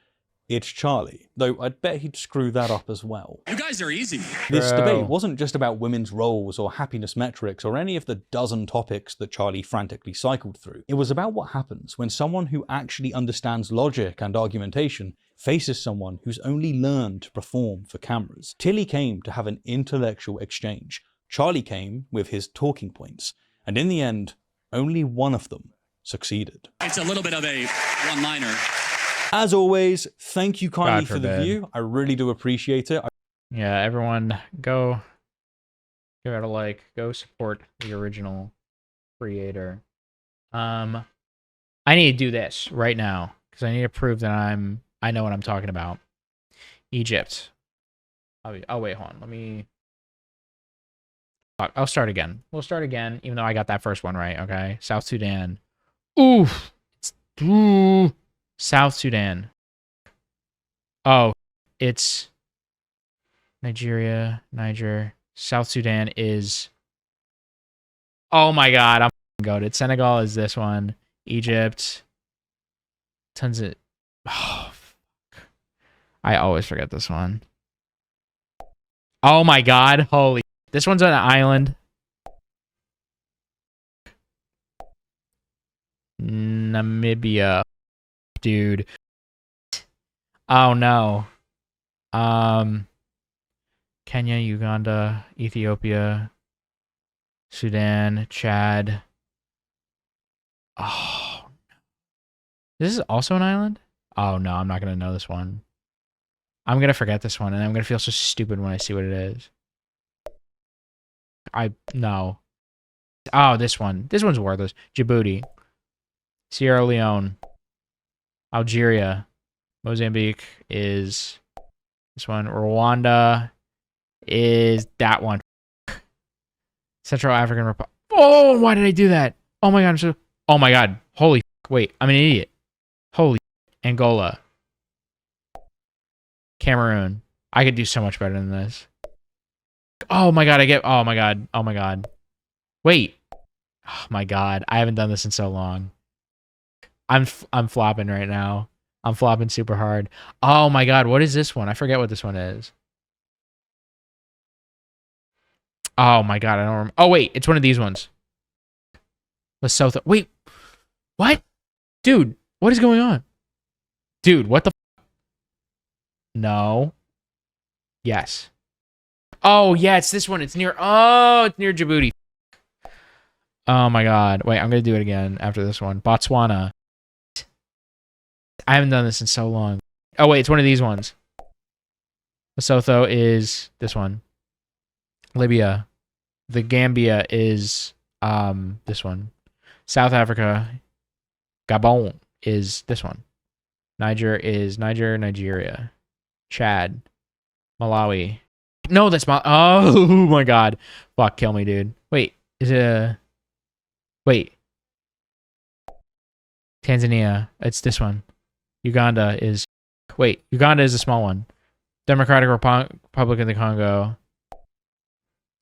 S4: it's Charlie. Though I'd bet he'd screw that up as well.
S2: You guys are easy.
S4: This
S1: Bro.
S4: debate wasn't just about women's roles or happiness metrics or any of the dozen topics that Charlie frantically cycled through. It was about what happens when someone who actually understands logic and argumentation faces someone who's only learned to perform for cameras. Tilly came to have an intellectual exchange. Charlie came with his talking points. And in the end, only one of them succeeded.
S2: It's a little bit of a one-liner.
S4: As always, thank you kindly
S1: God
S4: for the
S1: forbid.
S4: view. I really do appreciate it.
S1: Yeah, everyone go give it a like, go support the original creator. I need to do this right now because I need to prove that I know what I'm talking about. Egypt. Oh wait, hold on. Let me. I'll start again. We'll start again, even though I got that first one right. Okay, South Sudan. Oof. Ooh. South Sudan. Oh, it's Nigeria, Niger. South Sudan is. Oh my God, I'm goated. Senegal is this one. Egypt. Tanzania. Oh, fuck. I always forget this one. Oh my God, holy. This one's on an island. Namibia. Dude. Oh no. Kenya, Uganda, Ethiopia, Sudan, Chad. Oh. This is also an island? Oh no, I'm not gonna know this one. I'm gonna forget this one and I'm gonna feel so stupid when I see what it is. No. Oh, this one. This one's worthless. Djibouti. Sierra Leone. Algeria. Mozambique is this one. Rwanda is that one. Central African Republic. Oh, why did I do that? Oh my God. Oh my God. Holy wait, I'm an idiot. Holy Angola. Cameroon. I could do so much better than this. Oh my God, oh my God. Oh my God. Wait. Oh my God. I haven't done this in so long. I'm flopping right now. I'm flopping super hard. Oh my God, what is this one? I forget what this one is. Oh my God, I don't remember. Oh wait, it's one of these ones. Lesotho. Wait. What? Dude, what is going on? Dude, what the No. Yes. Oh yeah, it's this one. It's near Djibouti. Oh my God. Wait, I'm gonna do it again after this one. Botswana. I haven't done this in so long. Oh wait, it's one of these ones. Lesotho is this one. Libya. The Gambia is this one. South Africa. Gabon is this one. Niger is Nigeria. Chad. Malawi. No, that's oh my God. Fuck, kill me, dude. Wait, is it Wait. Tanzania. It's this one. Uganda is... Wait, Uganda is a small one. Democratic Republic of the Congo.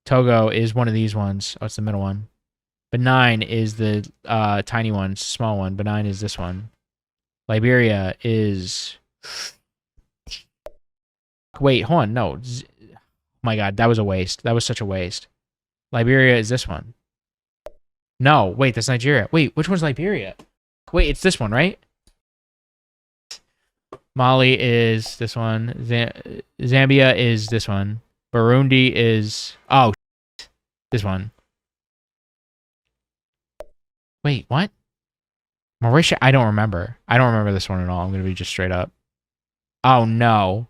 S1: Togo is one of these ones. Oh, it's the middle one. Benin is the tiny one, small one. Benin is this one. Liberia is... Wait, hold on. No. Oh my God, that was a waste. That was such a waste. Liberia is this one. No, wait, that's Nigeria. Wait, which one's Liberia? Wait, it's this one, right? Mali is this one. Zambia is this one. Burundi is... Oh, this one. Wait, what? Mauritius? I don't remember. I don't remember this one at all. I'm going to be just straight up. Oh, no.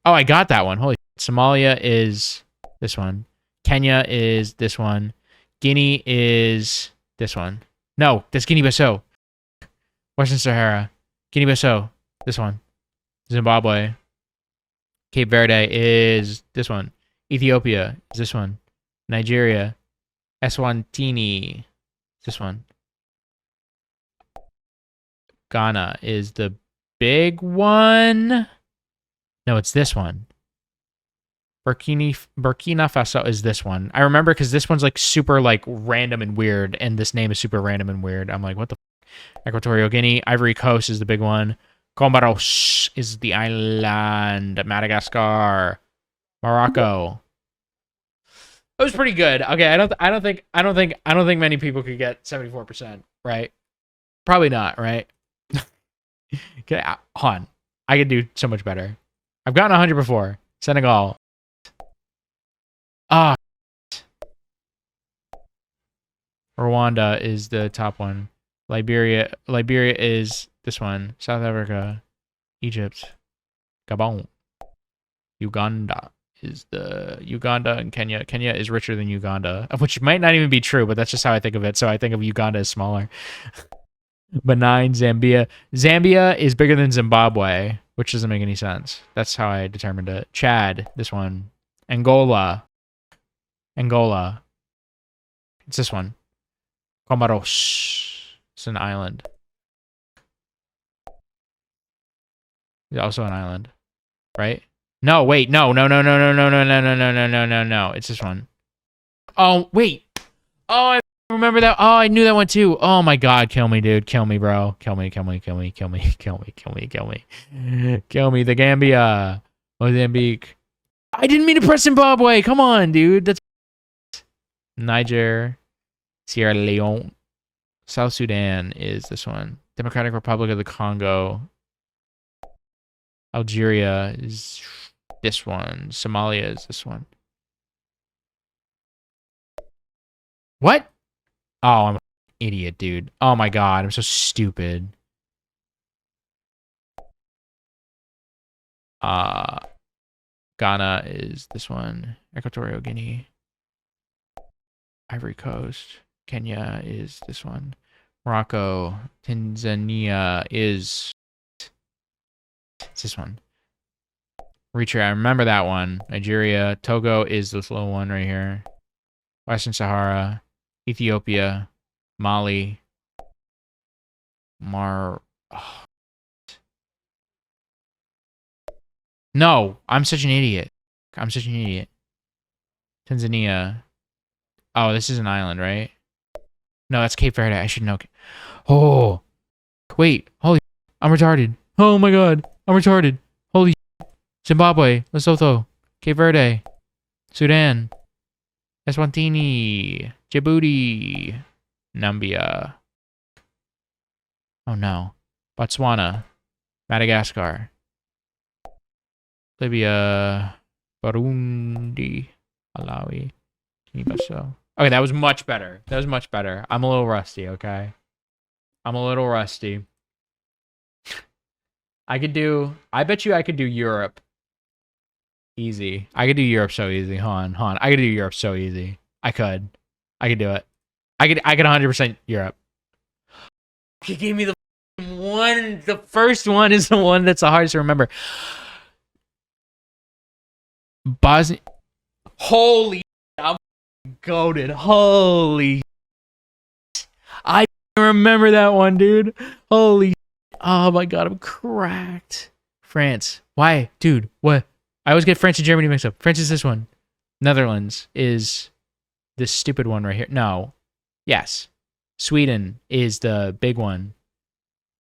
S1: Oh, I got that one. Holy shit. Somalia is this one. Kenya is this one. Guinea is this one. No, that's Guinea-Bissau. Western Sahara. Guinea-Bissau. This one. Zimbabwe. Cape Verde is this one. Ethiopia is this one. Nigeria. Eswatini. This one. Ghana is the big one. No, it's this one. Burkina Faso is this one. I remember because this one's like super like random and weird, and this name is super random and weird. I'm like, what the f? Equatorial Guinea. Ivory Coast is the big one. Comoros is the island. Madagascar. Morocco. It was pretty good. Okay, I don't think many people could get 74%, right? Probably not, right? Okay, hold on. I could do so much better. I've gotten 100 before. Senegal. Ah. Rwanda is the top one. Liberia is this one. South Africa. Egypt. Gabon. Uganda is the... Uganda and Kenya. Kenya is richer than Uganda, which might not even be true, but that's just how I think of it. So I think of Uganda as smaller. Benin, Zambia. Zambia is bigger than Zimbabwe, which doesn't make any sense. That's how I determined it. Chad, this one. Angola. It's this one. Comoros. It's an island. It's also an island, right? No, wait, no. It's this one. Oh, wait. Oh, I remember that. Oh, I knew that one too. Oh my God, kill me, dude. Kill me, bro. Kill me. The Gambia. Mozambique. I didn't mean to press Zimbabwe. Come on, dude. That's Niger. Sierra Leone. South Sudan is this one. Democratic Republic of the Congo. Algeria is this one. Somalia is this one. What? Oh, I'm an idiot, dude. Oh my God, I'm so stupid. Ghana is this one. Equatorial Guinea. Ivory Coast. Kenya is this one. Morocco. Tanzania is... It's this one. Eritrea, I remember that one. Nigeria. Togo is this little one right here. Western Sahara. Ethiopia. Mali. Oh. No, I'm such an idiot. Tanzania. Oh, this is an island, right? No, that's Cape Verde. I should know. Oh. Wait. Holy. I'm retarded. Oh my God. I'm retarded. Holy. Zimbabwe. Lesotho. Cape Verde. Sudan. Eswatini. Djibouti. Nambia. Oh no. Botswana. Madagascar. Libya. Burundi. Malawi. Guinea-Bissau. Okay, that was much better. I'm a little rusty, okay? I bet you I could do Europe. Easy. I could do Europe so easy. Hold on. I could do Europe so easy. I could do it. I could 100% Europe. He gave me the one. The first one is the one that's the hardest to remember. Bosnia. Holy, I'm goated. Holy. I remember that one, dude. Holy. Oh my god, I'm cracked. France. Why, dude? What? I always get France and Germany mixed up. France is this one. Netherlands is this stupid one right here. No. Yes. Sweden is the big one.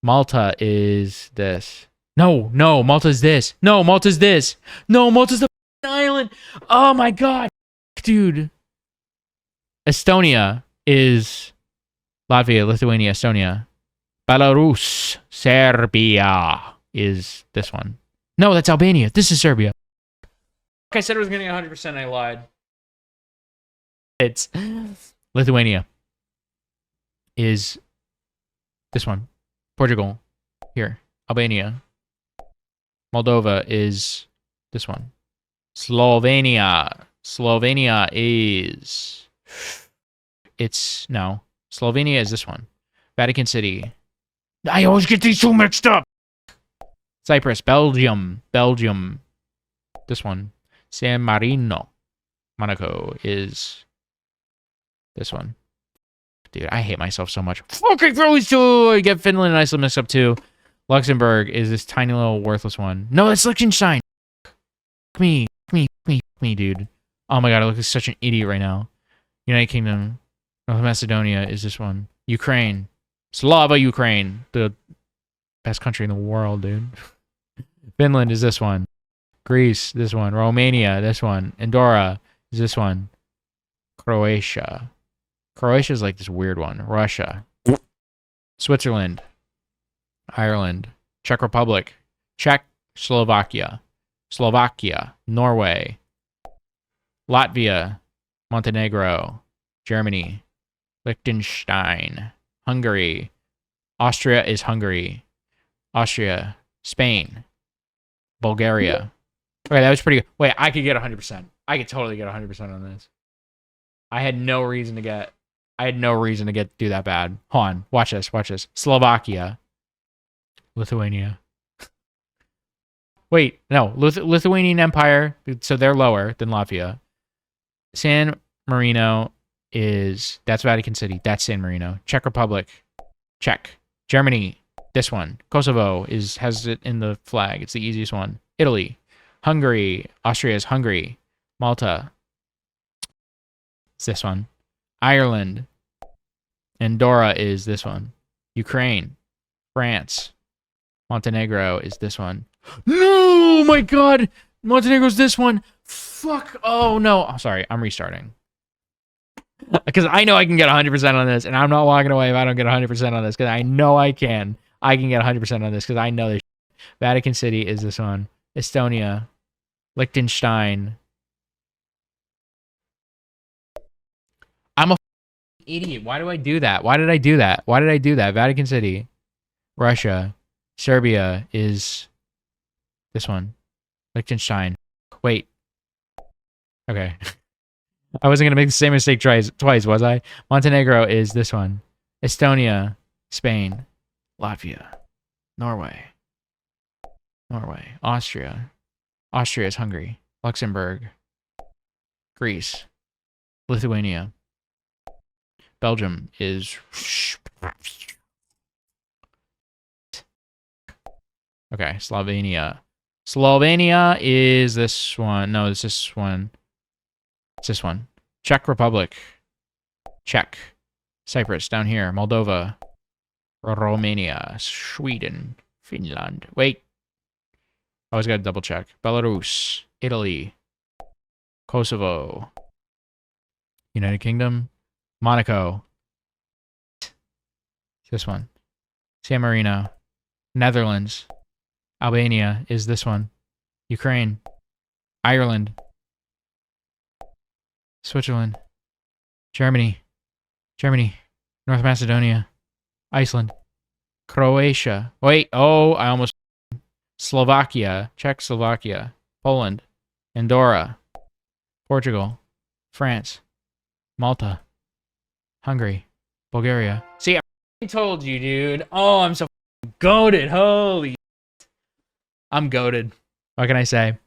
S1: Malta is this. No, Malta's this. No, Malta's this. No, Malta's the island. Oh my god. Dude. Estonia is Latvia, Lithuania, Estonia. Belarus, Serbia is this one. No, that's Albania. This is Serbia. I said it was going to get 100%. I lied. It's Lithuania is this one. Portugal, here. Albania. Moldova is this one. Slovenia. Slovenia is... No. Slovenia is this one. Vatican City. I always get these two mixed up. Cyprus. Belgium. This one. San Marino. Monaco is this one. Dude, I hate myself so much. Fucking throw these two. I get Finland and Iceland mixed up too. Luxembourg is this tiny little worthless one. No, it's Liechtenstein. Me, dude. Oh my god, I look like such an idiot right now. United Kingdom. North Macedonia is this one. Ukraine. Slava Ukraine. The best country in the world, dude. Finland is this one. Greece, this one. Romania, this one. Andorra is this one. Croatia. Croatia is like this weird one. Russia. Switzerland. Ireland. Czech Republic. Czech. Slovakia. Norway. Latvia. Montenegro. Germany. Liechtenstein. Hungary. Austria is Hungary. Austria. Spain. Bulgaria. Okay, that was pretty good. Wait, I could get 100%. I could totally get 100% on this. I had no reason to get do that bad. Hold on. Watch this. Slovakia. Lithuania. Wait, no. Lithuanian Empire. So they're lower than Latvia. San Marino that's Vatican City. That's San Marino. Czech Republic. Czech. Germany. This one. Kosovo has it in the flag. It's the easiest one. Italy. Hungary. Austria is Hungary. Malta. It's this one. Ireland. Andorra is this one. Ukraine. France. Montenegro is this one. No, my god. Montenegro's this one. Fuck. Oh, no. I'm sorry. I'm restarting. Because I know I can get 100% on this, and I'm not walking away if I don't get 100% on this, because I know I can. I can get 100% on this, because I know this. Vatican City is this one. Estonia. Liechtenstein. I'm a idiot. Why do I do that? Why did I do that? Vatican City. Russia. Serbia is this one. Liechtenstein. Wait. Okay. I wasn't going to make the same mistake twice, was I? Montenegro is this one. Estonia. Spain. Latvia. Norway. Austria. Austria is Hungary. Luxembourg. Greece. Lithuania. Belgium is... Okay, Slovenia. Slovenia is this one. No, it's this one. It's this one. Czech Republic. Czech. Cyprus down here. Moldova. Romania. Sweden. Finland. Wait. I always gotta double check. Belarus. Italy. Kosovo. United Kingdom. Monaco. This one. San Marino. Netherlands. Albania is this one. Ukraine. Ireland. Switzerland. Germany. North Macedonia. Iceland. Croatia. Wait. Oh, I almost... Slovakia. Czechoslovakia. Poland. Andorra. Portugal. France. Malta. Hungary. Bulgaria. See, I told you, dude. Oh, I'm so goated. Holy... I'm goated. What can I say?